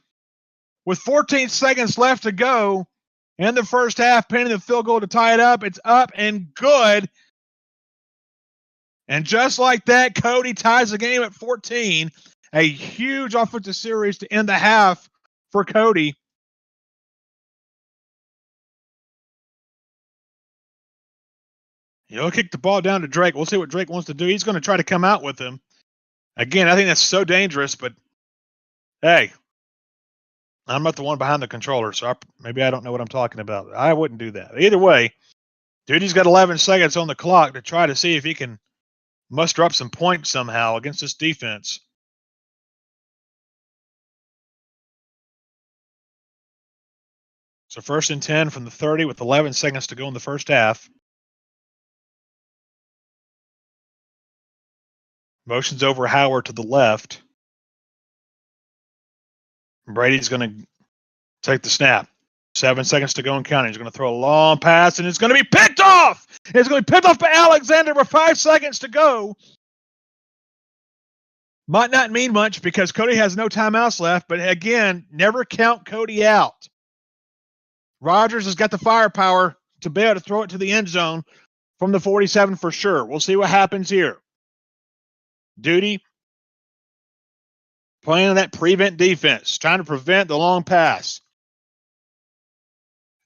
with 14 seconds left to go in the first half, pinning the field goal to tie it up. It's up and good. And just like that, Cody ties the game at 14. A huge offensive series to end the half for Cody. He'll kick the ball down to Drake. We'll see what Drake wants to do. He's going to try to come out with him. Again, I think that's so dangerous, but hey, I'm not the one behind the controller, so maybe I don't know what I'm talking about. I wouldn't do that. Either way, Duty's got 11 seconds on the clock to try to see if he can muster up some points somehow against this defense. So 1st and 10 from the 30 with 11 seconds to go in the first half. Motions over Howard to the left. Brady's going to take the snap. 7 seconds to go and counting. He's going to throw a long pass, and it's going to be picked off. It's going to be picked off by Alexander with 5 seconds to go. Might not mean much because Cody has no timeouts left, but again, never count Cody out. Rogers has got the firepower to be able to throw it to the end zone from the 47 for sure. We'll see what happens here. Duty playing that prevent defense, trying to prevent the long pass.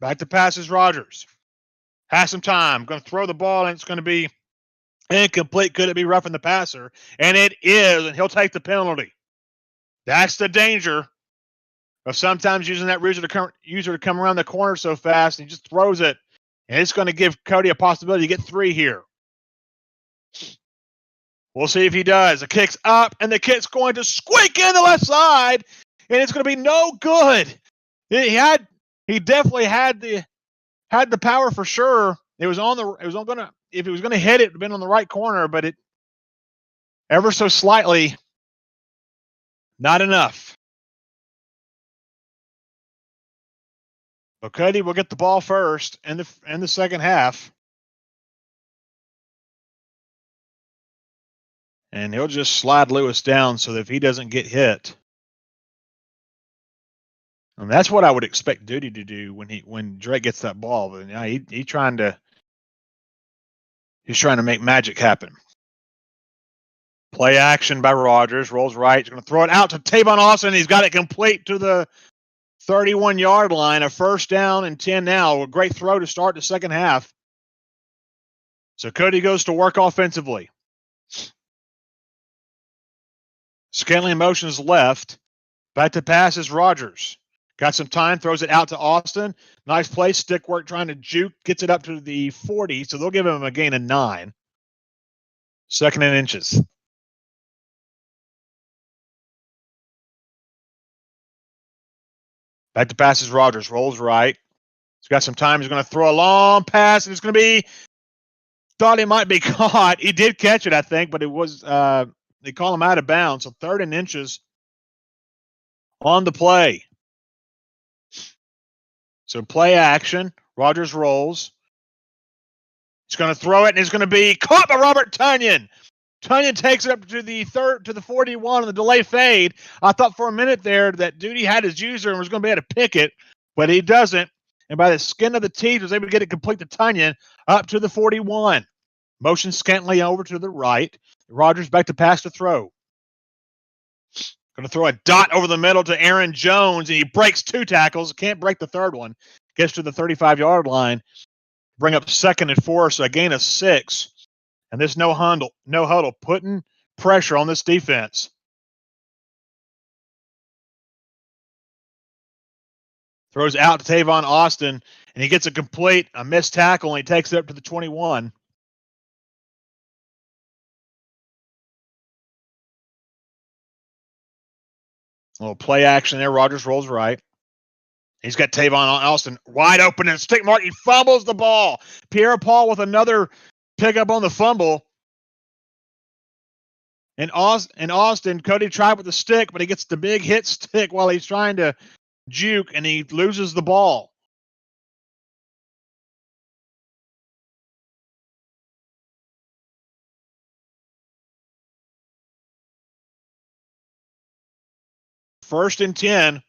Back to passes, Rogers. Has some time. Going to throw the ball, and it's going to be incomplete. Could it be roughing the passer? And it is, and he'll take the penalty. That's the danger of sometimes using that user to come around the corner so fast, and he just throws it. And it's going to give Cody a possibility to get 3 here. We'll see if he does. The kick's up, and the kick's going to squeak in the left side, and it's going to be no good. He definitely had the power for sure. If it was going to hit it, would have been on the right corner, but it ever so slightly not enough. But Cody will get the ball first in the second half. And he'll just slide Lewis down so that if he doesn't get hit. And that's what I would expect Duty to do when Drake gets that ball. But he's trying to make magic happen. Play action by Rogers. Rolls right. He's going to throw it out to Tavon Austin. He's got it complete to the 31-yard line. A 1st down and 10 now. A great throw to start the second half. So Cody goes to work offensively. Scantling motions left. Back to passes, Rogers. Got some time, throws it out to Austin. Nice play, stick work trying to juke. Gets it up to the 40, so they'll give him a gain of 9. 2nd and inches. Back to passes, Rogers. Rolls right. He's got some time. He's going to throw a long pass, and it's going to be – thought he might be caught. He did catch it, I think, but it was they call him out of bounds. So 3rd and inches on the play. So play action. Rogers rolls. He's going to throw it, and it's going to be caught by Robert Tunyon. Tunyon takes it up to the 41 on the delay fade. I thought for a minute there that Duty had his user and was going to be able to pick it, but he doesn't. And by the skin of the teeth, was able to get it complete to Tunyon up to the 41. Motion scantily over to the right. Rogers back to pass to throw. Going to throw a dot over the middle to Aaron Jones, and he breaks 2 tackles. Can't break the 3rd one. Gets to the 35-yard line. Bring up 2nd and 4, so a gain of 6. And this no huddle, putting pressure on this defense. Throws out to Tavon Austin, and he gets a missed tackle, and he takes it up to the 21. A little play action there. Rogers rolls right. He's got Tavon Austin wide open and stick mark. He fumbles the ball. Pierre-Paul with another pickup on the fumble. And Austin, Cody tried with the stick, but he gets the big hit stick while he's trying to juke, and he loses the ball. First and 10.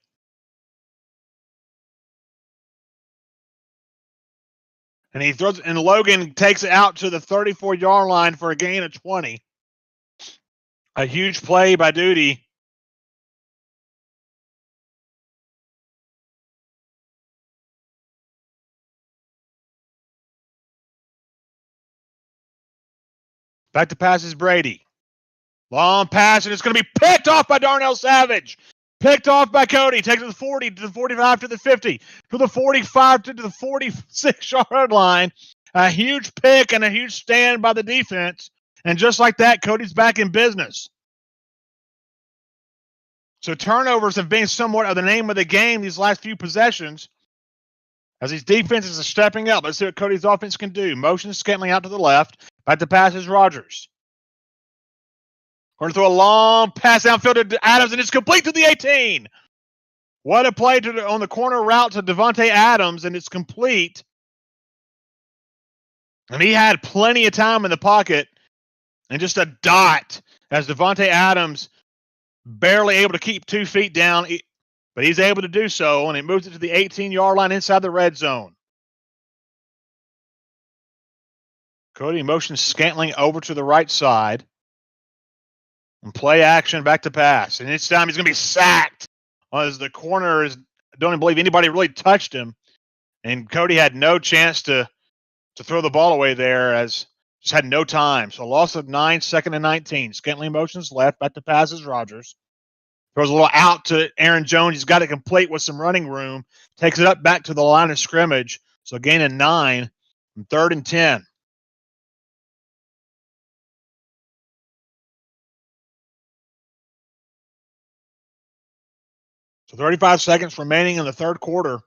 And he throws, and Logan takes it out to the 34-yard line for a gain of 20. A huge play by Duty. Back to passes Brady. Long pass, and it's going to be picked off by Darnell Savage. Picked off by Cody. Takes it to the 40, to the 45, to the 50, to the 45, to the 46-yard line. A huge pick and a huge stand by the defense. And just like that, Cody's back in business. So turnovers have been somewhat of the name of the game these last few possessions as these defenses are stepping up. Let's see what Cody's offense can do. Motion Scantling out to the left. Back to passes Rogers. Going to throw a long pass downfield to Adams, and it's complete to the 18. What a play on the corner route to Devontae Adams, and it's complete. And he had plenty of time in the pocket, and just a dot as Devontae Adams barely able to keep 2 feet down, but he's able to do so, and it moves it to the 18-yard line inside the red zone. Cody motions Scantling over to the right side. And play action back to pass. And this time he's going to be sacked as the corner is, I don't even believe anybody really touched him. And Cody had no chance to throw the ball away there as just had no time. So a loss of 9, 2nd and 19. Scantling motions left, back to passes Rogers. Throws a little out to Aaron Jones. He's got it complete with some running room. Takes it up back to the line of scrimmage. So gain of 9 and 3rd and 10. So 35 seconds remaining in the third quarter.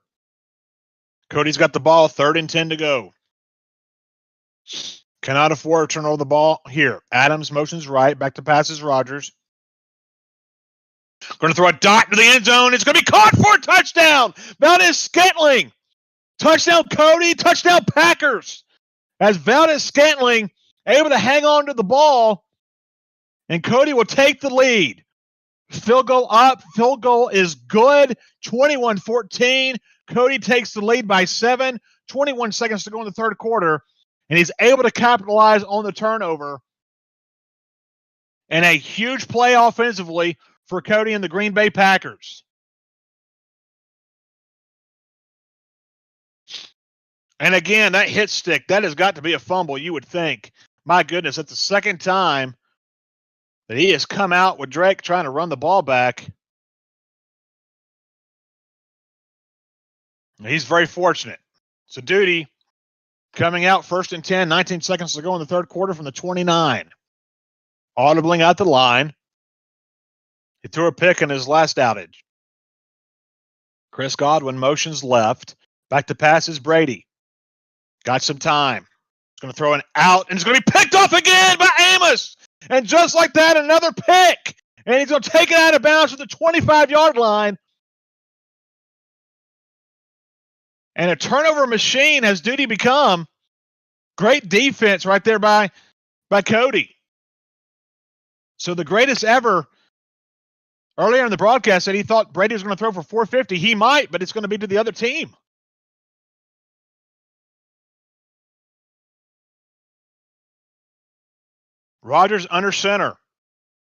Cody's got the ball, 3rd and 10 to go. Cannot afford to turn over the ball here. Adams motions right, back to passes Rogers. Going to throw a dot to the end zone. It's going to be caught for a touchdown. Valdez Scantling. Touchdown Cody, touchdown Packers. As Valdez Scantling able to hang on to the ball, and Cody will take the lead. Field goal up. Field goal is good. 21-14. Cody takes the lead by 7. 21 seconds to go in the third quarter. And he's able to capitalize on the turnover. And a huge play offensively for Cody and the Green Bay Packers. And again, that hit stick, that has got to be a fumble, you would think. My goodness, that's the second time that he has come out with Drake trying to run the ball back. He's very fortunate. So Duty coming out 1st and 10, 19 seconds to go in the third quarter from the 29. Audibling out the line. He threw a pick in his last outage. Chris Godwin motions left. Back to passes Brady. Got some time. He's going to throw an out, and it's going to be picked off again by Amos. And just like that, another pick. And he's going to take it out of bounds to the 25-yard line. And a turnover machine has Duty become. Great defense right there by Cody. So the greatest ever, earlier in the broadcast, said he thought Brady was going to throw for 450. He might, but it's going to be to the other team. Rogers under center.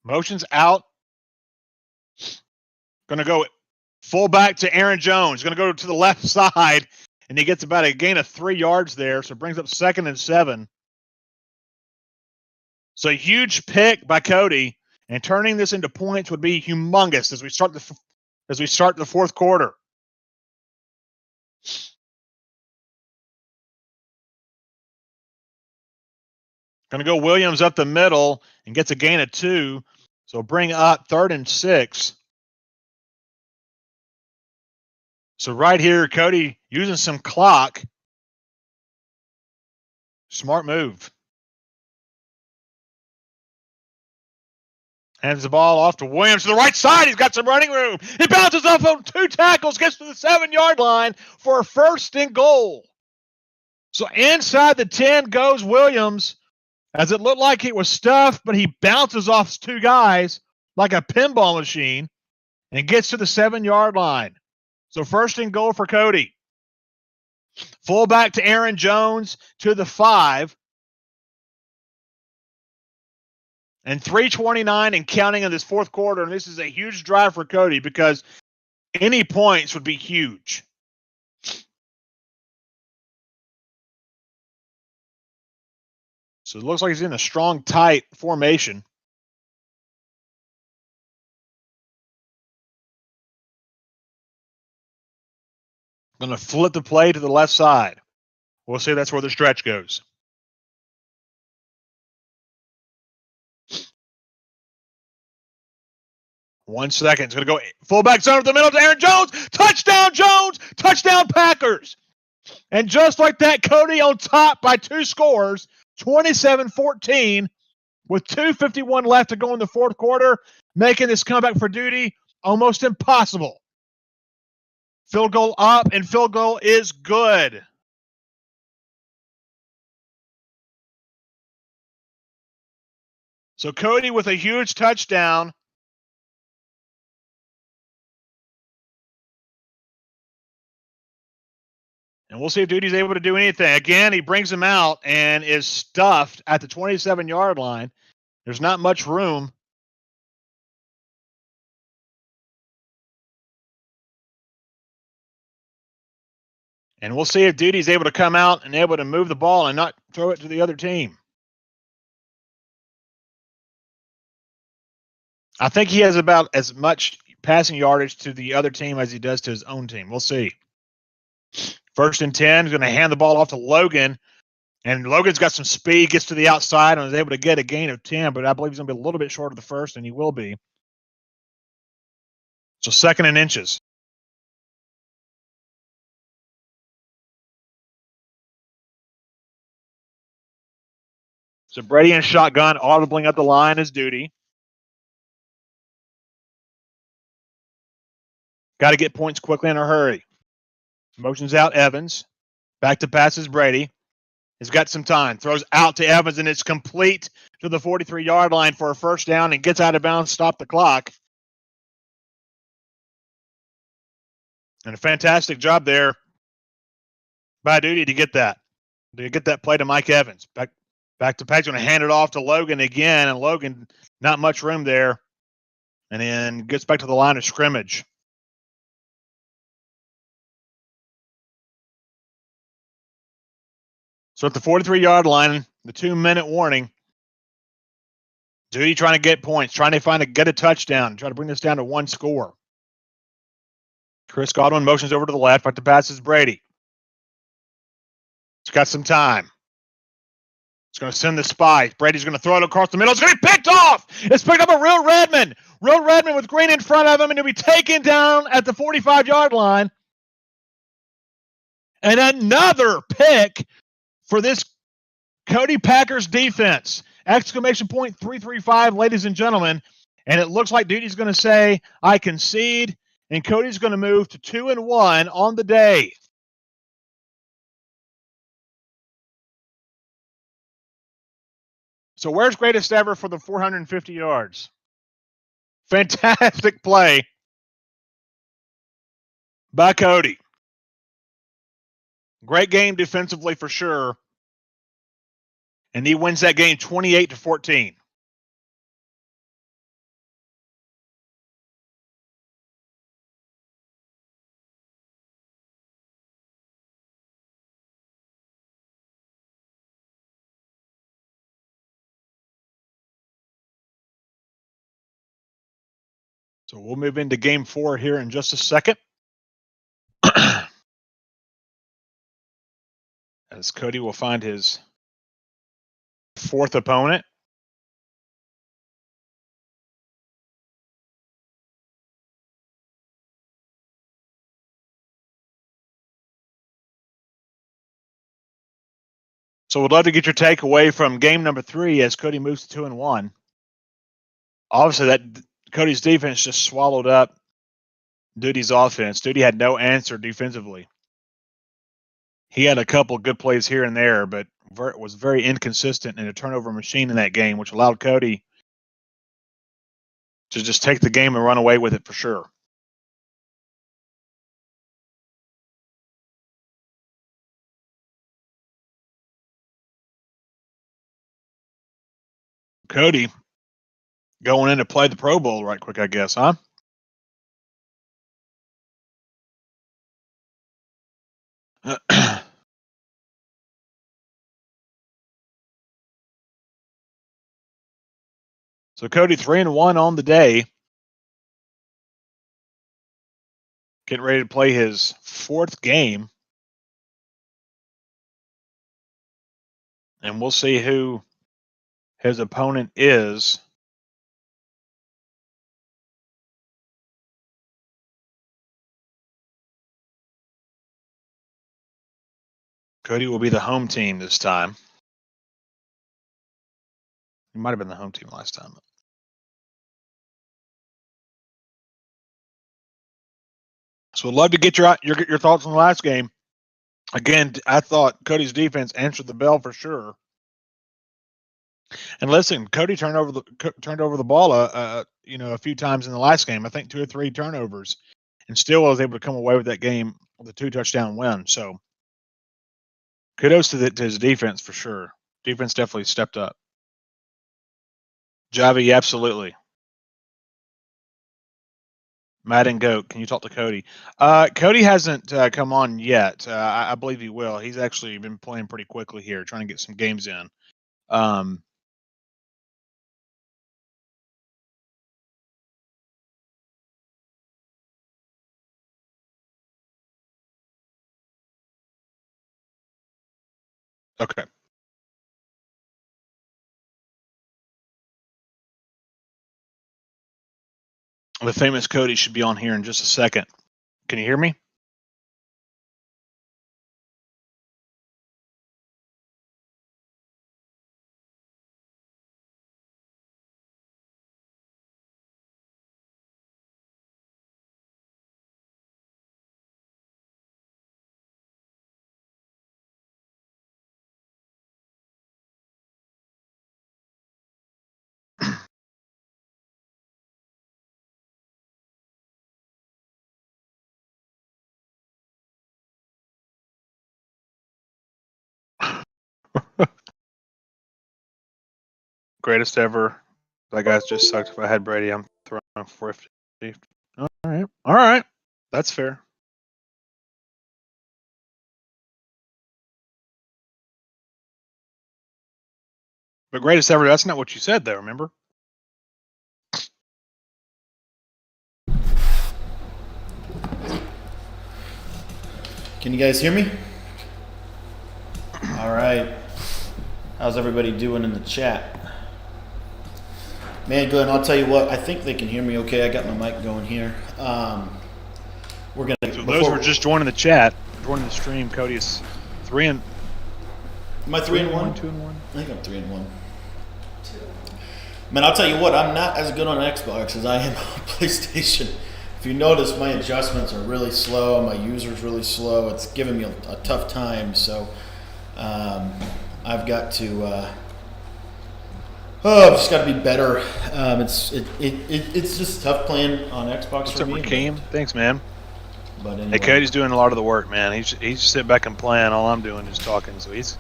Motions out. Going to go full back to Aaron Jones. Going to go to the left side, and he gets about a gain of 3 yards there, so it brings up 2nd and 7. So a huge pick by Cody, and turning this into points would be humongous as we start the fourth quarter. Going to go Williams up the middle and gets a gain of 2. So bring up 3rd and 6. So right here, Cody using some clock. Smart move. Hands the ball off to Williams to the right side. He's got some running room. He bounces off on 2 tackles, gets to the 7-yard line for a 1st and goal. So inside the 10 goes Williams, as it looked like it was stuffed, but he bounces off 2 guys like a pinball machine and gets to the 7-yard line. So 1st and goal for Cody. Fullback to Aaron Jones to the 5. And 3:29 and counting in this 4th quarter. And this is a huge drive for Cody because any points would be huge. So it looks like he's in a strong, tight formation. Going to flip the play to the left side. We'll see that's where the stretch goes. One second. It's going to go fullback center to the middle to Aaron Jones. Touchdown, Jones. Touchdown, Packers. And just like that, Cody on top by 2 scores, 27-14, with 2:51 left to go in the 4th quarter, making this comeback for duty almost impossible. Field goal up, and field goal is good. So Cody with a huge touchdown. And we'll see if Duty's able to do anything. Again, he brings him out and is stuffed at the 27-yard line. There's not much room. And we'll see if Duty's able to come out and able to move the ball and not throw it to the other team. I think he has about as much passing yardage to the other team as he does to his own team. We'll see. 1st and 10, he's going to hand the ball off to Logan. And Logan's got some speed, gets to the outside, and is able to get a gain of 10, but I believe he's going to be a little bit short of the 1st, and he will be. So 2nd and inches. So Brady in shotgun, audibling up the line is Duty. Got to get points quickly in a hurry. Motions out Evans. Back to passes Brady. He's got some time. Throws out to Evans, and it's complete to the 43-yard line for a 1st down and gets out of bounds, stop the clock. And a fantastic job there by Duty to get that. To get that play to Mike Evans. Back to Pack's going to hand it off to Logan again, and Logan, not much room there. And then gets back to the line of scrimmage. So at the 43-yard line, the 2-minute warning, Duty trying to get points, trying to get a touchdown, try to bring this down to 1 score. Chris Godwin motions over to the left, back to passes Brady. He's got some time. He's going to send the spy. Brady's going to throw it across the middle. It's going to be picked off. It's picked up by Real Redmond. Real Redmond with Green in front of him, and he'll be taken down at the 45-yard line. And another pick for this Cody Packers defense. Exclamation point 335, ladies and gentlemen. And it looks like Duty's going to say, I concede. And Cody's going to move to 2-1 on the day. So where's greatest ever for the 450 yards? Fantastic play by Cody. Great game defensively for sure. And he wins that game 28-14. So we'll move into game 4 here in just a second. As Cody will find his 4th opponent. So we'd love to get your takeaway from game number 3 as Cody moves to 2-1. obviously that Cody's defense just swallowed up Duty's offense. Duty had no answer defensively. He had a couple good plays here and there, but was very inconsistent and a turnover machine in that game, which allowed Cody to just take the game and run away with it for sure. Cody going in to play the Pro Bowl right quick, I guess, huh? So Cody 3-1 on the day. Getting ready to play his 4th game. And we'll see who his opponent is. Cody will be the home team this time. He might have been the home team last time. So I'd love to get your thoughts on the last game. Again, I thought Cody's defense answered the bell for sure. And listen, Cody turned over the ball a few times in the last game. I think 2 or 3 turnovers, and still was able to come away with that game with a 2-touchdown win. So kudos to his defense for sure. Defense definitely stepped up. Javi, absolutely. Madden Goat, can you talk to Cody? Cody hasn't come on yet. I believe he will. He's actually been playing pretty quickly here, trying to get some games in. Okay. The famous Cody should be on here in just a second. Can you hear me? Greatest ever. That guy's just sucked. If I had Brady, I'm throwing 450. All right. That's fair. But greatest ever, that's not what you said, though, remember? Can you guys hear me? All right. How's everybody doing in the chat? Man, Glenn, I'll tell you what. I think they can hear me okay. I got my mic going here. We're gonna. So those who are just joining the chat, joining the stream, Cody is 3 and. Am I 3-1? 2-1. I think I'm 3-1. Man, I'll tell you what. I'm not as good on Xbox as I am on PlayStation. If you notice, my adjustments are really slow. My user's really slow. It's giving me a tough time. So I've got to. I've just got to be better. It's just tough playing on Xbox for me. What's up, Rakeem? Thanks, man. But anyway. Hey, Cody's doing a lot of the work, man. He's sitting back and playing. All I'm doing is talking. So he's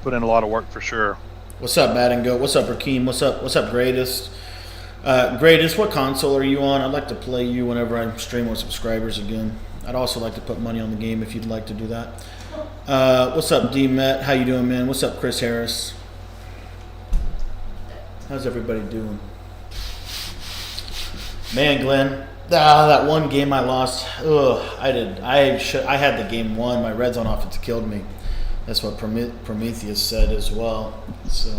put in a lot of work for sure. What's up, Madden Go? What's up, Rakeem? What's up, Greatest? Greatest, what console are you on? I'd like to play you whenever I stream with subscribers again. I'd also like to put money on the game if you'd like to do that. What's up, D-Met? How you doing, man? What's up, Chris Harris? How's everybody doing? Man, Glenn, that one game I lost. I had the game won. My red zone offense killed me. That's what Prometheus said as well. So,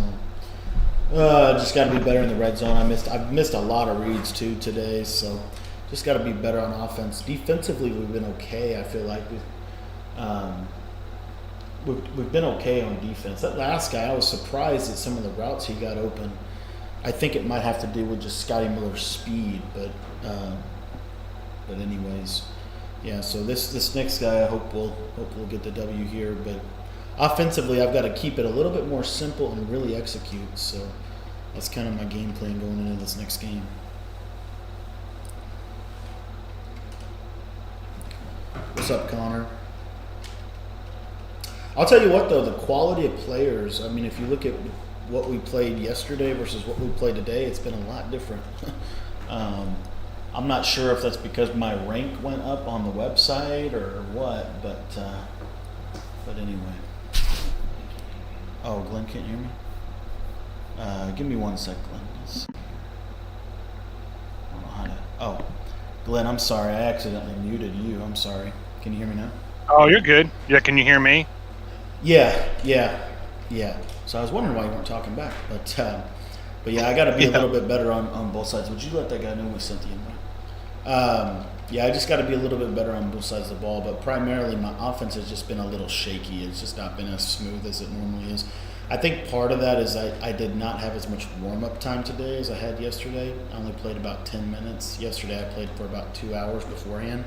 just got to be better in the red zone. I've missed a lot of reads too today. So, just got to be better on offense. Defensively, we've been okay. I feel like we've been okay on defense. That last guy, I was surprised at some of the routes he got open. I think it might have to do with just Scotty Miller's speed, but anyways, yeah. So this next guy, I hope we'll get the W here. But offensively, I've got to keep it a little bit more simple and really execute. So that's kind of my game plan going into this next game. What's up, Connor? I'll tell you what, though, the quality of players, I mean, if you look at what we played yesterday versus what we played today, it's been a lot different. I'm not sure if that's because my rank went up on the website or what, but anyway. Oh, Glenn can't hear me? Give me 1 sec, Glenn. I don't know how to. Oh, Glenn, I'm sorry. I accidentally muted you. I'm sorry. Can you hear me now? Oh, you're good. Yeah, can you hear me? Yeah. So I was wondering why you weren't talking back, but yeah, I got to be a little bit better on both sides. Would you let that guy know we sent the invite? Yeah, I just got to be a little bit better on both sides of the ball, but primarily my offense has just been a little shaky. It's just not been as smooth as it normally is. I think part of that is I did not have as much warm-up time today as I had yesterday. I only played about 10 minutes. Yesterday I played for about 2 hours beforehand.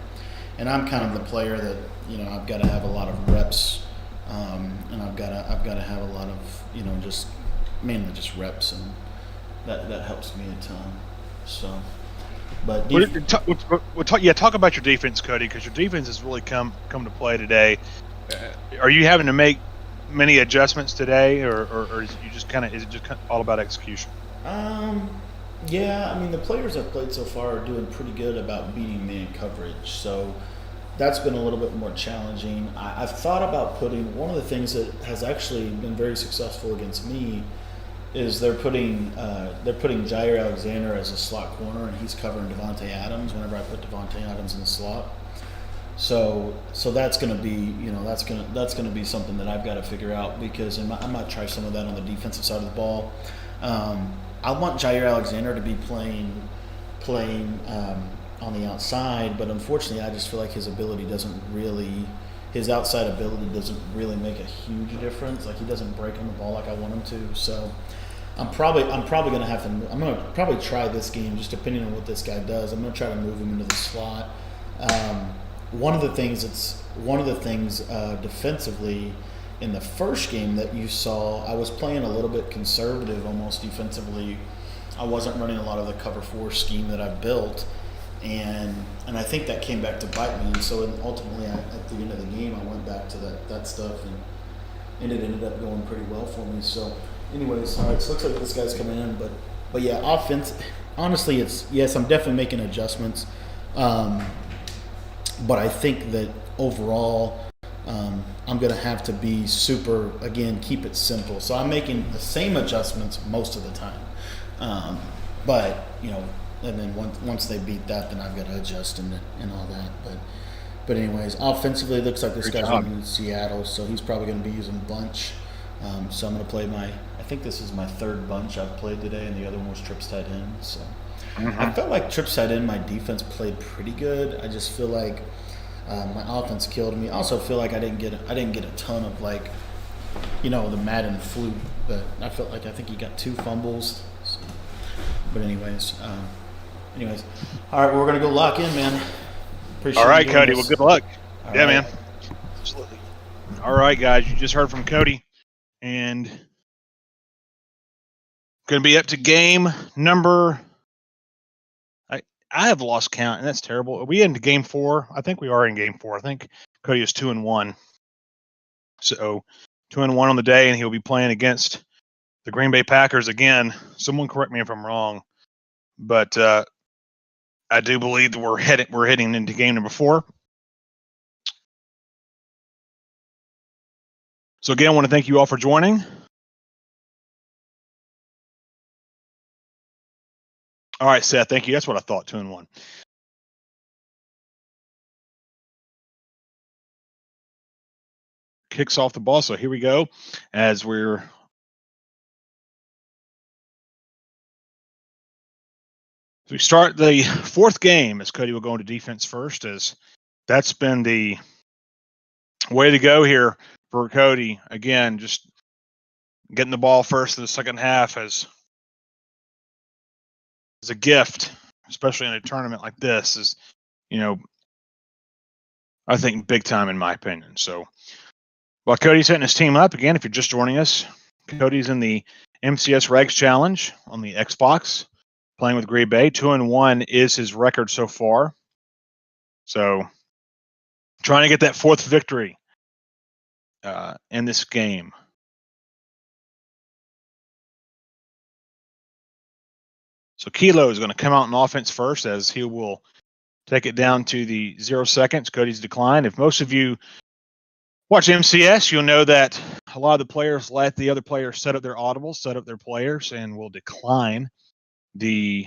And I'm kind of the player that, I've got to have a lot of reps, and I've got to have a lot of, just mainly just reps, and that helps me a ton. So, but talk about your defense, Cody, because your defense has really come to play today. Are you having to make many adjustments today, or is it just all about execution? Yeah, I mean, the players I've played so far are doing pretty good about beating man coverage, so that's been a little bit more challenging. I've thought about putting, one of the things that has actually been very successful against me is they're putting Jair Alexander as a slot corner, and he's covering Devontae Adams whenever I put Devontae Adams in the slot. So that's going to be, that's going to be something that I've got to figure out, because I might try some of that on the defensive side of the ball. I want Jair Alexander to be playing on the outside, but unfortunately, I just feel like his outside ability doesn't really make a huge difference. Like, he doesn't break on the ball like I want him to. So I'm probably going to have to. I'm going to probably try this game, just depending on what this guy does. I'm going to try to move him into the slot. One of the things defensively in the first game that you saw, I was playing a little bit conservative almost defensively. I wasn't running a lot of the cover 4 scheme that I've built, and I think that came back to bite me. And so ultimately, at the end of the game, I went back to that stuff, and it ended up going pretty well for me. So anyways, all right, so it looks like this guy's coming in, but yeah, offense, honestly, yes, I'm definitely making adjustments. But I think that overall, I'm going to have to be keep it simple. So I'm making the same adjustments most of the time. But, and then once they beat that, then I've got to adjust and all that. But anyways, offensively, it looks like this guy's in Seattle, so he's probably going to be using bunch. So I'm going to play I think this is my third bunch I've played today, and the other one was trips tight end. So I felt like trips tight end, my defense played pretty good. I just feel like my offense killed me. I also feel like I didn't get a ton of the Madden fluke, but I think he got 2 fumbles. So. But anyways, all right, we're gonna go lock in, man. Appreciate all right, Cody. This. Well, good luck. All yeah, right. Man. Absolutely. All right, guys. You just heard from Cody, and going to be up to game number. I have lost count, and that's terrible. Are we into game 4? I think we are in game 4. I think Cody is 2-1. So 2-1 on the day, and he'll be playing against the Green Bay Packers again. Someone correct me if I'm wrong, but I do believe that we're heading into game number 4. So again, I want to thank you all for joining. All right, Seth, thank you. That's what I thought, 2-1. Kicks off the ball, so here we go. As we start the 4th game, as Cody will go into defense first, as that's been the way to go here for Cody. Again, just getting the ball first in the second half, as is a gift, especially in a tournament like this, is, I think big time in my opinion. So while Cody's setting his team up, again, if you're just joining us, Cody's in the MCS Regs Challenge on the Xbox, playing with Green Bay. 2-1 is his record so far. So trying to get that fourth victory in this game. So Kilo is going to come out in offense first, as he will take it down to the 0 seconds. Cody's decline. If most of you watch MCS, you'll know that a lot of the players let the other players set up their audibles, set up their players, and will decline the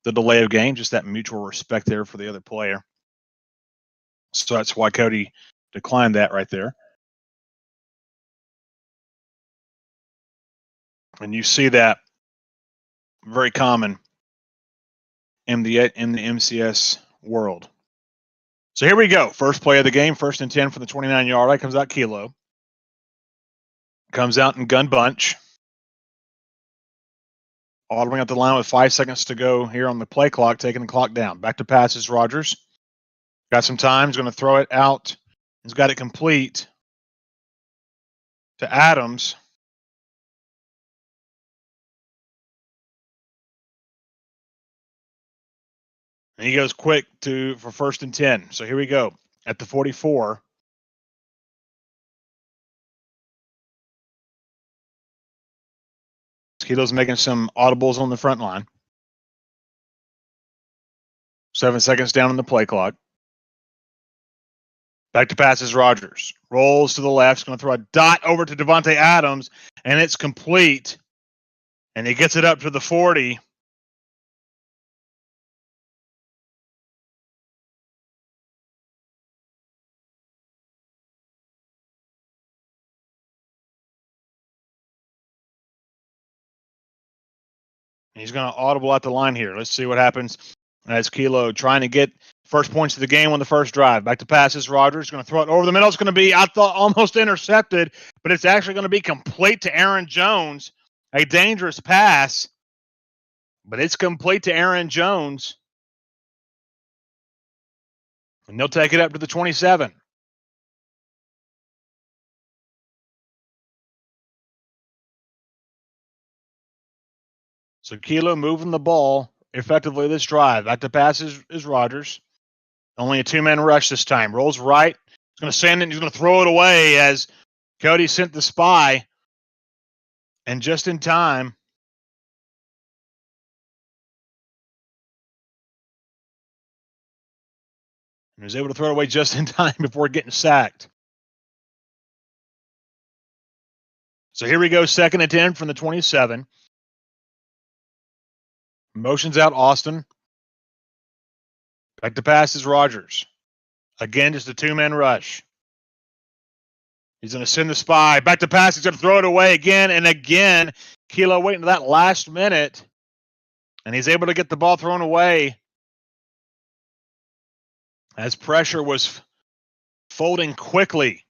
delay of game, just that mutual respect there for the other player. So that's why Cody declined that right there. And you see that very common in the MCS world. So here we go. First play of the game, 1st and 10 from the 29-yard line. Comes out Kilo. Comes out in gun bunch. Audibling up the line with 5 seconds to go here on the play clock, taking the clock down. Back to passes, Rogers. Got some time. He's going to throw it out. He's got it complete to Adams. And he goes quick for 1st and 10. So here we go at the 44. Kilo's making some audibles on the front line. 7 seconds down on the play clock. Back to passes, Rogers. Rolls to the left. He's going to throw a dot over to Devontae Adams, and it's complete. And he gets it up to the 40. He's going to audible out the line here. Let's see what happens as Kilo trying to get first points of the game on the first drive. Back to passes. Rogers going to throw it over the middle. It's going to be, I thought, almost intercepted, but it's actually going to be complete to Aaron Jones. A dangerous pass, but it's complete to Aaron Jones. And they'll take it up to the 27. So Kilo moving the ball effectively this drive. Back to passes is Rogers. Only a 2-man rush this time. Rolls right. He's going to send it. He's going to throw it away as Cody sent the spy. And just in time. He was able to throw it away just in time before getting sacked. So here we go, 2nd and 10 from the 27. Motions out Austin. Back to passes Rogers. Again, just a 2-man rush. He's going to send the spy. Back to pass. He's going to throw it away again and again. Kilo waiting to that last minute. And he's able to get the ball thrown away as pressure was folding quickly.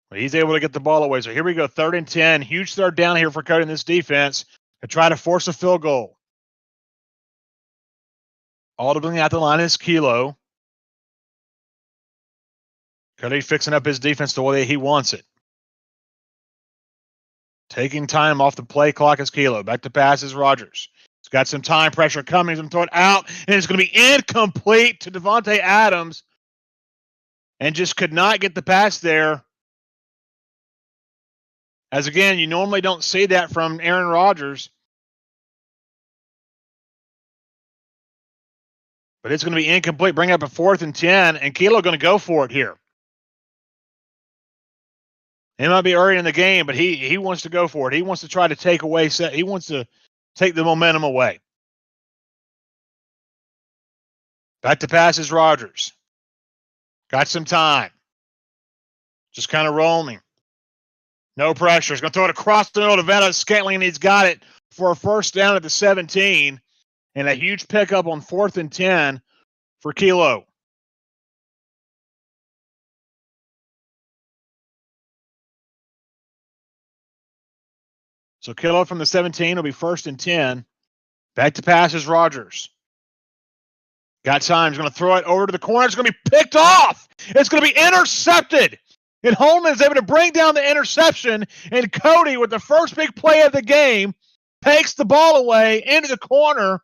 But he's able to get the ball away. So here we go, 3rd and 10. Huge third down here for Cody in this defense to try to force a field goal. Audibly at the line is Kilo. Cody fixing up his defense the way he wants it. Taking time off the play clock is Kilo. Back to passes Rogers. He's got some time pressure coming. He's going to throw it out, and it's going to be incomplete to Devontae Adams. And just could not get the pass there. As again, you normally don't see that from Aaron Rodgers. But it's going to be incomplete. Bring up a 4th and 10, and Kilo going to go for it here. It might be early in the game, but he wants to go for it. He wants to try to take away. He wants to take the momentum away. Back to passes Rodgers. Got some time. Just kind of rolling. No pressure. He's going to throw it across the middle to Veta Scantling, and he's got it for a 1st down at the 17. And a huge pickup on 4th and 10 for Kilo. So Kilo from the 17 will be 1st and 10. Back to pass is Rogers. Got time. He's going to throw it over to the corner. It's going to be picked off. It's going to be intercepted. And Holman is able to bring down the interception. And Cody, with the first big play of the game, takes the ball away into the corner.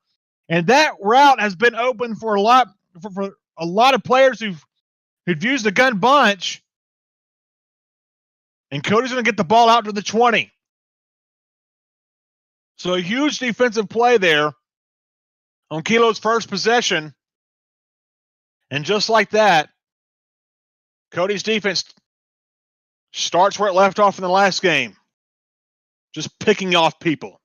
And that route has been open for a lot of players who've used the gun bunch. And Cody's going to get the ball out to the 20. So a huge defensive play there on Kilo's first possession. And just like that, Cody's defense starts where it left off in the last game. Just picking off people.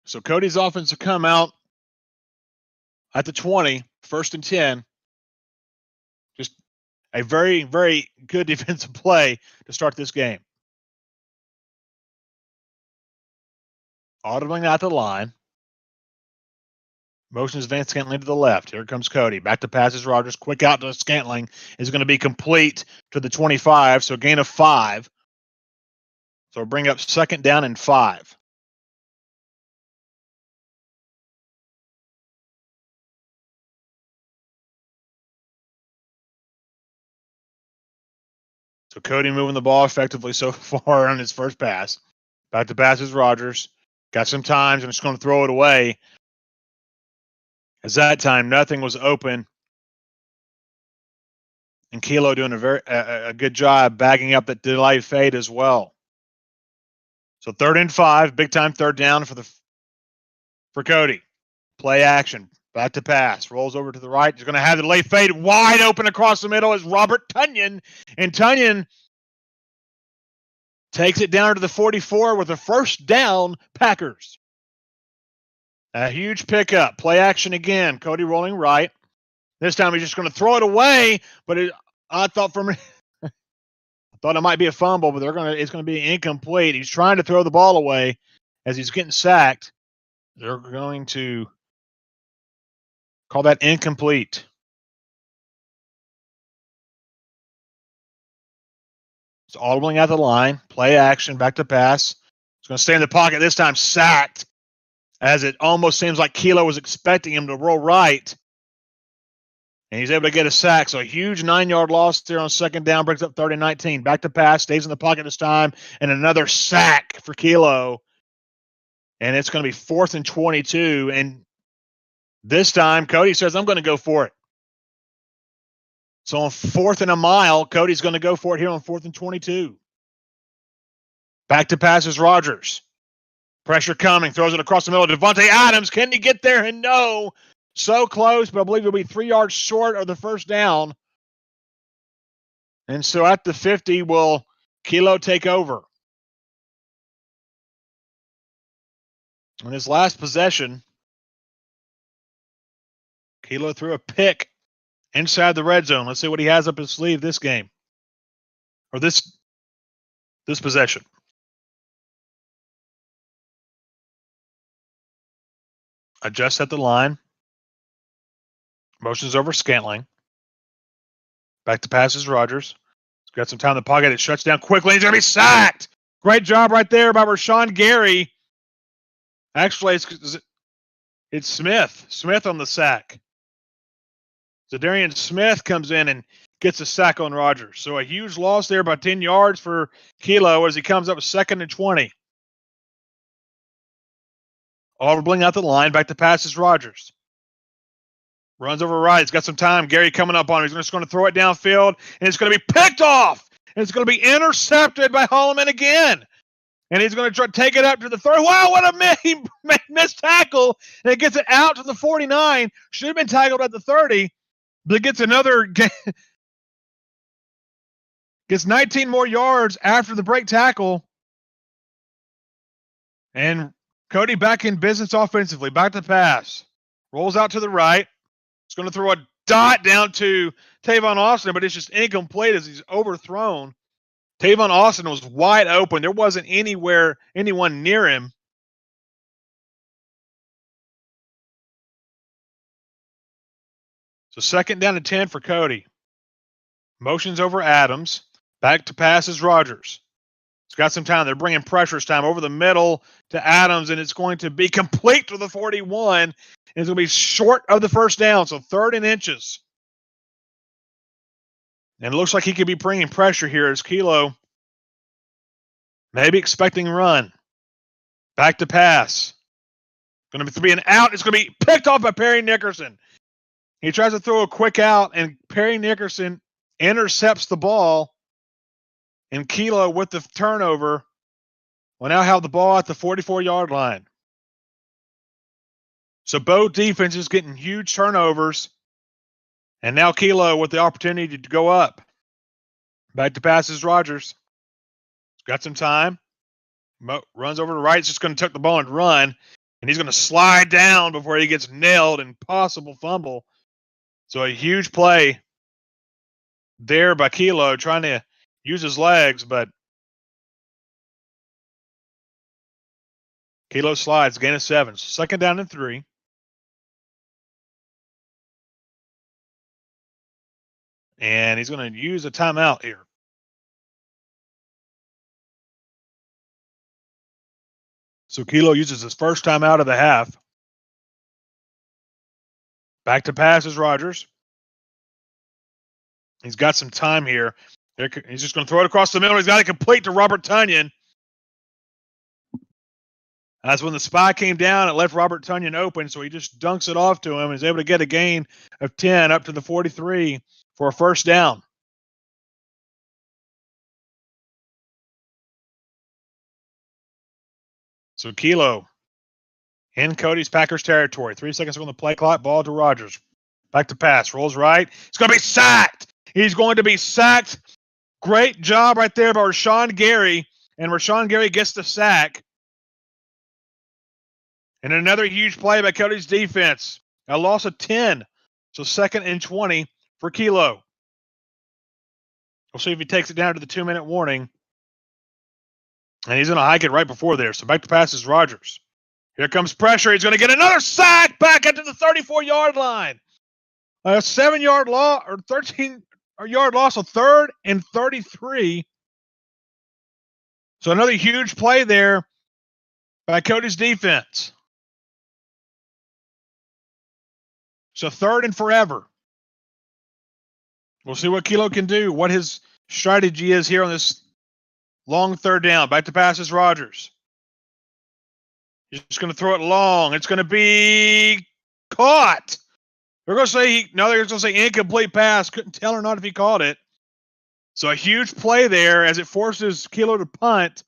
So Cody's offense will come out at the 20, 1st and 10. Just a very, very good defensive play to start this game. Audibling out the line. Motions Van Scantling to the left. Here comes Cody. Back to passes Rogers. Quick out to Scantling is going to be complete to the 25. So gain of 5. So we'll bring up 2nd down and 5. So Cody moving the ball effectively so far on his first pass. Back to passes Rogers. Got some time. I'm just going to throw it away. As that time, nothing was open. And Kilo doing a good job bagging up that delayed fade as well. So 3rd and 5, big time 3rd down for Cody. Play action. Back to pass. Rolls over to the right. He's going to have the delayed fade wide open across the middle is Robert Tunyon. And Tunyon takes it down to the 44 with a 1st down, Packers. A huge pickup. Play action again. Cody rolling right. This time he's just going to throw it away, but I thought it might be a fumble, but it's going to be incomplete. He's trying to throw the ball away as he's getting sacked. They're going to call that incomplete. It's audibling out the line. Play action. Back to pass. He's going to stay in the pocket this time. Sacked. As it almost seems like Kilo was expecting him to roll right. And he's able to get a sack. So a huge 9-yard loss there on 2nd down. Brings up 3rd and 19. Back to pass. Stays in the pocket this time. And another sack for Kilo. And it's going to be 4th and 22. And this time, Cody says, I'm going to go for it. So on 4th and a mile, Cody's going to go for it here on 4th and 22. Back to passes Rogers. Pressure coming. Throws it across the middle. Devontae Adams. Can he get there? And no. So close, but I believe he'll be 3 yards short of the 1st down. And so at the 50, will Kilo take over? On his last possession, Kilo threw a pick inside the red zone. Let's see what he has up his sleeve this game. Or this possession. Adjust at the line. Motions over Scantling. Back to passes Rogers. He's got some time in the pocket. It shuts down quickly. He's going to be sacked. Great job right there by Rashawn Gary. Actually, it's Smith. Smith on the sack. Zadarian Smith comes in and gets a sack on Rogers. So a huge loss there by 10 yards for Kilo as he comes up with 2nd and 20. Audibling out the line. Back to passes Rogers. Runs over right. He's got some time. Gary coming up on him. He's just going to throw it downfield, and it's going to be picked off. And it's going to be intercepted by Holloman again. And he's going to try to take it up to the 30. Wow, what a missed tackle. And it gets it out to the 49. Should have been tackled at the 30. But it gets gets 19 more yards after the break tackle. And Cody back in business offensively. Back to pass. Rolls out to the right. He's going to throw a dot down to Tavon Austin, but it's just incomplete as he's overthrown. Tavon Austin was wide open. There wasn't anyone near him. So 2nd down and 10 for Cody. Motions over Adams. Back to passes Rogers. He's got some time. They're bringing pressure this time over the middle to Adams, and it's going to be complete to the 41. And it's going to be short of the first down, so 3rd and inches. And it looks like he could be bringing pressure here as Kilo maybe expecting run. Back to pass. Going to be 3 and out. It's going to be picked off by Perry Nickerson. He tries to throw a quick out, and Perry Nickerson intercepts the ball. And Kilo, with the turnover, will now have the ball at the 44-yard line. So both defenses getting huge turnovers. And now Kilo with the opportunity to go up. Back to passes Rogers. Got some time. Runs over to the right. It's just going to tuck the ball and run. And he's going to slide down before he gets nailed and possible fumble. So a huge play there by Kilo trying to use his legs, but Kilo slides, gain of 7. 2nd down and 3. And he's going to use a timeout here. So Kilo uses his first timeout of the half. Back to passes Rogers. He's got some time here. He's just going to throw it across the middle. He's got it complete to Robert Tunyon. That's when the spy came down. It left Robert Tunyon open, so he just dunks it off to him and is able to get a gain of 10 up to the 43 for a first down. So Kilo in Cody's Packers territory. 3 seconds on the play clock. Ball to Rogers. Back to pass. Rolls right. He's going to be sacked. He's going to be sacked. Great job right there by Rashawn Gary. And Rashawn Gary gets the sack. And another huge play by Cody's defense. A loss of 10. So 2nd and 20 for Kilo. We'll see if he takes it down to the 2-minute warning. And he's going to hike it right before there. So back to passes Rogers. Here comes pressure. He's going to get another sack back into the 34-yard line. A 7-yard loss or 13-yard loss, a 3rd and 33. So another huge play there by Cody's defense. So 3rd and forever. We'll see what Kilo can do, what his strategy is here on this long 3rd down. Back to passes Rogers. He's just going to throw it long. It's going to be caught. They're going to say they're going to say incomplete pass. Couldn't tell or not if he caught it. So a huge play there as it forces Kilo to punt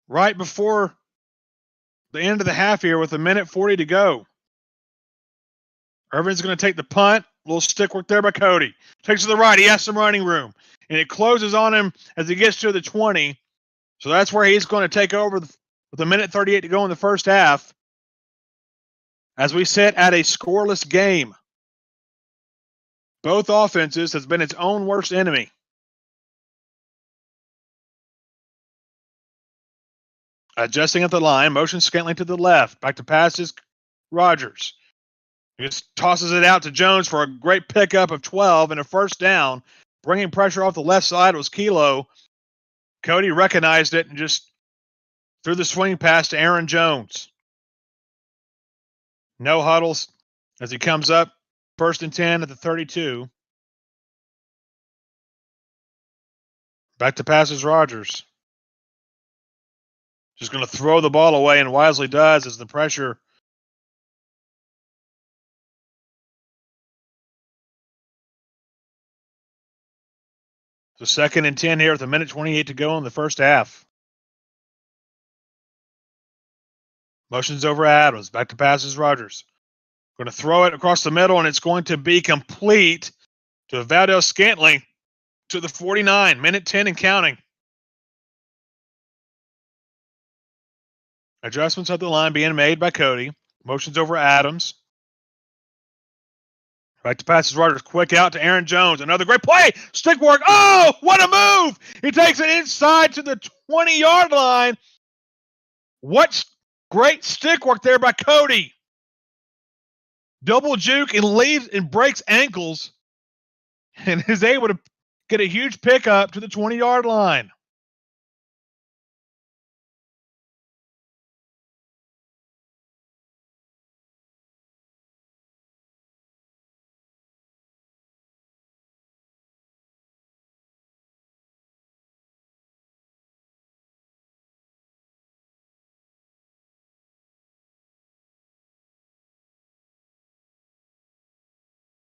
right before the end of the half here with 1:40 to go. Irvin's going to take the punt. A little stick work there by Cody. Takes to the right. He has some running room. And it closes on him as he gets to the 20. So that's where he's going to take over with 1:38 to go in the first half. As we sit at a scoreless game. Both offenses has been its own worst enemy. Adjusting at the line. Motion Scantling to the left. Back to passes Rogers. He just tosses it out to Jones for a great pickup of 12 and a first down. Bringing pressure off the left side was Kilo. Cody recognized it and just threw the swing pass to Aaron Jones. No huddles as he comes up. 1st and 10 at the 32. Back to passes Rogers. Just going to throw the ball away, and wisely does as the pressure So 2nd and 10 here with 1:28 to go in the first half. Motions over Adams. Back to passes Rogers. Going to throw it across the middle, and it's going to be complete to Valdez Scantling to the 49. 1:10 and counting. Adjustments at the line being made by Cody. Motions over Adams. Back to passes Rogers. Quick out to Aaron Jones. Another great play. Stick work. Oh, what a move. He takes it inside to the 20-yard line. What great stick work there by Cody. Double juke and leaves and breaks ankles and is able to get a huge pickup to the 20-yard line.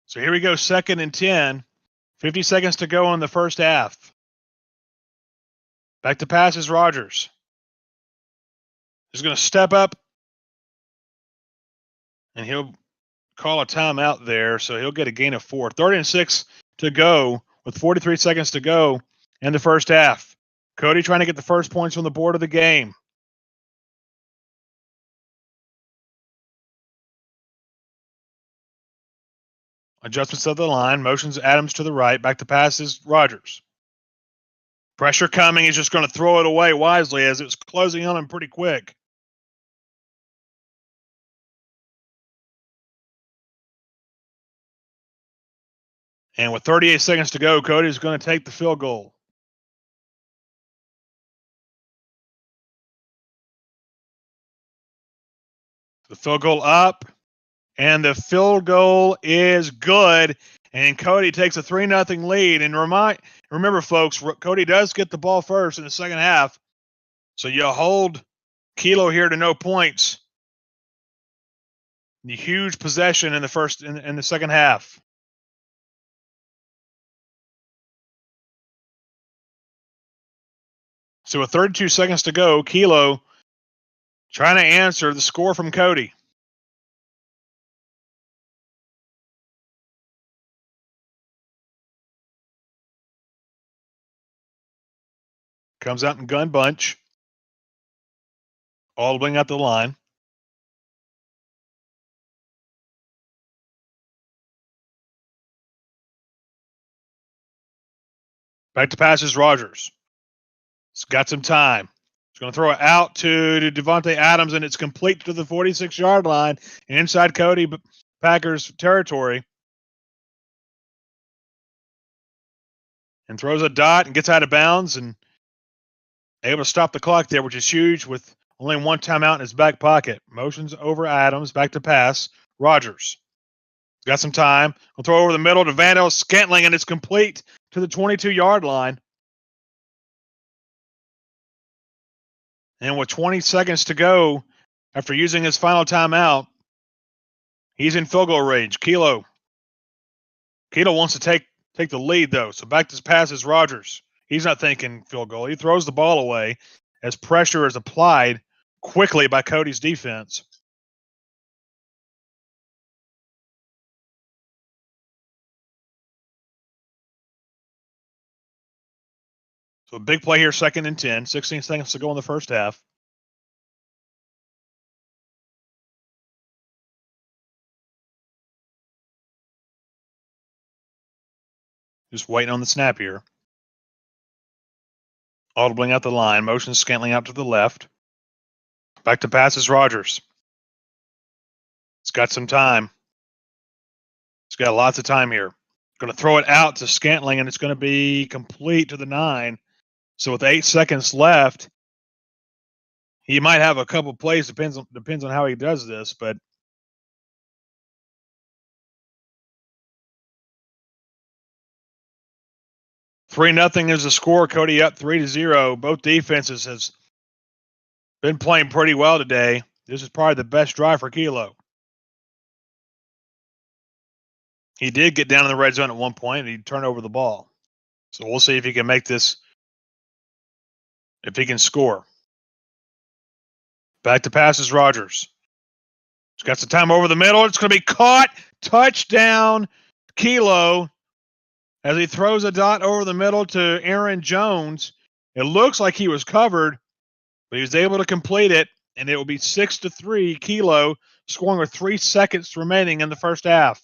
So here we go, 2nd and 10. 50 seconds to go in the first half. Back to pass is Rodgers. He's going to step up, and he'll call a timeout there, so he'll get a gain of 4. 3rd and 6 to go with 43 seconds to go in the first half. Cody trying to get the first points on the board of the game. Adjustments of the line. Motions Adams to the right. Back to pass is Rodgers. Pressure coming. He's just going to throw it away wisely as it's closing on him pretty quick. And with 38 seconds to go, Cody's going to take the field goal. The field goal up, and the field goal is good. And Cody takes a 3-0 lead. And remember, folks, Cody does get the ball first in the second half. So you hold Kilo here to no points. The huge possession in the second half. So with 32 seconds to go, Kilo trying to answer the score from Cody. Comes out in gun bunch. All the way up the line. Back to passes Rodgers. He's got some time. He's going to throw it out to Devontae Adams, and it's complete to the 46-yard line inside Cody Packers territory. And throws a dot and gets out of bounds and able to stop the clock there, which is huge with only one timeout in his back pocket. Motions over Adams, back to pass. Rodgers. Got some time. We'll throw over the middle to Vandal Scantling, and it's complete to the 22-yard line. And with 20 seconds to go, after using his final timeout, he's in field goal range. Kilo wants to take the lead, though. So back to his pass is Rodgers. He's not thinking field goal. He throws the ball away as pressure is applied quickly by Cody's defense. So a big play here, 2nd and 10. 16 seconds to go in the first half. Just waiting on the snap here. Audibling out the line. Motion Scantling out to the left. Back to passes Rodgers. It's got some time. It's got lots of time here. Going to throw it out to Scantling, and it's going to be complete to the 9. So with 8 seconds left, he might have a couple plays. Depends on how he does this, but (3-0) is the score. Cody up 3-0. Both defenses has been playing pretty well today. This is probably the best drive for Kilo. He did get down in the red zone at one point, and he turned over the ball. So we'll see if he can make this, if he can score. Back to passes Rodgers. He's got some time over the middle. It's going to be caught. Touchdown, Kilo. As he throws a dot over the middle to Aaron Jones. It looks like he was covered, but he was able to complete it, and it will be 6-3 Kilo, scoring with 3 seconds remaining in the first half.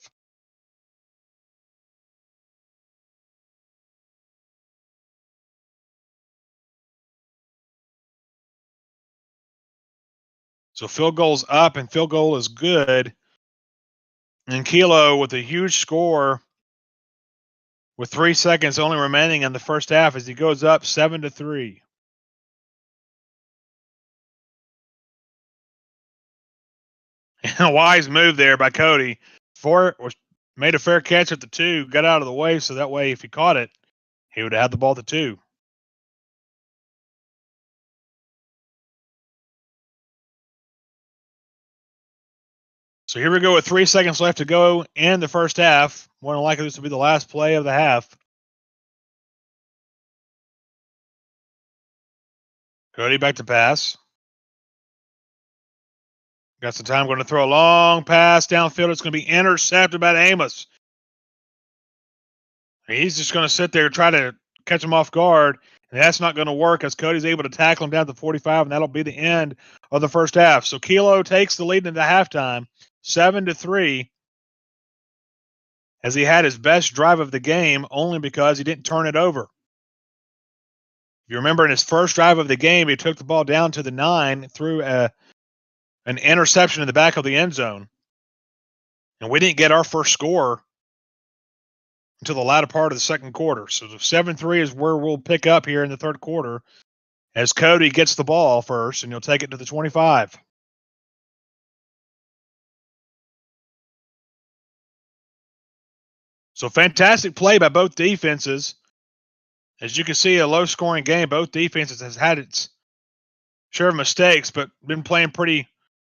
So field goal's up, and field goal is good. And Kilo with a huge score with 3 seconds only remaining in the first half as he goes up 7-3. And a wise move there by Cody. Made a fair catch at the 2, got out of the way, so that way if he caught it, he would have had the ball at the 2. So here we go with 3 seconds left to go in the first half. More than likely this will be the last play of the half. Cody back to pass. Got some time, going to throw a long pass downfield. It's going to be intercepted by Amos. He's just going to sit there and try to catch him off guard, and that's not going to work as Cody's able to tackle him down to 45, and that'll be the end of the first half. So Kilo takes the lead into halftime, 7-3, as he had his best drive of the game only because he didn't turn it over. If you remember, in his first drive of the game, he took the ball down to the 9 through an interception in the back of the end zone. And we didn't get our first score until the latter part of the second quarter. So 7-3 is where we'll pick up here in the third quarter as Cody gets the ball first, and he'll take it to the 25. So fantastic play by both defenses. As you can see, a low-scoring game. Both defenses has had its share of mistakes, but been playing pretty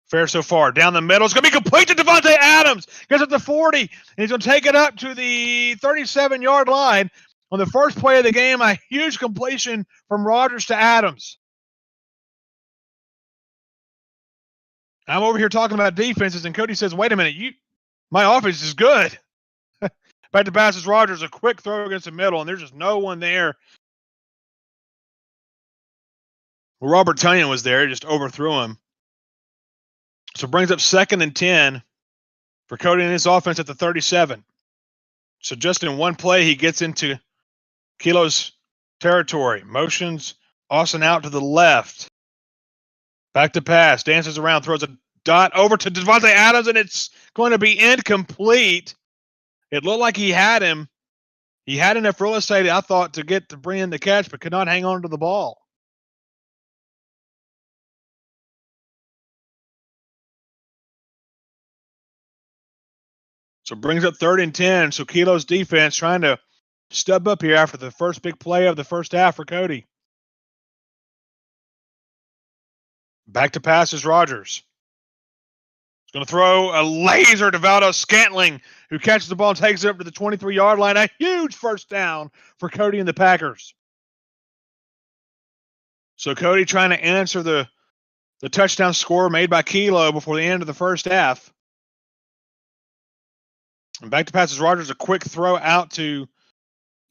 fair so far. Down the middle, it's going to be complete to Devontae Adams. Gets up to 40, and he's going to take it up to the 37-yard line. On the first play of the game, a huge completion from Rodgers to Adams. I'm over here talking about defenses, and Cody says, wait a minute, my offense is good. Back to pass is Rodgers, a quick throw against the middle, and there's just no one there. Well, Robert Tunyon was there, just overthrew him. So brings up 2nd and 10 for Cody and his offense at the 37. So just in one play, he gets into Kilo's territory. Motions Austin out to the left. Back to pass, dances around, throws a dot over to Devontae Adams, and it's going to be incomplete. It looked like he had him. He had enough real estate, I thought, to bring in the catch, but could not hang on to the ball. So brings up 3rd and 10. So Kilo's defense trying to stub up here after the first big play of the first half for Cody. Back to pass is Rodgers. He's going to throw a laser to Valdes-Scantling, who catches the ball and takes it up to the 23-yard line. A huge first down for Cody and the Packers. So Cody trying to answer the touchdown score made by Kilo before the end of the first half. And back to pass is Rodgers, a quick throw out to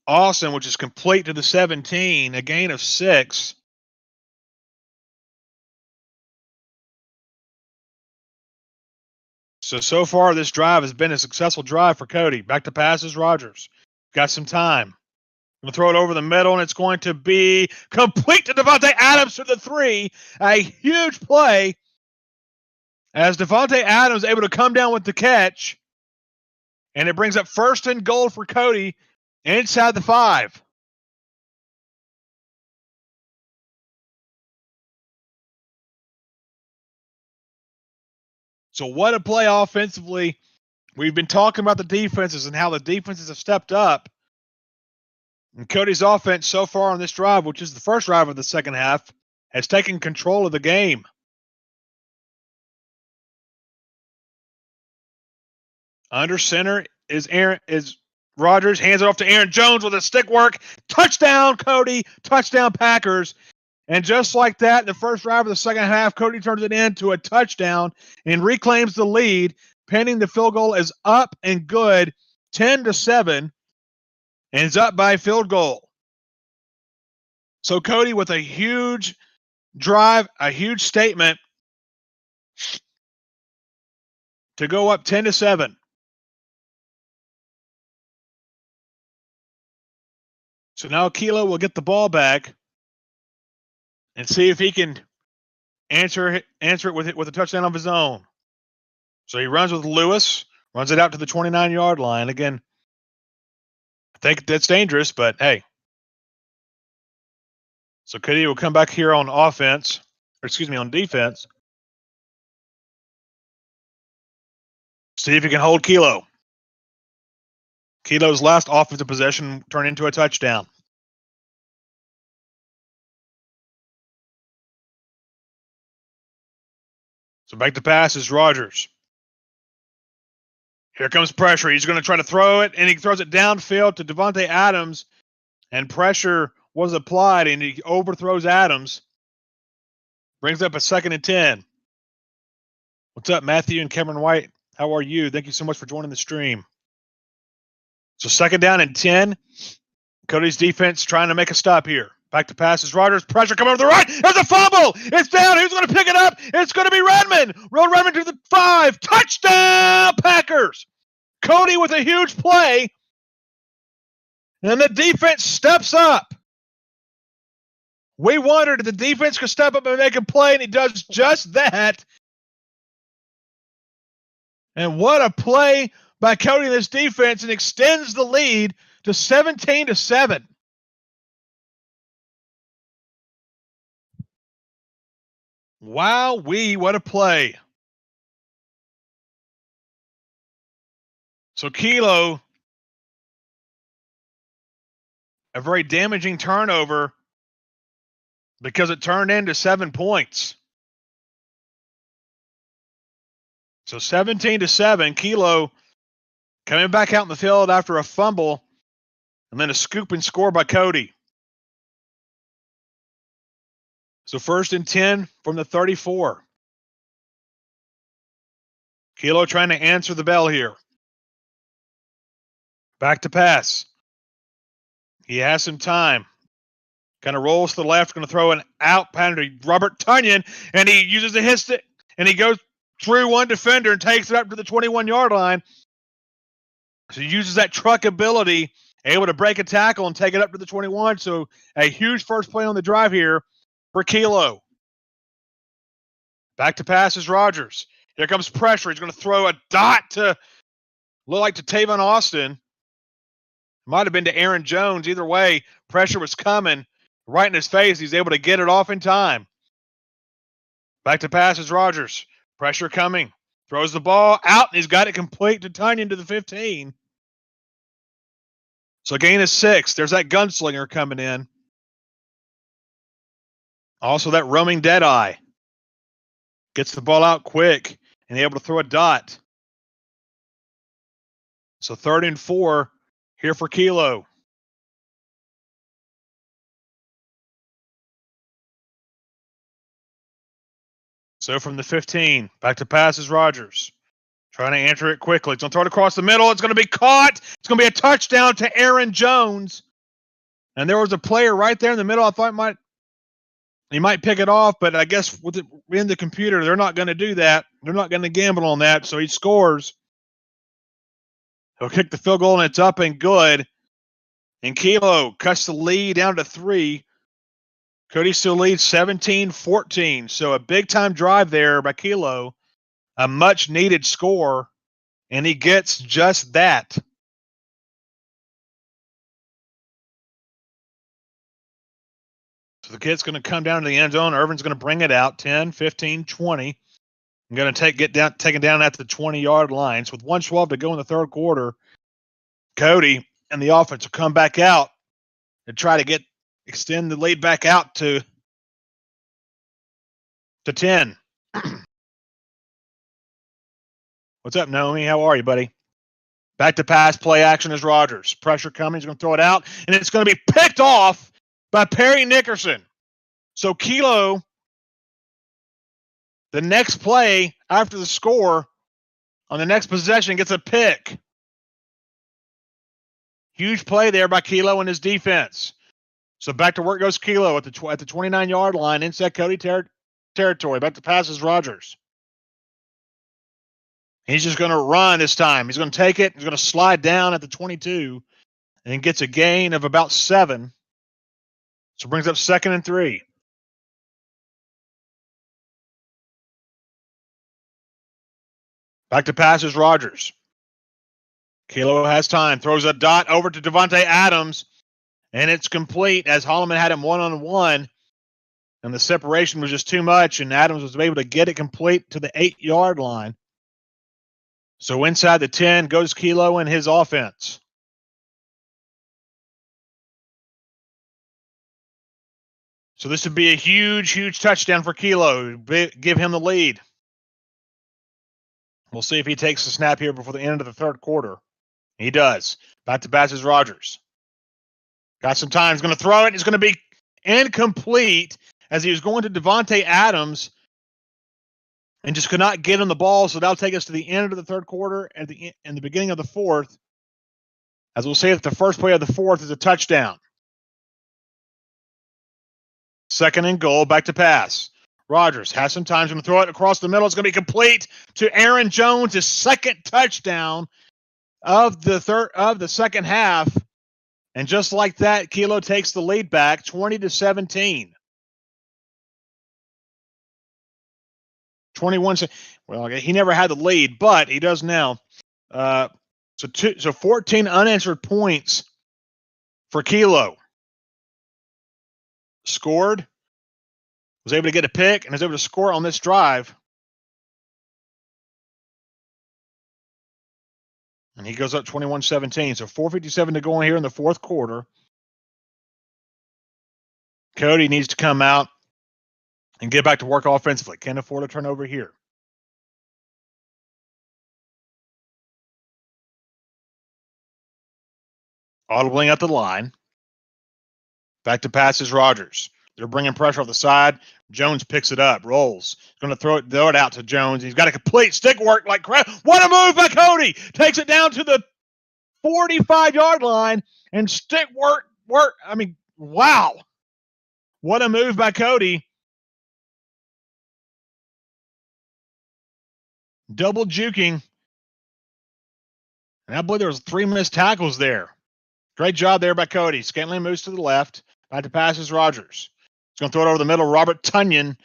Austin, which is complete to the 17, a gain of 6. So far, this drive has been a successful drive for Cody. Back to pass is Rodgers. Got some time. Going to throw it over the middle, and it's going to be complete to Devontae Adams to the 3. A huge play as Devontae Adams able to come down with the catch. And it brings up 1st and goal for Cody inside the 5. So what a play offensively. We've been talking about the defenses and how the defenses have stepped up. And Cody's offense so far on this drive, which is the first drive of the second half, has taken control of the game. Under center is Rodgers, hands it off to Aaron Jones with a stick work. Touchdown, Cody. Touchdown, Packers. And just like that, in the first drive of the second half, Cody turns it into a touchdown and reclaims the lead, pending the field goal is up and good, 10-7, and is up by field goal. So Cody with a huge drive, a huge statement to go up 10-7. So now Kilo will get the ball back and see if he can answer it with a touchdown of his own. So he runs with Lewis, runs it out to the 29-yard line. Again, think that's dangerous, but hey. So Cody will come back here on offense, or excuse me, on defense. See if he can hold Kilo. Kilo's last offensive possession turned into a touchdown. So back to pass is Rogers. Here comes pressure. He's going to try to throw it, and he throws it downfield to Devontae Adams, and pressure was applied, and he overthrows Adams. Brings up a 2nd and 10. What's up, Matthew and Cameron White? How are you? Thank you so much for joining the stream. So 2nd down and 10. Cody's defense trying to make a stop here. Back to pass is Rogers. Pressure coming over the right. There's a fumble. It's down. Who's going to pick it up? It's going to be Redmond. Roll Redmond to the 5. Touchdown, Packers. Cody with a huge play. And the defense steps up. We wondered if the defense could step up and make a play, and he does just that. And what a play by Cody in this defense, and extends the lead to 17-7. Wow-wee, what a play. So Kilo, a very damaging turnover because it turned into 7 points. So 17-7, Kilo coming back out in the field after a fumble, and then a scoop and score by Cody. So 1st and 10 from the 34. Kilo trying to answer the bell here. Back to pass. He has some time. Kind of rolls to the left, going to throw an out pattern to Robert Tunyon, and he uses a hit stick, and he goes through one defender and takes it up to the 21-yard line. So he uses that truck ability, able to break a tackle and take it up to the 21. So a huge first play on the drive here for Kilo. Back to pass is Rogers. Here comes pressure. He's going to throw a dot to look like to Tavon Austin. Might have been to Aaron Jones. Either way, pressure was coming right in his face. He's able to get it off in time. Back to pass is Rogers. Pressure coming. Throws the ball out, and he's got it complete to Tunyon to the 15. So gain is 6. There's that gunslinger coming in. Also that roaming Deadeye. Gets the ball out quick and able to throw a dot. So 3rd and 4 here for Kilo. So from the 15, back to pass is Rogers. Trying to answer it quickly. It's going to throw it across the middle. It's going to be caught. It's going to be a touchdown to Aaron Jones. And there was a player right there in the middle. I thought he might pick it off, but I guess with it in the computer, they're not going to do that. They're not going to gamble on that, so he scores. He'll kick the field goal, and it's up and good. And Kilo cuts the lead down to 3. Cody still leads 17-14. So a big-time drive there by Kilo. A much-needed score, and he gets just that. So the kid's going to come down to the end zone. Irvin's going to bring it out 10, 15, 20. I'm going to take it down at the 20-yard line. So with 1:12 to go in the 3rd quarter, Cody and the offense will come back out and try to extend the lead back out to 10. What's up, Naomi? How are you, buddy? Back to pass, play action is Rogers. Pressure coming. He's going to throw it out, and it's going to be picked off by Perry Nickerson. So Kilo, the next play after the score on the next possession, gets a pick. Huge play there by Kilo and his defense. So back to work goes Kilo at the 29-yard line, inside Cody territory. Back to pass is Rogers. He's just going to run this time. He's going to take it. He's going to slide down at the 22 and gets a gain of about 7. So brings up 2nd and 3. Back to pass is Rogers. Kilo has time, throws a dot over to Davante Adams, and it's complete as Holloman had him one-on-one, and the separation was just too much, and Adams was able to get it complete to the 8-yard line. So inside the 10 goes Kilo and his offense. So this would be a huge, huge touchdown for Kilo. Give him the lead. We'll see if he takes the snap here before the end of the third quarter. He does. Back to pass is Rodgers. Got some time. He's going to throw it. It's going to be incomplete as he was going to Davante Adams and just could not get him the ball. So that'll take us to the end of the third quarter and the beginning of the fourth. As we'll see that the first play of the fourth is a touchdown. Second and goal, back to pass. Rodgers has some time. He's going to throw it across the middle. It's going to be complete to Aaron Jones, his second touchdown of the second half. And just like that, Kilo takes the lead back 20-17. 21. Well, he never had the lead, but he does now. So 14 unanswered points for Kilo. Scored, was able to get a pick, and was able to score on this drive. And he goes up 21-17. So 4:57 to go in here in the fourth quarter. Cody needs to come out and get back to work offensively. Can't afford a turnover here. Audibling at the line. Back to passes Rodgers. They're bringing pressure off the side. Jones picks it up, rolls. Going to throw it out to Jones. He's got a complete stick work like crap. What a move by Cody. Takes it down to the 45-yard line and stick work. I mean, wow. What a move by Cody. Double juking. And I believe there was 3 missed tackles there. Great job there by Cody. Scantling moves to the left. Back to passes Rodgers. He's going to throw it over the middle. Robert Tonyan.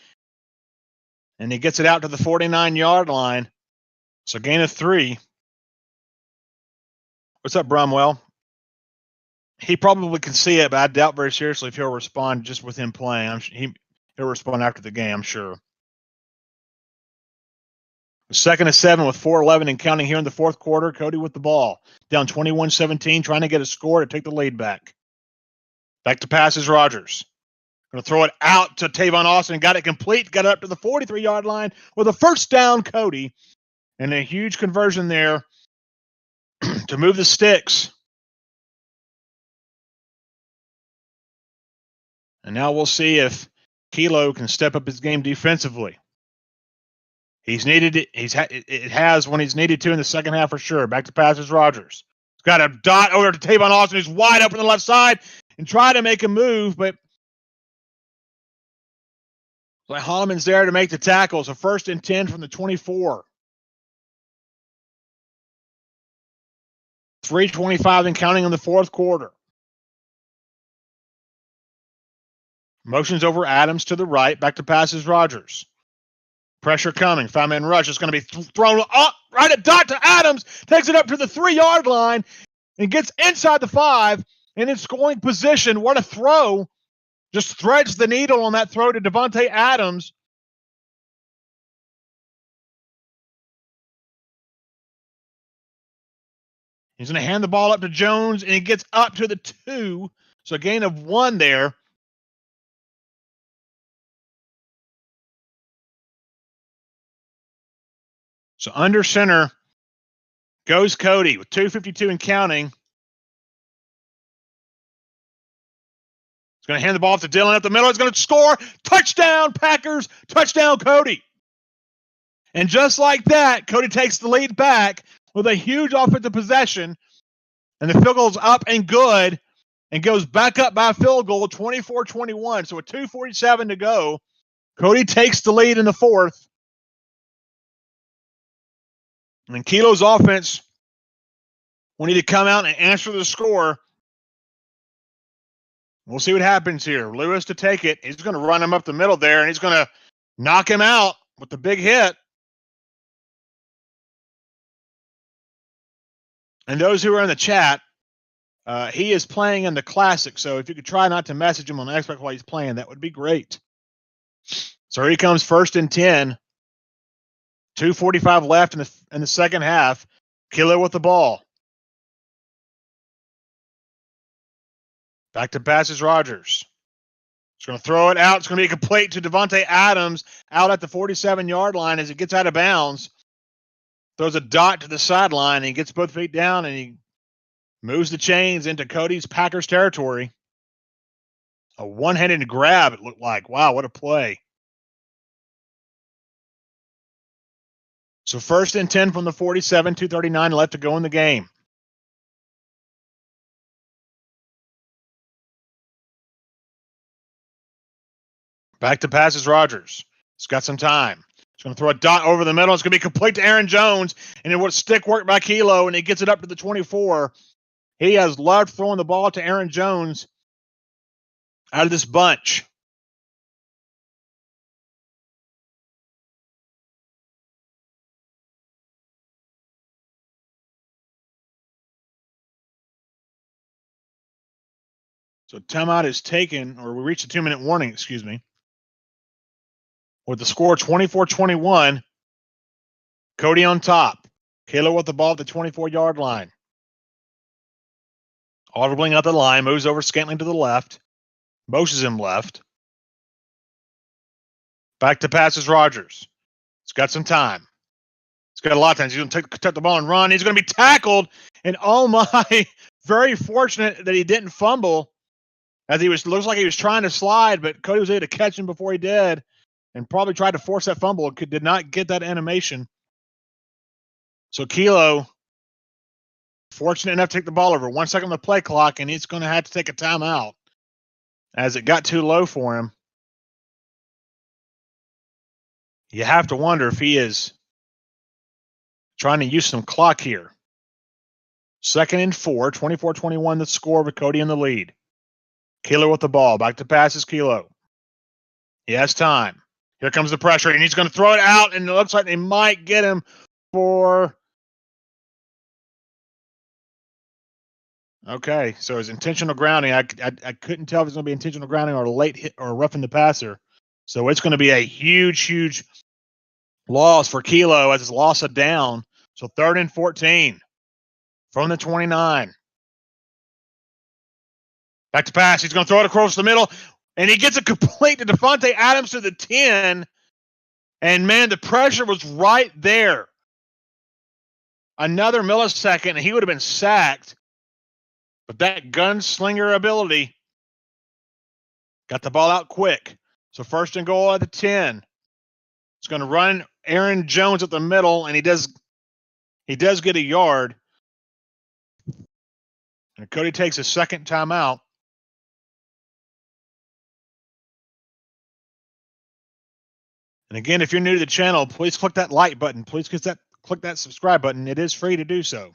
And he gets it out to the 49-yard line. So gain of 3. What's up, Bromwell? He probably can see it, but I doubt very seriously if he'll respond just with him playing. He'll respond after the game, I'm sure. 2nd and 7 with 4:11 and counting here in the fourth quarter. Cody with the ball. Down 21-17, trying to get a score to take the lead back. Back to passes Rodgers. Going to throw it out to Tavon Austin. Got it complete. Got it up to the 43-yard line with a first down, Cody. And a huge conversion there to move the sticks. And now we'll see if Kilo can step up his game defensively. He's needed it. It has when he's needed to in the second half for sure. Back to passes Rodgers. He's got a dot over to Tavon Austin, who's wide open on the left side and try to make a move, but like Holloman's there to make the tackle. So 1st and 10 from the 24. 3:25 and counting in the fourth quarter. Motions over Adams to the right. Back to passes Rodgers. Pressure coming. 5-man rush is going to be thrown up right at dot to Adams. Takes it up to the 3-yard line and gets inside the 5 and in scoring position. What a throw. Just threads the needle on that throw to Davante Adams. He's going to hand the ball up to Jones, and he gets up to the 2. So a gain of 1 there. So under center goes Cody with 2:52 and counting. He's going to hand the ball off to Dillon up the middle. He's going to score. Touchdown, Packers. Touchdown, Cody. And just like that, Cody takes the lead back with a huge offensive possession. And the field goal's up and good and goes back up by a field goal, 24-21. So with 2:47 to go, Cody takes the lead in the fourth. And then Kilo's offense will need to come out and answer the score. We'll see what happens here. Lewis to take it. He's going to run him up the middle there, and he's going to knock him out with the big hit. And those who are in the chat, he is playing in the Classic, so if you could try not to message him on Xbox while he's playing, that would be great. So here he comes, 1st and 10. 2:45 left in the second half. Kilo with the ball. Back to passes Rogers. He's going to throw it out. It's going to be complete to Devontae Adams out at the 47-yard line as it gets out of bounds. Throws a dot to the sideline, and he gets both feet down, and he moves the chains into Cody's Packers territory. A one-handed grab, it looked like. Wow, what a play. So 1st and 10 from the 47, 2:39 left to go in the game. Back to passes Rogers. He's got some time. He's going to throw a dot over the middle. It's going to be complete to Aaron Jones. And it was stick work by Kilo, and he gets it up to the 24. He has loved throwing the ball to Aaron Jones out of this bunch. So timeout is taken, or we reached a 2-minute warning, excuse me. With the score 24-21, Cody on top. Kilo with the ball at the 24-yard line. Audibling out the line, moves over Scantling to the left, motions him left. Back to passes Rogers. He's got some time. He's got a lot of time. He's going to take the ball and run. He's going to be tackled, and oh my, very fortunate that he didn't fumble, as looks like he was trying to slide, but Cody was able to catch him before he did, and probably tried to force that fumble. Did not get that animation. So Kilo, fortunate enough to take the ball over. 1 second on the play clock, and he's going to have to take a timeout as it got too low for him. You have to wonder if he is trying to use some clock here. 2nd and 4, 24-21 the score with Cody in the lead. Kilo with the ball. Back to passes Kilo. He has time. Here comes the pressure, and he's going to throw it out, and it looks like they might get him for... Okay, so his intentional grounding. I couldn't tell if it's going to be intentional grounding or a late hit or roughing the passer. So it's going to be a huge loss for Kilo as it's lost a down. So 3rd and 14 from the 29. Back to pass. He's going to throw it across the middle, and he gets a complete to Devontae Adams to the 10. And, man, the pressure was right there. Another millisecond, and he would have been sacked. But that gunslinger ability got the ball out quick. So 1st and goal at the 10. It's going to run Aaron Jones at the middle, and he does get a yard. And Cody takes a second timeout. And again, if you're new to the channel, please click that like button. Please click that subscribe button. It is free to do so.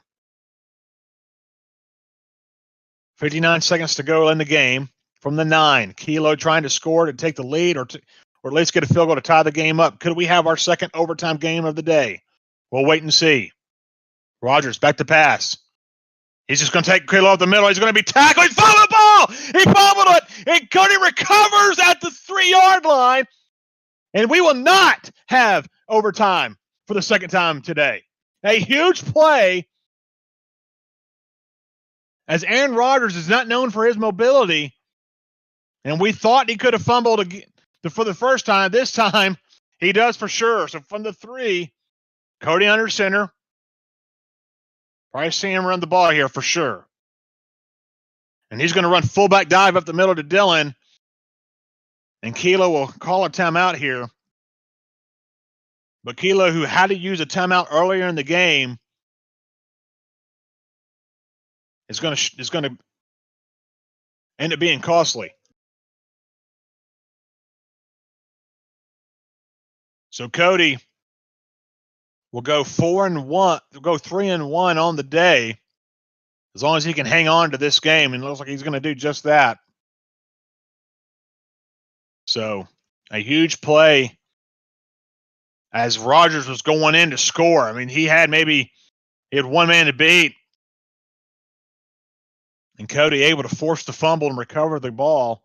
59 seconds to go in the game from the 9. Kilo trying to score to take the lead or at least get a field goal to tie the game up. Could we have our second overtime game of the day? We'll wait and see. Rogers back to pass. He's just going to take Kilo off the middle. He's going to be tackled. He fumbled the ball. He fumbled it. And Cody recovers at the 3-yard line. And we will not have overtime for the second time today. A huge play, as Aaron Rodgers is not known for his mobility, and we thought he could have fumbled for the first time. This time, he does for sure. So from the 3, Cody under center. Probably see him run the ball here for sure. And he's going to run fullback dive up the middle to Dillon. And Kilo will call a timeout here. But Kilo, who had to use a timeout earlier in the game, is going to end up being costly. So Cody will go 4-1, go 3-1 on the day, as long as he can hang on to this game, and it looks like he's going to do just that. So a huge play as Rodgers was going in to score. I mean, he had one man to beat, And Cody able to force the fumble and recover the ball.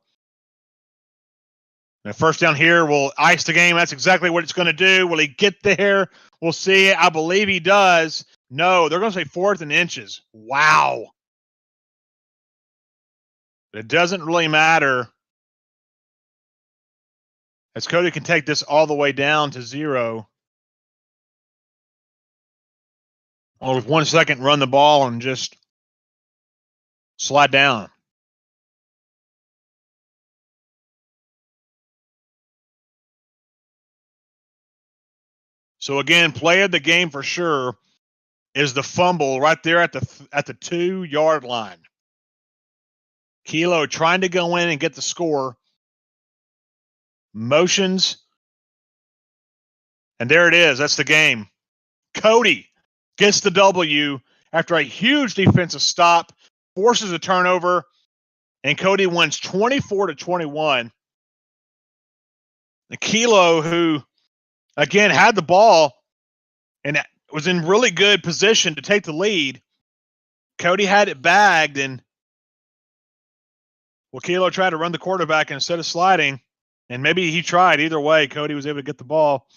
And first down here will ice the game. That's exactly what it's going to do. Will he get there? We'll see. I believe he does. No, they're going to say 4th and inches. Wow. It doesn't really matter, as Cody can take this all the way down to 0. Or with 1 second, run the ball and just slide down. So again, play of the game for sure is the fumble right there at the 2-yard line. Kilo trying to go in and get the score. Motions. And there it is. That's the game. Cody gets the W after a huge defensive stop, forces a turnover, and Cody wins 24-21. The Kilo, who again had the ball and was in really good position to take the lead. Cody had it bagged, and Kilo tried to run the quarterback instead of sliding, and maybe he tried. Either way, Cody was able to get the ball,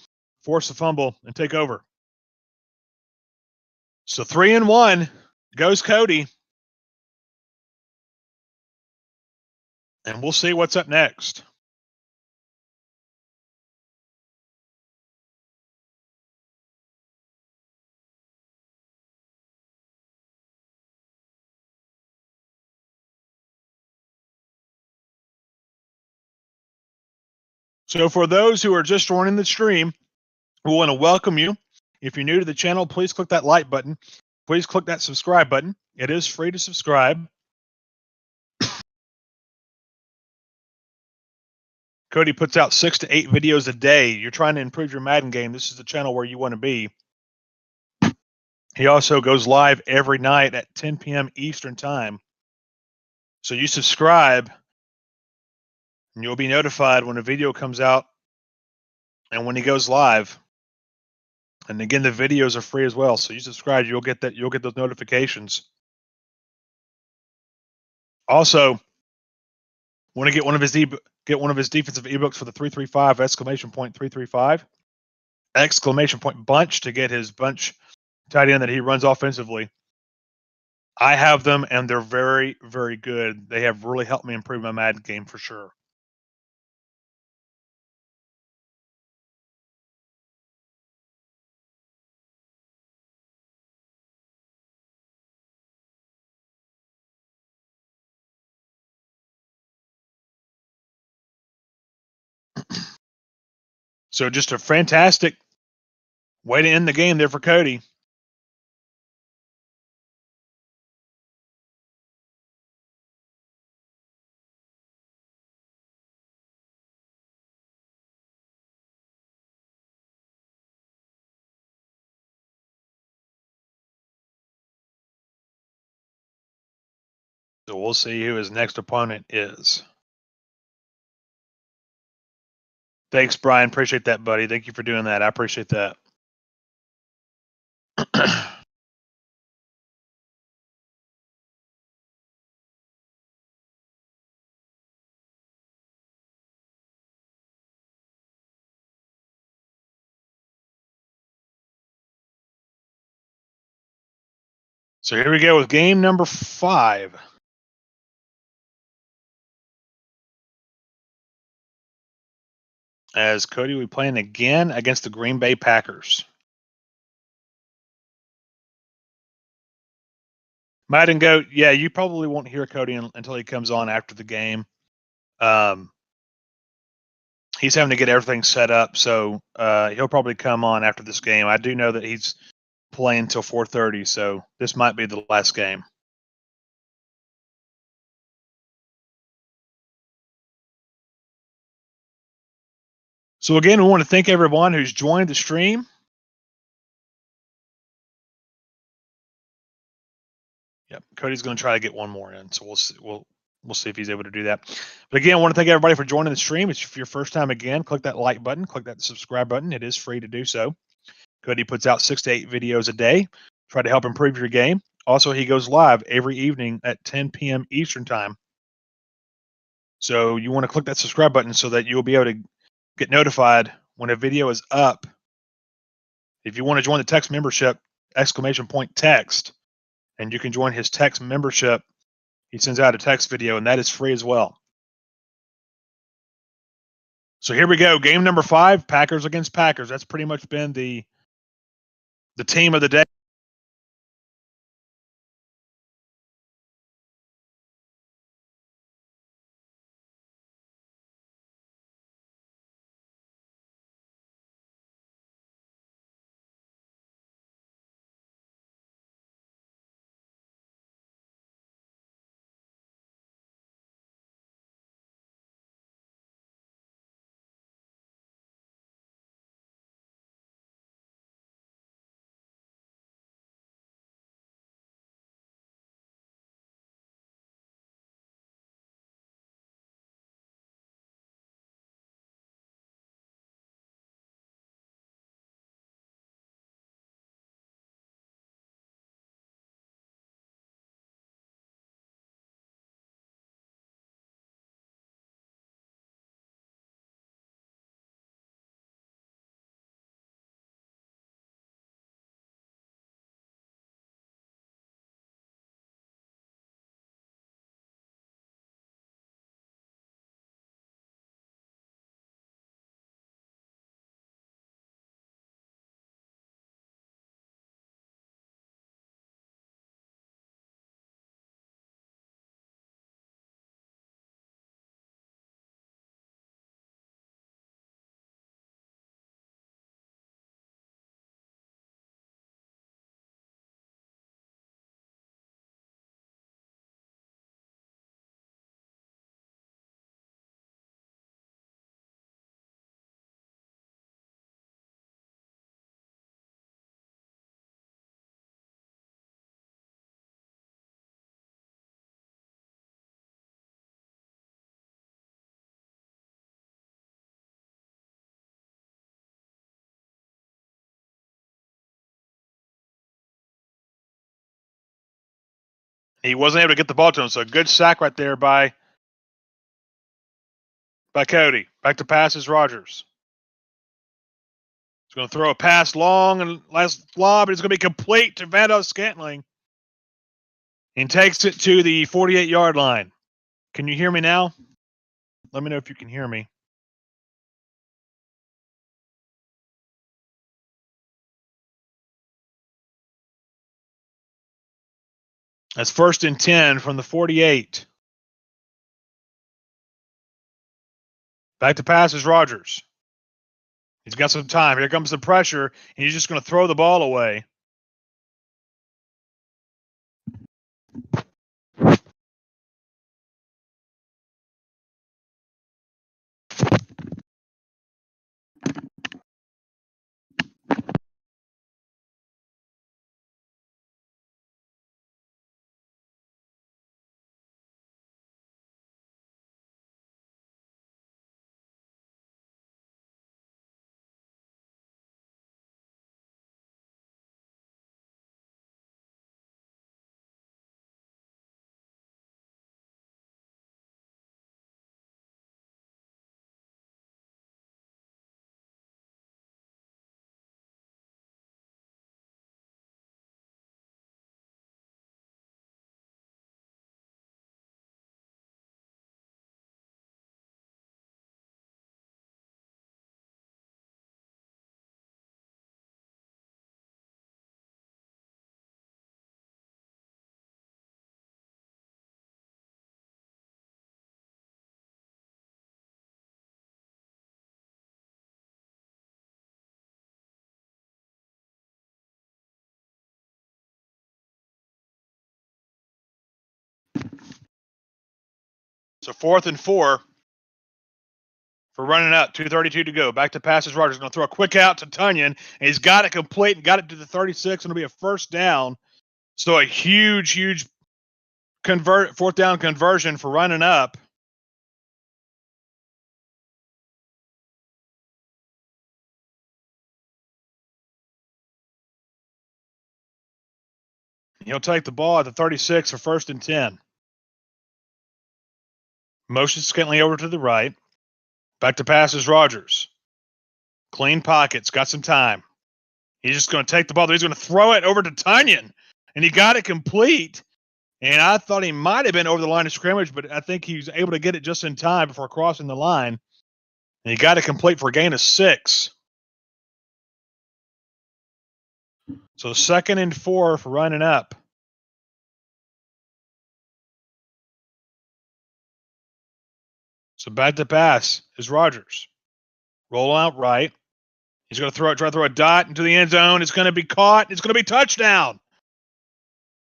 force the fumble, and take over. So 3-1 goes Cody. And we'll see what's up next. So for those who are just joining the stream, we want to welcome you. If you're new to the channel, please click that like button. Please click that subscribe button. It is free to subscribe. Cody puts out 6 to 8 videos a day. You're trying to improve your Madden game. This is the channel where you want to be. He also goes live every night at 10 p.m. Eastern time. So you subscribe, and you'll be notified when a video comes out and when he goes live. And again, the videos are free as well. So you subscribe, you'll get those notifications. Also, want to get one of his defensive ebooks for the 335 !335 bunch to get his bunch tight end that he runs offensively. I have them, and they're very, very good. They have really helped me improve my Madden game for sure. So just a fantastic way to end the game there for Cody. So we'll see who his next opponent is. Thanks, Brian. Appreciate that, buddy. Thank you for doing that. I appreciate that. So here we go with game number 5. As Cody will be playing again against the Green Bay Packers. Madden Goat, yeah, you probably won't hear Cody until he comes on after the game. He's having to get everything set up, so he'll probably come on after this game. I do know that he's playing until 4:30, so this might be the last game. So again, we want to thank everyone who's joined the stream. Yep, Cody's going to try to get one more in, so we'll see if he's able to do that. But again, I want to thank everybody for joining the stream. If your first time again, click that like button, click that subscribe button. It is free to do so. Cody puts out 6 to 8 videos a day. Try to help improve your game. Also, he goes live every evening at 10 p.m. Eastern time. So you want to click that subscribe button so that you'll be able to get notified when a video is up. If you want to join the text membership, !text, and you can join his text membership. He sends out a text video, and that is free as well. So here we go. Game number 5, Packers against Packers. That's pretty much been the team of the day. He wasn't able to get the ball to him, so a good sack right there by Cody. Back to pass is Rogers. He's going to throw a pass long and last lob, and it's going to be complete to Vando Scantling. And takes it to the 48-yard line. Can you hear me now? Let me know if you can hear me. That's 1st and 10 from the 48. Back to pass is Rogers. He's got some time. Here comes the pressure, and he's just going to throw the ball away. So 4th and 4 for running up. 2:32 to go. Back to passes. Rogers going to throw a quick out to Tunyon, and he's got it complete and got it to the 36. It'll be a 1st down. So a huge 4th down conversion for running up. He'll take the ball at the 36 for 1st and 10. Motion Scantling over to the right. Back to pass is Rogers. Clean pockets, got some time. He's just going to take the ball. He's going to throw it over to Tunyon, and he got it complete. And I thought he might have been over the line of scrimmage, but I think he was able to get it just in time before crossing the line. And he got it complete for a gain of 6. So 2nd and 4 for running up. So back to pass is Rogers. Roll out right. He's going to try to throw a dot into the end zone. It's going to be caught. It's going to be touchdown.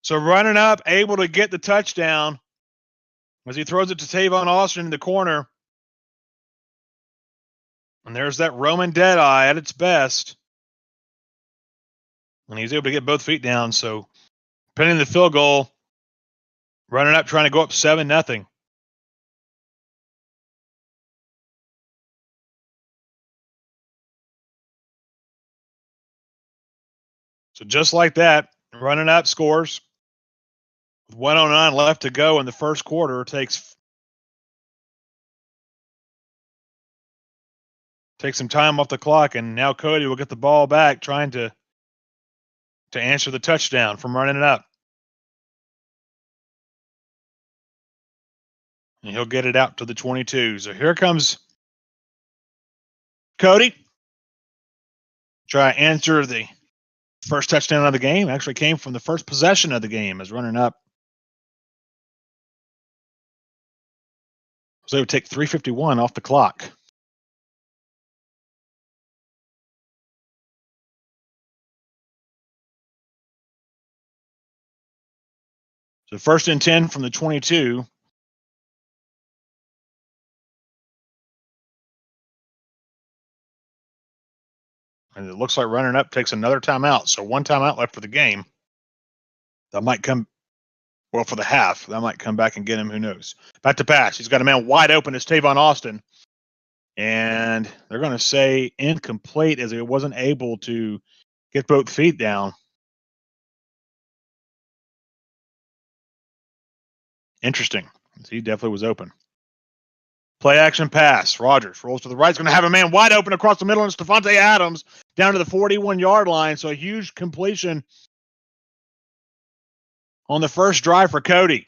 So running up, able to get the touchdown as he throws it to Tavon Austin in the corner. And there's that Roman Deadeye at its best. And he's able to get both feet down. So pending the field goal, running up, trying to go up 7-0. So just like that, running up scores. With 1:09 left to go in the first quarter, takes some time off the clock, and now Cody will get the ball back, trying to answer the touchdown from running it up. And he'll get it out to the 22. So here comes Cody. Try to answer the first touchdown of the game. Actually came from the first possession of the game as running up. So they would take 3:51 off the clock. So 1st and 10 from the 22. And it looks like running up takes another timeout. So 1 timeout left for the game. That might come, well, for the half. That might come back and get him. Who knows? Back to pass. He's got a man wide open. It's Tavon Austin. And they're going to say incomplete as he wasn't able to get both feet down. Interesting. He definitely was open. Play action pass. Rogers rolls to the right. He's going to have a man wide open across the middle, and it's Devontae Adams down to the 41-yard line. So a huge completion on the first drive for Cody.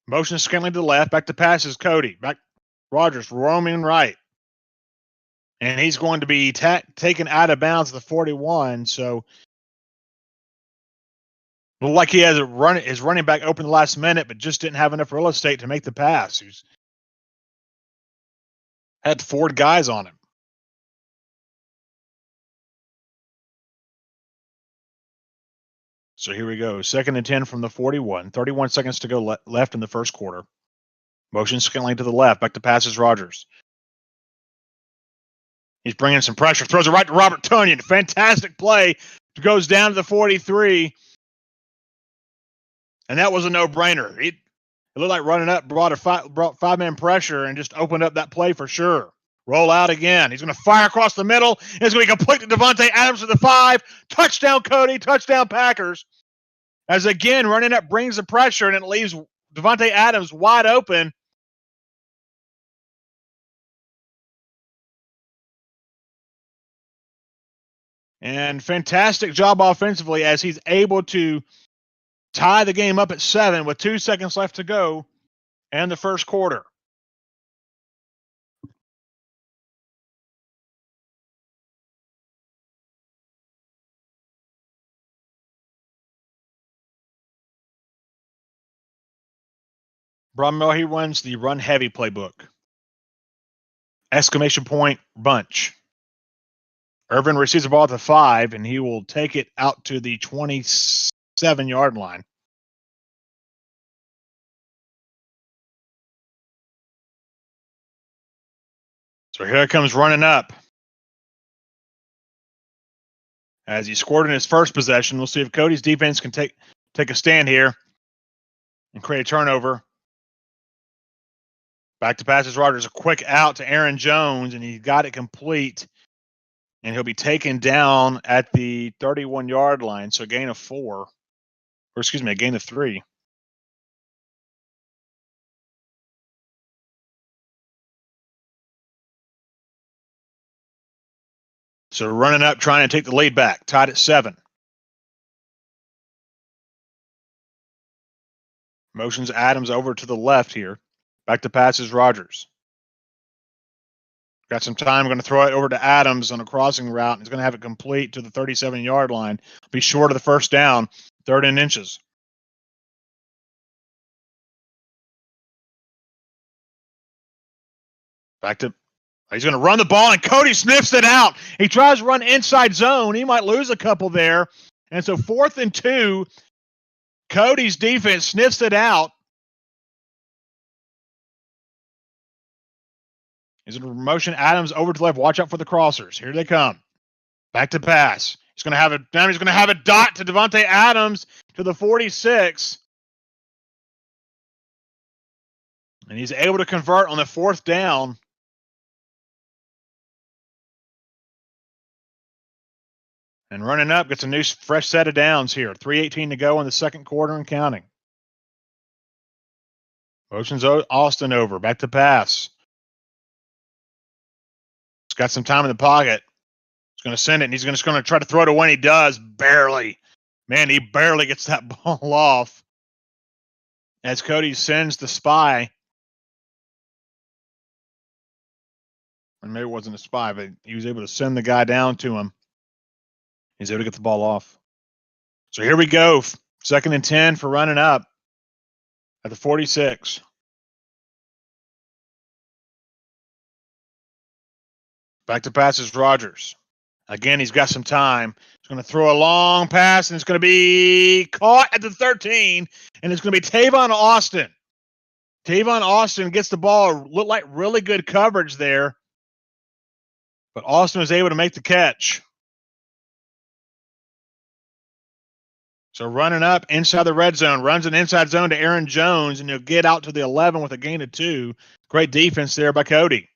Motion Scantling to the left. Back to pass is Cody. Back Rogers roaming right. And he's going to be taken out of bounds at the 41. So like he has his running back open the last minute, but just didn't have enough real estate to make the pass. He's had 4 guys on him. So here we go. 2nd and 10 from the 41. 31 seconds to go left in the first quarter. Motion Scantling to the left. Back to passes Rogers. He's bringing some pressure. Throws it right to Robert Tunyon. Fantastic play. Goes down to the 43. And that was a no-brainer. It looked like running up brought 5-man pressure and just opened up that play for sure. Roll out again. He's going to fire across the middle. It's going to be complete to Devontae Adams to the 5. Touchdown, Cody. Touchdown, Packers. As again, running up brings the pressure, and it leaves Devontae Adams wide open. And fantastic job offensively as he's able to tie the game up at 7 with 2 seconds left to go and the first quarter. Bromwell, he runs the run heavy playbook. Exclamation point bunch. Irvin receives the ball at the 5, and he will take it out to the 27-yard line. So here it comes running up. As he scored in his first possession, we'll see if Cody's defense can take a stand here and create a turnover. Back to passes Rogers, a quick out to Aaron Jones, and he got it complete And he'll be taken down at the 31-yard line. So a gain of 4. Or excuse me, a gain of 3. So running up, trying to take the lead back. Tied at 7. Motions Adams over to the left here. Back to passes Rogers. Got some time. Going to throw it over to Adams on a crossing route. He's going to have it complete to the 37-yard line. Be short of the first down. 3rd and inches. Back to, he's going to run the ball, and Cody sniffs it out. He tries to run inside zone. He might lose a couple there. And so 4th and 2, Cody's defense sniffs it out. He's going to motion Adams over to the left. Watch out for the crossers. Here they come. Back to pass. He's going to have a dot to Devontae Adams to the 46. And he's able to convert on the 4th down. And running up, gets a new fresh set of downs here. 3:18 to go in the second quarter and counting. Motions Austin over. Back to pass. He's got some time in the pocket. He's going to send it, and he's just going to try to throw it away. He does. Barely. Man, he barely gets that ball off. As Cody sends the spy. And maybe it wasn't a spy, but he was able to send the guy down to him. He's able to get the ball off. So here we go. 2nd and 10 for running up at the 46. Back to passes Rogers. Again, he's got some time. He's going to throw a long pass, and it's going to be caught at the 13, and it's going to be Tavon Austin. Tavon Austin gets the ball. Looked like really good coverage there, but Austin was able to make the catch. So running up inside the red zone, runs an inside zone to Aaron Jones, and he'll get out to the 11 with a gain of 2. Great defense there by Cody.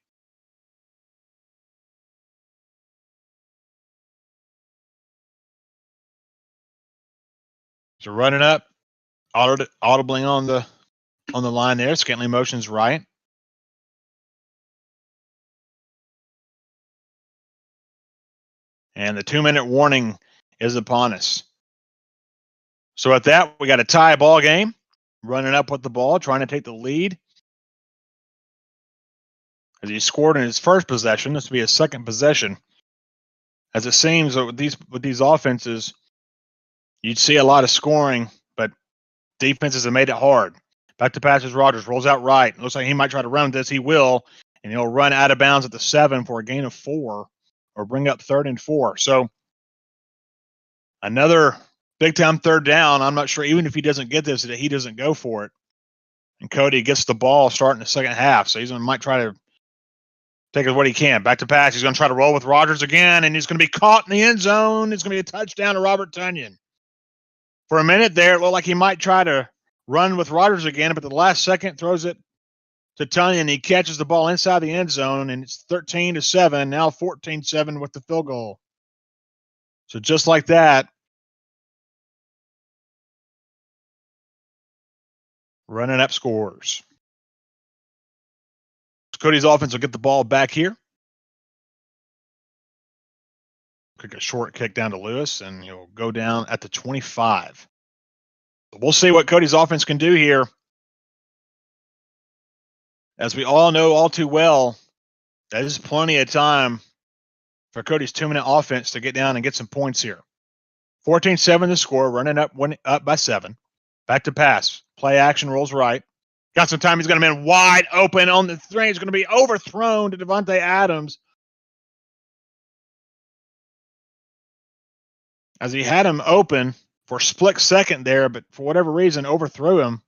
So running up, audibly on the line there. Scantling motions right. And the 2-minute warning is upon us. So at that, we got a tie ball game. Running up with the ball, trying to take the lead. As he scored in his first possession, this will be his second possession. As it seems that with these offenses, you'd see a lot of scoring, but defenses have made it hard. Back to passes Rogers, rolls out right. Looks like he might try to run this. He will, and he'll run out of bounds at the 7 for a gain of 4, or bring up 3rd and 4. So another big-time 3rd down. I'm not sure, even if he doesn't get this, that he doesn't go for it. And Cody gets the ball starting the second half, so he's going to might try to take it what he can. Back to pass. He's going to try to roll with Rogers again, and he's going to be caught in the end zone. It's going to be a touchdown to Robert Tonyan. For a minute there, it looked like he might try to run with Rogers again, but the last second throws it to Tonyan. He catches the ball inside the end zone, and it's 13-7, now 14-7 with the field goal. So just like that, running up scores. Cody's offense will get the ball back here. Kick a short kick down to Lewis, and he'll go down at the 25. We'll see what Cody's offense can do here. As we all know all too well, that is plenty of time for Cody's 2-minute offense to get down and get some points here. 14-7 the score, running up by 7. Back to pass. Play action, rolls right. Got some time. He's going to be wide open on the 3. He's going to be overthrown to Devontae Adams. As he had him open for a split second there, but for whatever reason, overthrew him.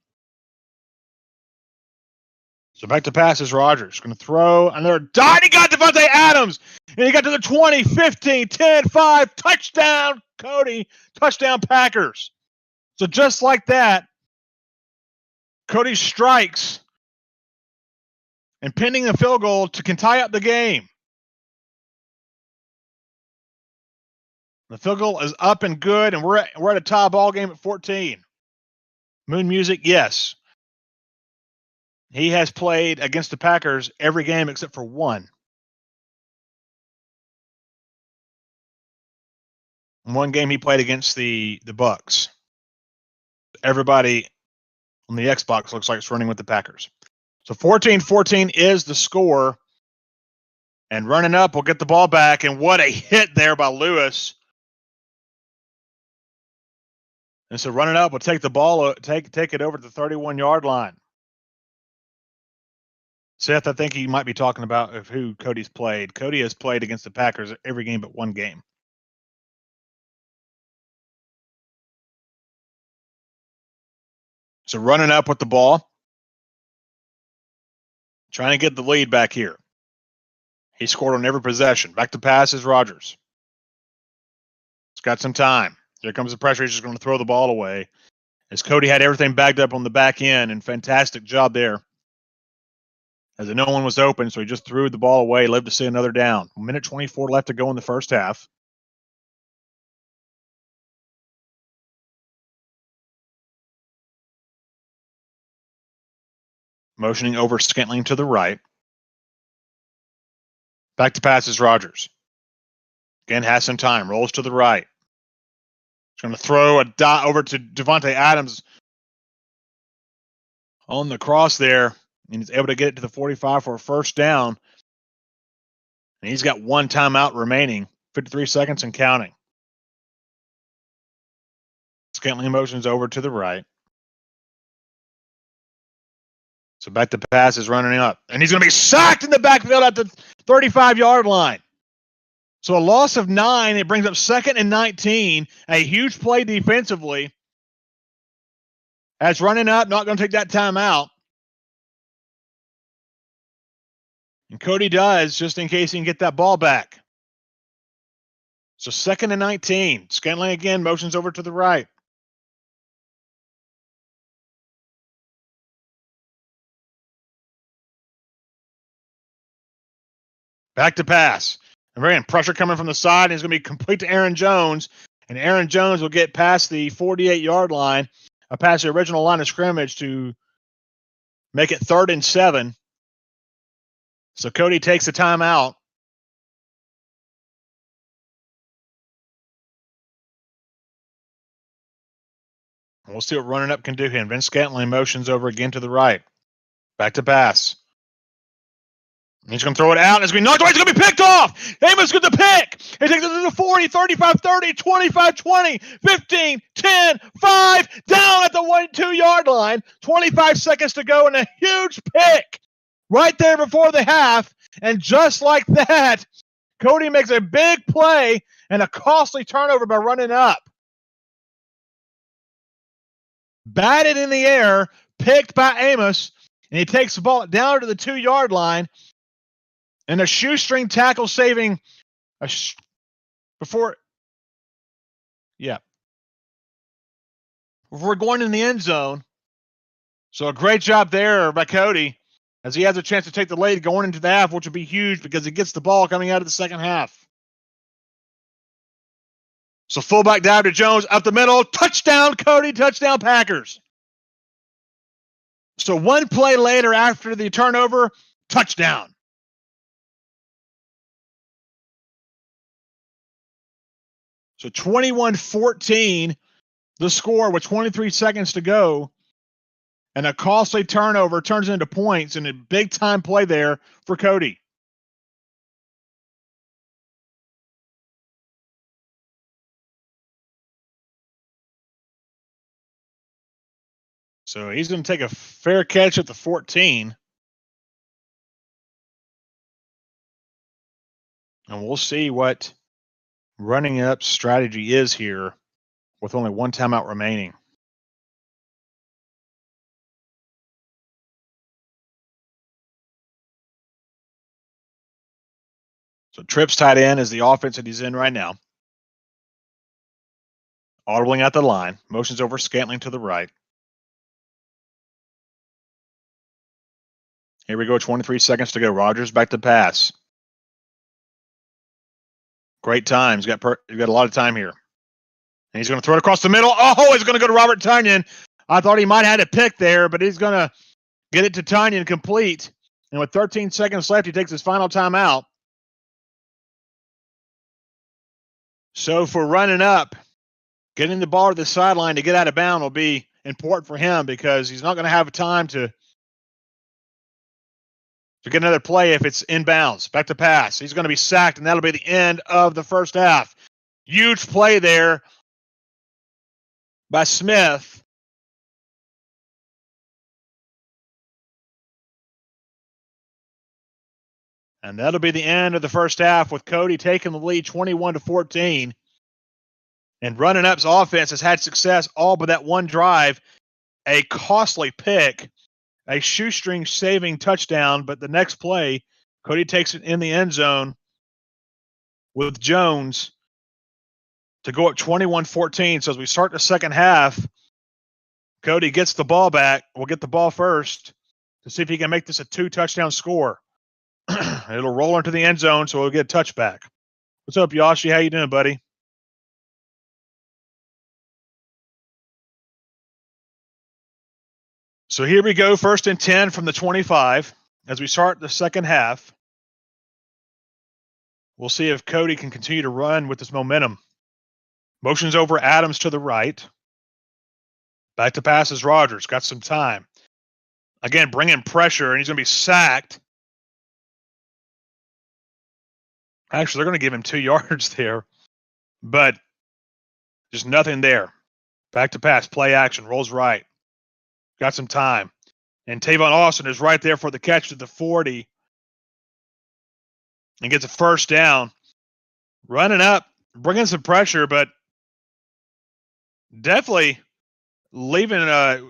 So back to passes Rogers. Going to throw another dot. He got Devontae Adams. And he got to the 20, 15, 10, 5. Touchdown, Cody. Touchdown, Packers. So just like that, Cody strikes and pinning a field goal can tie up the game. The field goal is up and good, and we're at a tie ball game at 14. Moon Music, yes. He has played against the Packers every game except for one. One game he played against the Bucks. Everybody on the Xbox looks like it's running with the Packers. So 14-14 is the score. And running up will get the ball back. And what a hit there by Lewis. And so running up will take the ball, take it over to the 31-yard line. Seth, I think he might be talking about of who Cody's played. Cody has played against the Packers every game but one game. So running up with the ball. Trying to get the lead back here. He scored on every possession. Back to pass is Rodgers. He's got some time. Here comes the pressure. He's just going to throw the ball away. As Cody had everything bagged up on the back end, and fantastic job there. As no one was open, so he just threw the ball away. Lived to see another down. 1:24 left to go in the first half. Motioning over Scantling to the right. Back to pass is Rodgers. Again, has some time. Rolls to the right. He's going to throw a dot over to Devontae Adams on the cross there. And he's able to get it to the 45 for a first down. And he's got one timeout remaining. 53 seconds and counting. Scantling motions over to the right. So back to pass is running up. And he's going to be sacked in the backfield at the 35-yard line. So a loss of 9. It brings up 2nd and 19. A huge play defensively. As running up, not going to take that time out. And Cody does, just in case he can get that ball back. So 2nd and 19. Scantling again, motions over to the right. Back to pass. And again, pressure coming from the side. And it's going to be complete to Aaron Jones. And Aaron Jones will get past the 48-yard line, past the original line of scrimmage to make it 3rd and 7. So Cody takes the timeout. And we'll see what running up can do here. Vince Scantling motions over again to the right. Back to pass. He's going to throw it out. And it's going to be knocked away. It's going to be picked off. Amos gets the pick. He takes it to the 40, 35, 30, 25, 20, 15, 10, 5. Down at the 1-2-yard line. 25 seconds to go and a huge pick right there before the half. And just like that, Cody makes a big play and a costly turnover by running up. Batted in the air, picked by Amos, and he takes the ball down to the 2-yard line. And a shoestring tackle saving before going in the end zone. So a great job there by Cody as he has a chance to take the lead going into the half, which would be huge because he gets the ball coming out of the second half. So fullback dive to Jones, up the middle, touchdown Cody, touchdown Packers. So one play later after the turnover, touchdown. So 21-14, the score with 23 seconds to go. And a costly turnover turns into points and a big-time play there for Cody. So he's going to take a fair catch at the 14. And we'll see what running up strategy is here with only one timeout remaining. So Tripp's tight end is the offense that he's in right now. Audibling at the line. Motions over Scantling to the right. Here we go, 23 seconds to go. Rodgers back to pass. Great time. He's got a lot of time here. And he's going to throw it across the middle. Oh, he's going to go to Robert Tunyon. I thought he might have had a pick there, but he's going to get it to Tunyon complete. And with 13 seconds left, he takes his final timeout. So for running up, getting the ball to the sideline to get out of bounds will be important for him because he's not going to have time to get another play if it's inbounds. Back to pass. He's going to be sacked, and that'll be the end of the first half. Huge play there by Smith. And that'll be the end of the first half with Cody taking the lead 21-14. And Running Up's offense has had success all but that one drive, a costly pick, a shoestring saving touchdown, but the next play, Cody takes it in the end zone with Jones to go up 21-14. So as we start the second half, Cody gets the ball back. We'll get the ball first to see if he can make this a 2-touchdown score. It'll roll into the end zone, so we'll get a touchback. What's up, Yoshi? How you doing, buddy? So here we go, 1st and 10 from the 25 as we start the second half. We'll see if Cody can continue to run with this momentum. Motions over Adams to the right. Back to pass is Rogers. Got some time. Again, bringing pressure, and he's going to be sacked. Actually, they're going to give him 2 yards there, but just nothing there. Back to pass, play action, rolls right. Got some time. And Tavon Austin is right there for the catch to the 40 and gets a first down. Running up, bringing some pressure, but definitely leaving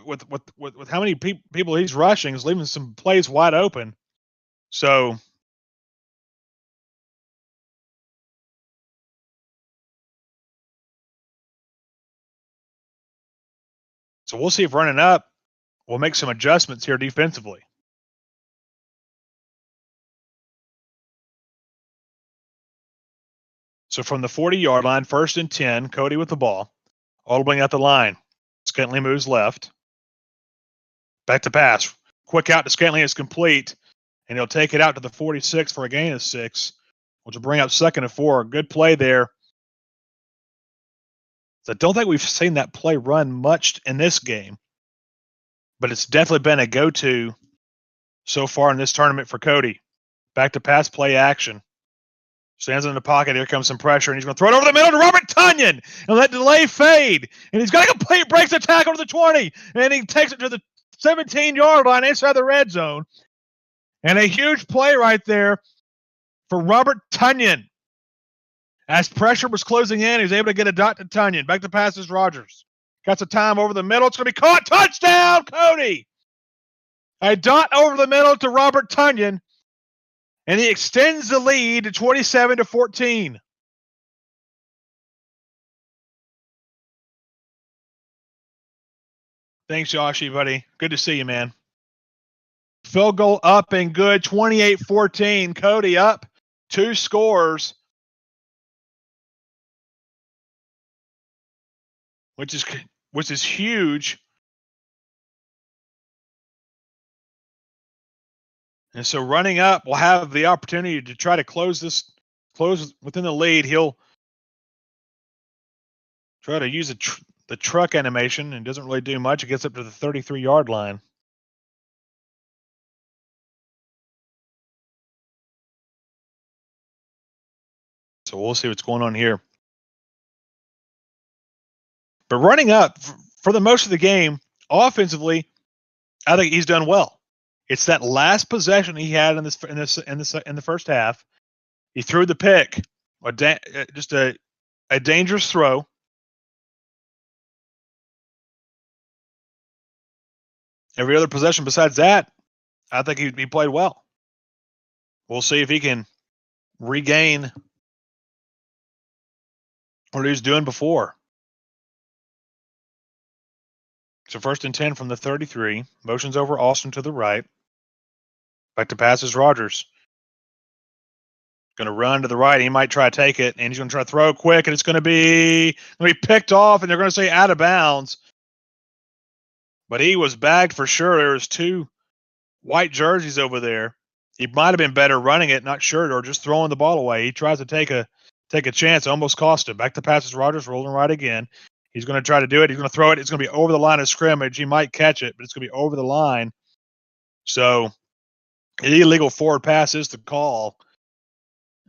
with how many people he's rushing is leaving some plays wide open. So we'll see if Running Up will make some adjustments here defensively. So from the 40-yard line, 1st and 10, Cody with the ball. Audibling at the line. Scantley moves left. Back to pass. Quick out to Scantley is complete, and he'll take it out to the 46 for a gain of 6, which will bring up 2nd and 4. Good play there. So I don't think we've seen that play run much in this game, but it's definitely been a go-to so far in this tournament for Cody. Back to pass, play action. Stands in the pocket. Here comes some pressure, and he's going to throw it over the middle to Robert Tunyon and let delay fade. And he's got to complete, breaks the tackle to the 20, and he takes it to the 17-yard line inside the red zone. And a huge play right there for Robert Tunyon. As pressure was closing in, he was able to get a dot to Tunyon. Back to passes Rogers. Got some time over the middle. It's going to be caught. Touchdown, Cody! A dot over the middle to Robert Tunyon, and he extends the lead to 27-14. Thanks, Yoshi, buddy. Good to see you, man. Field goal up and good, 28-14. Cody up 2 scores, which is huge. And so Running Up will have the opportunity to try to close within the lead. He'll try to use the truck animation and doesn't really do much. It gets up to the 33-yard line. So we'll see what's going on here. But Running Up, for the most of the game, offensively, I think he's done well. It's that last possession he had in the first half. He threw the pick, just a dangerous throw. Every other possession besides that, I think he played well. We'll see if he can regain what he was doing before. So 1st and 10 from the 33. Motions over Austin to the right. Back to passes Rogers. Going to run to the right. He might try to take it, and he's going to try to throw quick, and it's going to be picked off, and they're going to say out of bounds. But he was bagged for sure. There was 2 white jerseys over there. He might have been better running it, not sure, or just throwing the ball away. He tries to take a chance, almost cost him. Back to passes Rogers, rolling right again. He's going to try to do it. He's going to throw it. It's going to be over the line of scrimmage. He might catch it, but it's going to be over the line. So an illegal forward pass is the call.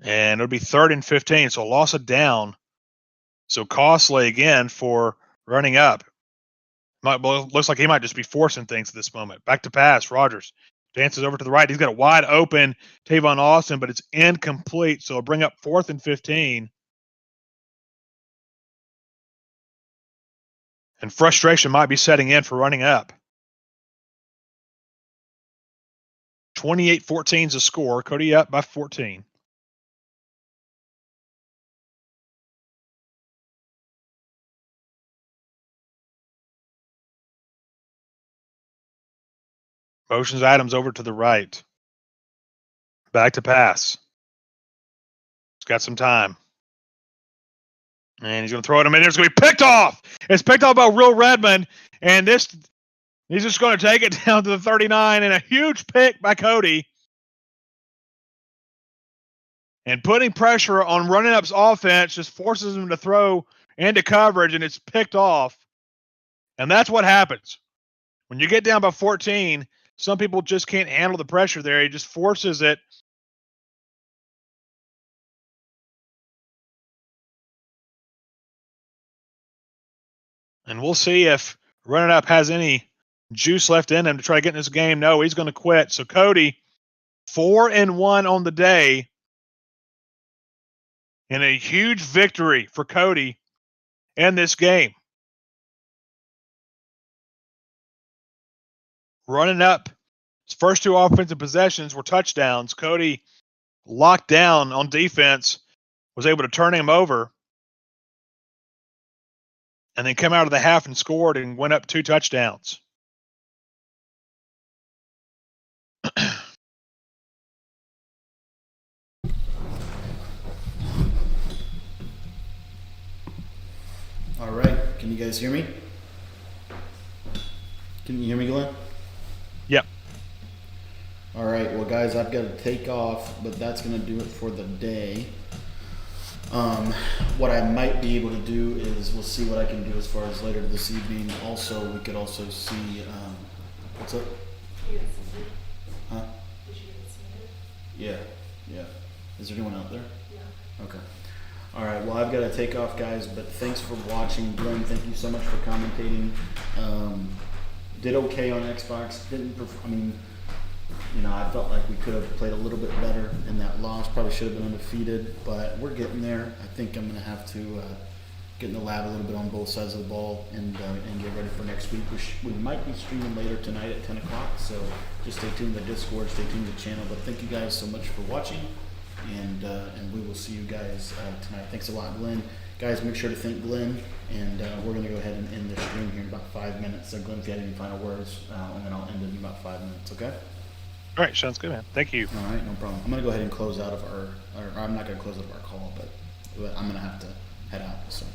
And it'll be 3rd and 15, so a loss of down. So costly again for running up. Looks like he might just be forcing things at this moment. Back to pass, Rogers dances over to the right. He's got a wide open Tavon Austin, but it's incomplete, so it'll bring up 4th and 15. And frustration might be setting in for running up. 28-14 is the score. Cody up by 14. Motions Adams over to the right. Back to pass. He's got some time. And he's going to throw it a minute. It's going to be picked off. It's picked off by Will Redmond. And he's just going to take it down to the 39. And a huge pick by Cody. And putting pressure on running up's offense just forces him to throw into coverage. And it's picked off. And that's what happens. When you get down by 14, some people just can't handle the pressure there. He just forces it. And we'll see if running up has any juice left in him to try to get in this game. No, he's going to quit. So Cody, 4-1 on the day. And a huge victory for Cody in this game. Running up, his first 2 offensive possessions were touchdowns. Cody locked down on defense, was able to turn him over, and then come out of the half and scored and went up 2 touchdowns. All right. Can you guys hear me? Can you hear me, Glenn? Yep. All right. Well, guys, I've got to take off, but that's going to do it for the day. What I might be able to do is we'll see what I can do as far as later this evening. Also, we could also see what's up? You got something? Huh? Did you get submitted? Yeah. Is there anyone out there? Yeah. Okay. All right. Well, I've got to take off, guys. But thanks for watching, Glenn. Thank you so much for commentating. Did okay on Xbox. I felt like we could have played a little bit better in that loss. Probably should have been undefeated, but we're getting there. I think I'm going to have to get in the lab a little bit on both sides of the ball and get ready for next week. We might be streaming later tonight at 10 o'clock, so just stay tuned to the Discord, stay tuned to the channel. But thank you guys so much for watching, and we will see you guys tonight. Thanks a lot, Glenn. Guys, make sure to thank Glenn, and we're going to go ahead and end this stream here in about 5 minutes. So, Glenn, if you had any final words, and then I'll end it in about 5 minutes, okay? All right, sounds good, man. Thank you. All right, no problem. I'm going to go ahead and close out of or I'm not going to close out of our call, but I'm going to have to head out. So.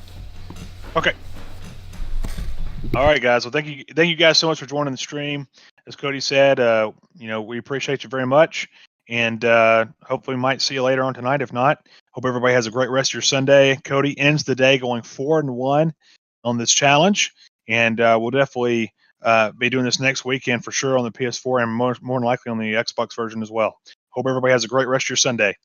Okay. All right, guys. Well, thank you guys so much for joining the stream. As Cody said, we appreciate you very much, and hopefully we might see you later on tonight. If not, hope everybody has a great rest of your Sunday. Cody ends the day going 4-1 on this challenge, and we'll definitely be doing this next weekend for sure on the PS4 and more than likely on the Xbox version as well. Hope everybody has a great rest of your Sunday.